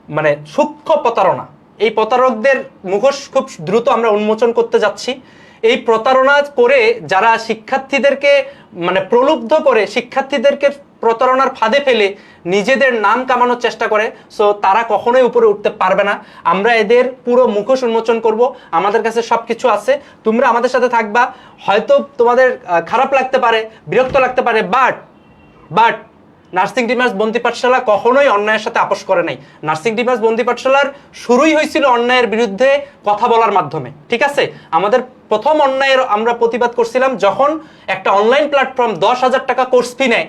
Speaker 1: মানে সূক্ষ্ম প্রতারণা, এই প্রতারকদের মুখোশ খুব দ্রুত আমরা উন্মোচন করতে যাচ্ছি। এই প্রতারণা করে যারা শিক্ষার্থীদেরকে মানে প্রলুব্ধ করে, শিক্ষার্থীদেরকে প্রতারণার ফাঁদে ফেলে নিজেদের নাম কামানোর চেষ্টা করে, সো তারা কখনোই উপরে উঠতে পারবে না। আমরা এদের পুরো মুখোশ উন্মোচন করব, আমাদের কাছে সব কিছু আছে, তোমরা আমাদের সাথে থাকবা। হয়তো তোমাদের খারাপ লাগতে পারে, বিরক্ত লাগতে পারে, বাট নার্সিং ডিমার্স বন্দি পাঠশালা কখনোই অন্যায়ের সাথে আপোষ করে নাই। নার্সিং ডিমার্স বন্দি পাঠশালার শুরুই হয়েছিল অন্যায়ের বিরুদ্ধে কথা বলার মাধ্যমে, ঠিক আছে? আমাদের প্রথম অন্যায়ের আমরা প্রতিবাদ করছিলাম যখন একটা অনলাইন প্ল্যাটফর্ম 10,000 টাকা কোর্স ফি নেয়,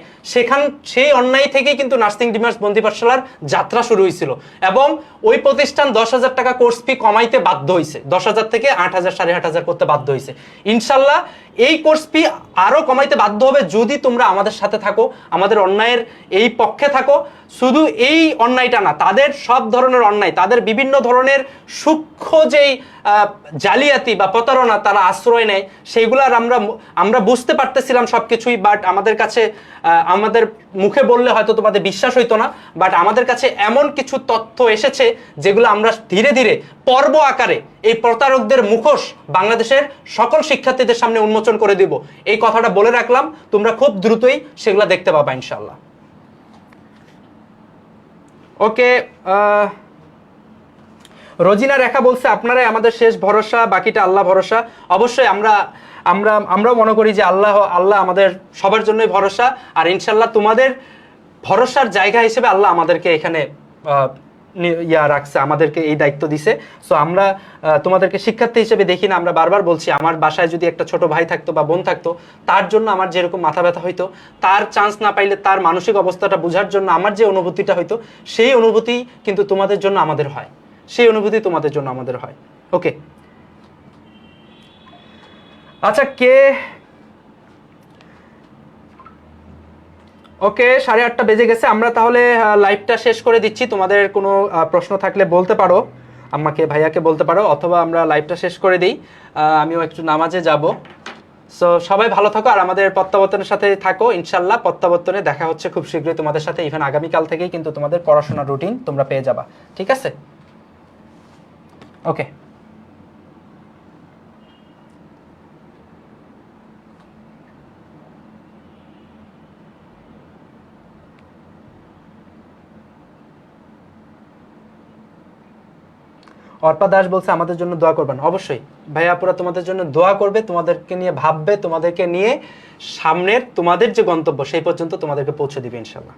Speaker 1: সেই অন্যায় থেকেই কিন্তু নার্সিং ডিমার্স বন্দি পাঠশালার যাত্রা শুরু হয়েছিল, এবং ওই প্রতিষ্ঠান 10,000 টাকা কোর্স ফি কমাইতে বাধ্য হয়েছে, 10,000 থেকে 8,000 8,500 করতে বাধ্য হয়েছে। ইনশাল্লাহ এই কোর্স ফি আরো কমাইতে বাধ্য হবে যদি তোমরা আমাদের সাথে থাকো, আমাদের অন্যায়ের এই পক্ষে থাকো। শুধু এই অন্যায়টা না, তাদের সব ধরনের অন্যায়, তাদের বিভিন্ন ধরনের সূক্ষ্ম যেই জালিয়াতি বা প্রতারণা তারা আশ্রয় নেয়, সেইগুলার আমরা বুঝতে পারতেছিলাম সব কিছুই, বাট আমাদের কাছে আমাদের মুখে বললে হয়তো তোমাদের বিশ্বাস হইতো না, বাট আমাদের কাছে এমন কিছু তথ্য এসেছে যেগুলো আমরা ধীরে ধীরে পর্ব আকারে এই প্রতারকদের মুখোশ বাংলাদেশের সকল শিক্ষার্থীদের সামনে উন্মোচন করে দিব। এই কথাটা বলে রাখলাম, তোমরা খুব দ্রুতই সেগুলো দেখতে পাবা ইনশাল্লাহ। ওকে, রোজিনা রেখা বলছে আপনারাই আমাদের শেষ ভরসা, বাকিটা আল্লাহ ভরসা। অবশ্যই আমরাও মনে করি যে আল্লাহ আমাদের সবার জন্যই ভরসা, আর ইনশাল্লাহ তোমাদের ভরসার জায়গা হিসেবে আল্লাহ আমাদেরকে এখানে রাখছে, আমাদেরকে এই দায়িত্ব দিছে। সো আমরা তোমাদেরকে শিক্ষার্থী হিসেবে দেখি না, আমরা বারবার বলছি, আমার বাসায় যদি একটা ছোট ভাই থাকতো বা বোন থাকতো, তার জন্য আমার যেরকম মাথা ব্যথা হইতো, তার চান্স না পাইলে তার মানসিক অবস্থাটা বোঝার জন্য আমার যে অনুভূতিটা হইতো, সেই অনুভূতি কিন্তু তোমাদের জন্য আমাদের হয়, সেই অনুভূতি তোমাদের জন্য আমাদের হয়। ওকে, আচ্ছা, ওকে, 8:30 বেজে গেছে, আমরা তাহলে লাইভটা শেষ করে দিচ্ছি। তোমাদের কোনো প্রশ্ন থাকলে বলতে পারো, আমাকে ভাইয়াকে বলতে পারো, অথবা আমরা লাইভটা শেষ করে দিই, আমিও একটু নামাজে যাব। সো সবাই ভালো থাকো, আর আমাদের প্রত্যাবর্তনের সাথে থাকো। ইনশাল্লাহ প্রত্যাবর্তনে দেখা হচ্ছে খুব শীঘ্রই তোমাদের সাথে। ইভেন আগামীকাল থেকেই কিন্তু তোমাদের পড়াশোনার রুটিন তোমরা পেয়ে যাবা, ঠিক আছে? ওকে, অর্পা দাস বলছে আমাদের জন্য দোয়া করবেন। অবশ্যই ভাইয়াপুরা তোমাদের জন্য দোয়া করবে, তোমাদেরকে নিয়ে ভাববে, তোমাদেরকে নিয়ে সামনের তোমাদের যে গন্তব্য সেই পর্যন্ত তোমাদেরকে পৌঁছে দিবে ইনশাল্লাহ।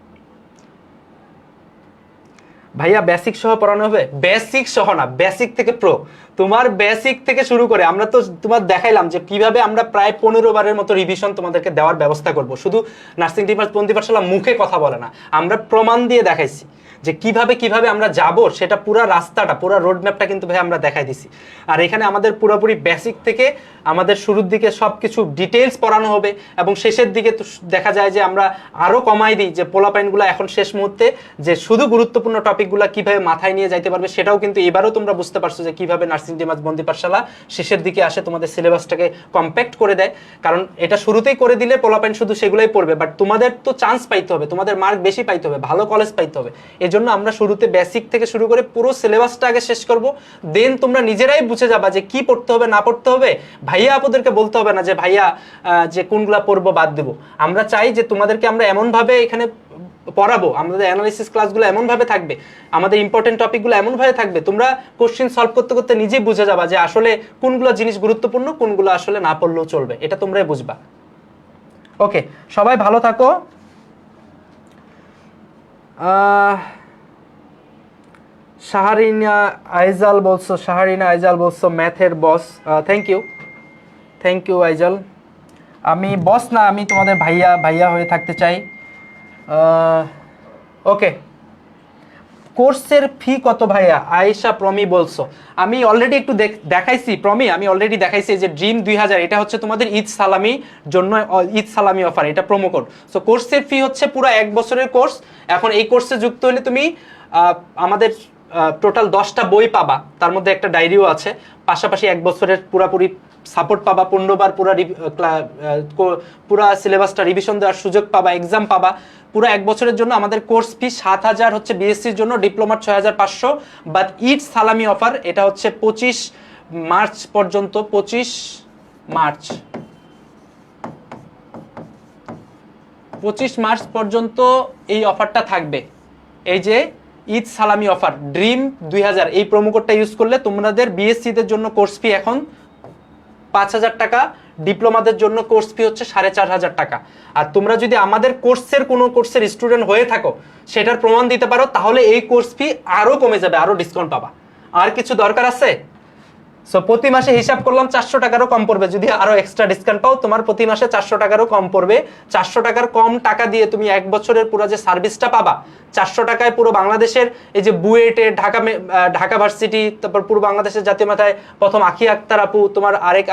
Speaker 1: ভাইয়া বেসিক সহ পড়ানো হবে? বেসিক সহ না, বেসিক থেকে প্রো। তোমার বেসিক থেকে শুরু করে আমরা তো তোমার দেখাইলাম যে কিভাবে আমরা প্রায় 15 বারের মতো রিভিশন তোমাদেরকে দেওয়ার ব্যবস্থা করব। শুধু নার্সিং বন্দি পাঠশালা মুখে কথা বলে না, আমরা প্রমাণ দিয়ে দেখাইছি যে কিভাবে কিভাবে আমরা যাব, সেটা পুরো রাস্তাটা, পুরো রোড ম্যাপটা কিন্তু ভাই আমরা দেখাই দিছি। আর এখানে আমাদের পুরোপুরি বেসিক থেকে আমাদের শুরুর দিকে সব কিছু ডিটেলস পড়ানো হবে, এবং শেষের দিকে তো দেখা যায় যে আমরা আরও কমাই দিই যে পোলাপাইনগুলো এখন শেষ মুহূর্তে যে শুধু গুরুত্বপূর্ণ টপিকগুলো কিভাবে মাথায় নিয়ে যাইতে পারবে, সেটাও কিন্তু এবারও তোমরা বুঝতে পারছো যে কিভাবে নার্সিং ডিমাজ বন্দি পাঠশালা শেষের দিকে আসে তোমাদের সিলেবাসটাকে কম্প্যাক্ট করে দেয়। কারণ এটা শুরুতেই করে দিলে পোলাপাইন শুধু সেগুলোই পড়বে, বাট তোমাদের তো চান্স পাইতে হবে, তোমাদের মার্ক বেশি পাইতে হবে, ভালো কলেজ পাইতে হবে। এই জন্য আমরা শুরুতে বেসিক থেকে শুরু করে পুরো সিলেবাসটা আগে শেষ করব, দেন তোমরা নিজেরাই বুঝে যাবা যে কি পড়তে হবে না পড়তে হবে। ভাইয়া আপুদেরকে বলতে হবে না যে ভাইয়া যে কোনগুলা পড়বো বাদ দেবো। আমরা চাই যে তোমাদেরকে আমরা এমনভাবে এখানে পড়াবো, আমাদের অ্যানালিসিস ক্লাসগুলো এমনভাবে থাকবে, আমাদের ইম্পর্টেন্ট টপিকগুলো এমনভাবে থাকবে, তোমরা কোশ্চেন সলভ করতে করতে নিজেই বুঝে যাবা যে আসলে কোনগুলো জিনিস গুরুত্বপূর্ণ, কোনগুলো আসলে না পড়লেও চলবে, এটা তোমরাই বুঝবা। ওকে, সবাই ভালো থাকো। শাহরিনা আইজাল বলছো ম্যাথের বস। Thank you আইজাল। আমি বস না, আমি তোমাদের ভাইয়া হয়ে থাকতে চাই। ওকে, কোর্সের ফি কত ভাইয়া? আয়েশা প্রমি বলছো। আমি অলরেডি একটু দেখাইছি প্রমি, আমি অলরেডি দেখাইছি যে ড্রিম 2000, এটা হচ্ছে তোমাদের ঈদ সালামি জন্য, ঈদ সালামি অফার, এটা প্রোমো কোড। সো কোর্সের ফি হচ্ছে পুরো 1 বছরের কোর্স। এখন এই কোর্সে যুক্ত হলে তুমি আমাদের টোটাল 10টা বই পাবা, তার মধ্যে একটা ডায়েরিও আছে, পাশাপাশি 1 বছরের পুরাপুরি সাপোর্ট পাবা, 15 বার পুরা সিলেবাসটা রিভিশন দেওয়ার সুযোগ পাবা, এক্সাম পাবা। পুরো 1 বছরের জন্য আমাদের কোর্স ফি 7000 হচ্ছে বিএসসির জন্য, ডিপ্লোমার 6500। বাট ঈদ সালামি অফার, এটা হচ্ছে 25 মার্চ পর্যন্ত, 25 মার্চ পর্যন্ত এই অফারটা থাকবে। এই যে ঈদ সালামি অফার ড্রিম 2000, এই প্রোমো কোডটা ইউজ করলে তোমাদের বিএসসিদের জন্য কোর্স ফি এখন 5000 টাকা, ডিপ্লোমাদের জন্য কোর্স ফি হচ্ছে 4500 টাকা। আর তোমরা যদি আমাদের কোনো কোর্সের স্টুডেন্ট হয়ে থাকো, সেটার প্রমাণ দিতে পারো, তাহলে এই কোর্স ফি আরও কমে যাবে, আরও ডিসকাউন্ট পাবা। আর কিছু দরকার আছে? সো প্রতি মাসে হিসাব করলাম 400 টাকারও কম পড়বে, যদি আরো এক্সট্রা ডিসকাউন্ট পাও তোমার প্রতি মাসে 400 টাকারও কম পড়বে। 400 টাকার কম টাকা দিয়ে তুমি 1 বছরের পুরো যে সার্ভিসটা পাবা, 400 টাকায় পুরো বাংলাদেশের এই যে বুয়েটে, ঢাকা ভার্সিটি, তারপর পুরো বাংলাদেশের জাতীয় মাথায় প্রথম আখি আক্তার আপু, তোমার আরেক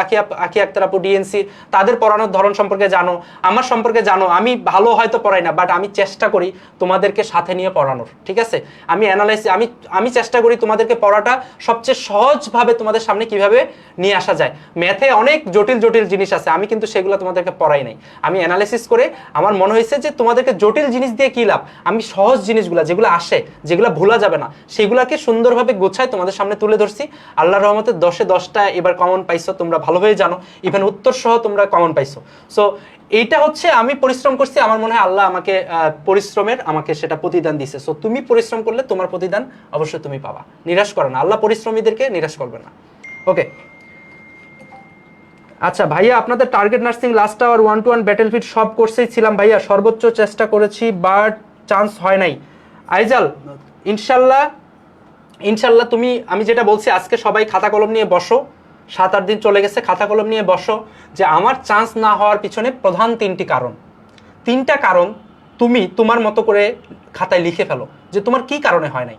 Speaker 1: আখি আক্তার আপু ডিএনসি, তাদের পড়ানোর ধরন সম্পর্কে জানো, আমার সম্পর্কে জানো। আমি ভালো হয়তো পড়াই না, বাট আমি চেষ্টা করি তোমাদেরকে সাথে নিয়ে পড়ানোর, ঠিক আছে? আমি চেষ্টা করি তোমাদেরকে পড়াটা সবচেয়ে সহজভাবে তোমাদের সামনে কিভাবে নিয়ে আসা যায়। ম্যাথে অনেক জটিল জটিল জিনিস আছে, আমি কিন্তু সেগুলো তোমাদেরকে পড়াই নাই। আমি অ্যানালাইসিস করে আমার মনে হয়েছে যে তোমাদেরকে জটিল জিনিস দিয়ে কি লাভ, আমি সহজ জিনিসগুলো যেগুলো আসে, যেগুলো ভোলা যাবে না, সেগুলোকে সুন্দরভাবে গোছায় তোমাদের সামনে তুলে ধরছি। আল্লাহর রহমতে 10-এ 10টা এবার কমন পাইছো, তোমরা ভালোভাবে জানো, ইভেন উত্তর সহ তোমরা কমন পাইছো। সো এইটা হচ্ছে আমি পরিশ্রম করছি, আমার মনে হয় আল্লাহ আমাকে পরিশ্রমের আমাকে সেটা প্রতিদান দিছে। সো তুমি পরিশ্রম করলে তোমার প্রতিদান অবশ্যই তুমি পাবা, নিরাশ করো না, আল্লাহ পরিশ্রমীদেরকে নিরাশ করবে না। ওকে, আচ্ছা ভাইয়া, আপনাদের target nursing last hour 1-to-1 battlefield সব কোর্সেই ছিলাম ভাইয়া, সর্বোচ্চ চেষ্টা করেছি বাট চান্স হয় নাই। আইজাল, ইনশাল্লাহ তুমি, আমি যেটা বলছি, আজকে সবাই খাতা কলম নিয়ে বসো, 7-8 দিন চলে গেছে, খাতা কলম নিয়ে বসো যে আমার চান্স না হওয়ার পিছনে প্রধান 3টা কারণ তুমি তোমার মতো করে খাতায় লিখে ফেলো যে তোমার কি কারণে হয় নাই।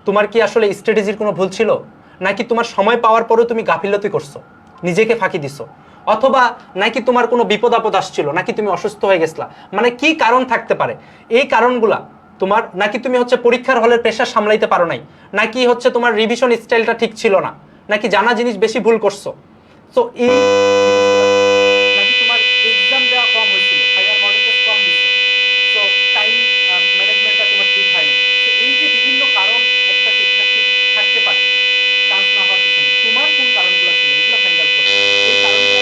Speaker 1: তোমার কি আসলে স্ট্র্যাটেজির কোনো ভুল ছিল, নাকি তোমার সময় পাওয়ার পরেও তুমি গাফিলতি করছো, নিজেকে ফাঁকি দিছো, অথবা নাকি তোমার কোনো বিপদ আপদ আসছিল, নাকি তুমি অসুস্থ হয়ে গেছলা, মানে কি কারণ থাকতে পারে? এই কারণগুলা তোমার, নাকি তুমি হচ্ছে পরীক্ষার হলের প্রেশার সামলাইতে পারো নাই, নাকি হচ্ছে তোমার রিভিশন স্টাইলটা ঠিক ছিল না, নাকি জানা জিনিস বেশি ভুল করছো, সো এই নাকি তোমার এক্সাম দেওয়া কম হয়েছিল, ফাইনাল মডেল টেস্ট কম দিছো, সো টাইম ম্যানেজমেন্টটা তোমার ঠিক হয়নি। তো এই যে বিভিন্ন কারণ একটা শিক্ষার্থী থাকতে পারে চান্স না হওয়ার পিছনে, তোমার কোন কারণগুলো ছিল এগুলো ফাইন্ড আউট করো। এই কারণগুলো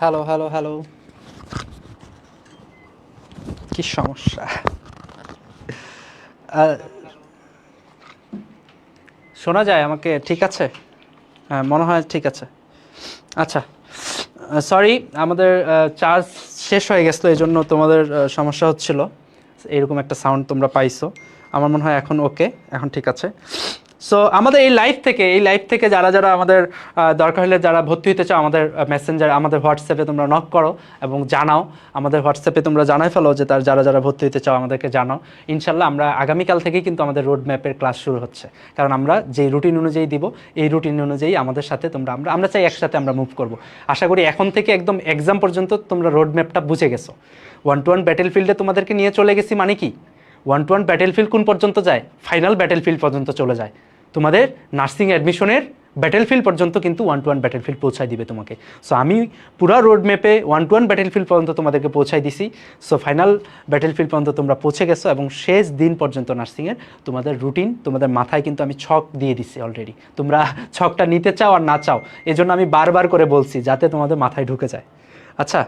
Speaker 1: হ্যালো হ্যালো হ্যালো, কি সমস্যা? শোনা যায় আমাকে? ঠিক আছে, হ্যাঁ মনে হয় ঠিক আছে। আচ্ছা, সরি, আমাদের চার্জ শেষ হয়ে গেছিলো, এই জন্য তোমাদের সমস্যা হচ্ছিল, এরকম একটা সাউন্ড তোমরা পাইছো। আমার মনে হয় এখন ওকে, এখন ঠিক আছে। সো আমাদের এই লাইভ থেকে যারা যারা আমাদের দরকার হলে যারা ভর্তি হতে চাও, আমাদের মেসেঞ্জার, আমাদের হোয়াটসঅ্যাপে তোমরা নক করো এবং জানাও। আমাদের হোয়াটসঅ্যাপে তোমরা জানাই ফেলো যে তার যারা যারা ভর্তি হতে চাও আমাদেরকে জানাও। ইনশাল্লাহ আমরা আগামীকাল থেকেই কিন্তু আমাদের রোড ম্যাপের ক্লাস শুরু হচ্ছে, কারণ আমরা যেই রুটিন অনুযায়ী দিব, এই রুটিন অনুযায়ী আমাদের সাথে আমরা চাই একসাথে আমরা মুভ করব। আশা করি এখন থেকে একদম এক্সাম পর্যন্ত তোমরা রোড ম্যাপটা বুঝে গেছো। 1-to-1 ব্যাটেল ফিল্ডে তোমাদেরকে নিয়ে চলে গেছি মানে কি, 1-to-1 ব্যাটেল ফিল্ড কোন পর্যন্ত যায়? ফাইনাল ব্যাটেল ফিল্ড পর্যন্ত চলে যায়। তোমাদের নার্সিং অ্যাডমিশনের ব্যাটেল ফিল্ড পর্যন্ত কিন্তু 1-to-1 ব্যাটেল ফিল্ড পৌঁছায় দিবে তোমাকে। সো আমি পুরো রোড ম্যাপে 1-to-1 ব্যাটেল ফিল্ড পর্যন্ত তোমাদেরকে পৌঁছাই দিছি। সো ফাইনাল ব্যাটেল ফিল্ড পর্যন্ত তোমরা পৌঁছে গেছো এবং শেষ দিন পর্যন্ত নার্সিংয়ের তোমাদের রুটিন তোমাদের মাথায় কিন্তু আমি ছক দিয়ে দিছি অলরেডি। তোমরা ছকটা নিতে চাও আর না চাও, এজন্য আমি বারবার করে বলছি যাতে তোমাদের মাথায় ঢুকে যায়। আচ্ছা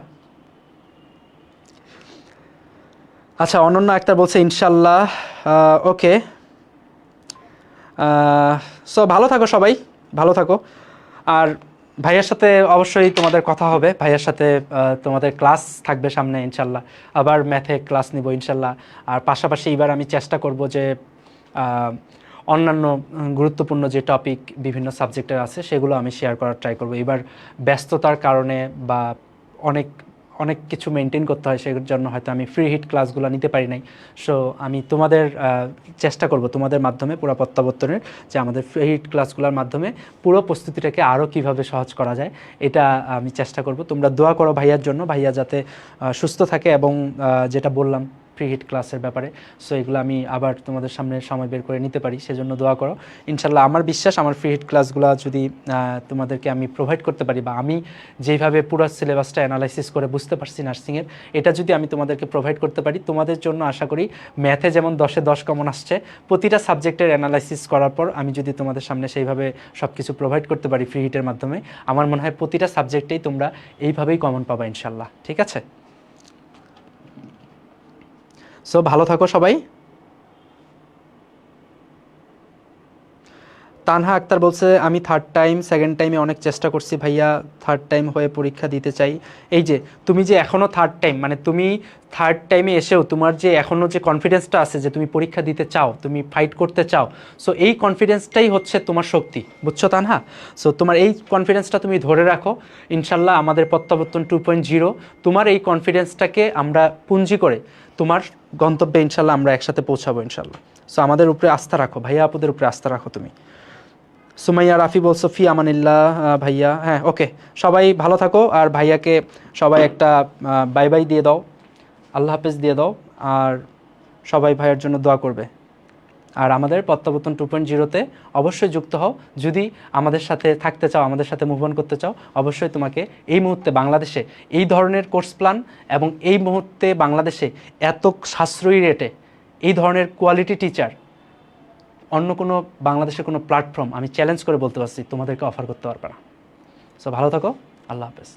Speaker 1: আচ্ছা, অনন্য আক্তার বলছে ইনশাল্লাহ। ওকে, সো ভালো থাকো সবাই, ভালো থাকো। আর ভাইয়ার সাথে অবশ্যই তোমাদের কথা হবে, ভাইয়ার সাথে তোমাদের ক্লাস থাকবে সামনে ইনশাল্লাহ, আবার ম্যাথে ক্লাস নিব ইনশাল্লাহ। আর পাশাপাশি এবার আমি চেষ্টা করব যে অন্যান্য গুরুত্বপূর্ণ যে টপিক বিভিন্ন সাবজেক্টের আছে সেগুলো আমি শেয়ার করার ট্রাই করব। এবার ব্যস্ততার কারণে বা অনেক অনেক কিছু মেনটেন করতে হয়, সেটার জন্য হয়তো আমি ফ্রি হিট ক্লাসগুলো নিতে পারি নাই। সো আমি তোমাদের চেষ্টা করব তোমাদের মাধ্যমে পুরো প্রত্যাবর্তনের, যে আমাদের ফ্রি হিট ক্লাসগুলোর মাধ্যমে পুরো প্রস্তুতিটাকে আরও কীভাবে সহজ করা যায় এটা আমি চেষ্টা করব। তোমরা দোয়া করো ভাইয়ার জন্য, ভাইয়া যাতে সুস্থ থাকে এবং যেটা বললাম ফ্রি হিট ক্লাসের ব্যাপারে, সো এগুলো আমি আবার তোমাদের সামনে সময় বের করে নিতে পারি, সেজন্য দোয়া করো। ইনশাল্লাহ আমার বিশ্বাস আমার ফ্রি হিট ক্লাসগুলো যদি তোমাদেরকে আমি প্রোভাইড করতে পারি, বা আমি যেইভাবে পুরো সিলেবাসটা অ্যানালাইসিস করে বুঝতে পারছি নার্সিংয়ের, এটা যদি আমি তোমাদেরকে প্রোভাইড করতে পারি, তোমাদের জন্য আশা করি ম্যাথে যেমন 10-এ 10 কমন আসছে, প্রতিটা সাবজেক্টের অ্যানালাইসিস করার পর আমি যদি তোমাদের সামনে সেইভাবে সব কিছু প্রোভাইড করতে পারি ফ্রি হিটের মাধ্যমে, আমার মনে হয় প্রতিটা সাবজেক্টেই তোমরা এইভাবেই কমন পাবা ইনশাল্লাহ। ঠিক আছে, সো ভালো থাকো সবাই। তানহা আক্তার বলছে আমি সেকেন্ড টাইমে অনেক চেষ্টা করছি ভাইয়া, থার্ড টাইম হয়ে পরীক্ষা দিতে চাই। এই যে তুমি যে এখনও থার্ড টাইম, মানে তুমি থার্ড টাইমে এসেও তোমার যে এখনও যে কনফিডেন্সটা আছে যে তুমি পরীক্ষা দিতে চাও, তুমি ফাইট করতে চাও, সো এই কনফিডেন্সটাই হচ্ছে তোমার শক্তি, বুঝছো তানহা? সো তোমার এই কনফিডেন্সটা তুমি ধরে রাখো, ইনশাল্লাহ আমাদের প্রত্যাবর্তন 2.0 তোমার এই কনফিডেন্সটাকে আমরা পুঞ্জি করে তোমার গন্তব্যে ইনশাল্লাহ আমরা একসাথে পৌঁছাবো ইনশাল্লাহ। সো আমাদের উপরে আস্থা রাখো, ভাইয়া আপুদের উপরে আস্থা রাখো তুমি। সুমাইয়া রাফি বলছো ফি আমানিল্লাহ ভাইয়া, হ্যাঁ ওকে, সবাই ভালো থাকো। আর ভাইয়াকে সবাই একটা বাই বাই দিয়ে দাও, আল্লাহ হাফেজ দিয়ে দাও, আর সবাই ভাইয়ের জন্য দোয়া করবে। আর আমাদের প্রত্যাবর্তন 2.0-তে অবশ্যই যুক্ত হও, যদি আমাদের সাথে থাকতে চাও, আমাদের সাথে মুভ অন করতে চাও। অবশ্যই তোমাকে এই মুহূর্তে বাংলাদেশে এই ধরনের কোর্স প্ল্যান এবং এই মুহূর্তে বাংলাদেশে এত সাশ্রয়ী রেটে এই ধরনের কোয়ালিটি টিচার অন্য কোনো বাংলাদেশের কোনো প্ল্যাটফর্ম আমি চ্যালেঞ্জ করে বলতে পারছি তোমাদেরকে অফার করতে পারবে না। সো ভালো থাকো, আল্লাহ হাফেজ।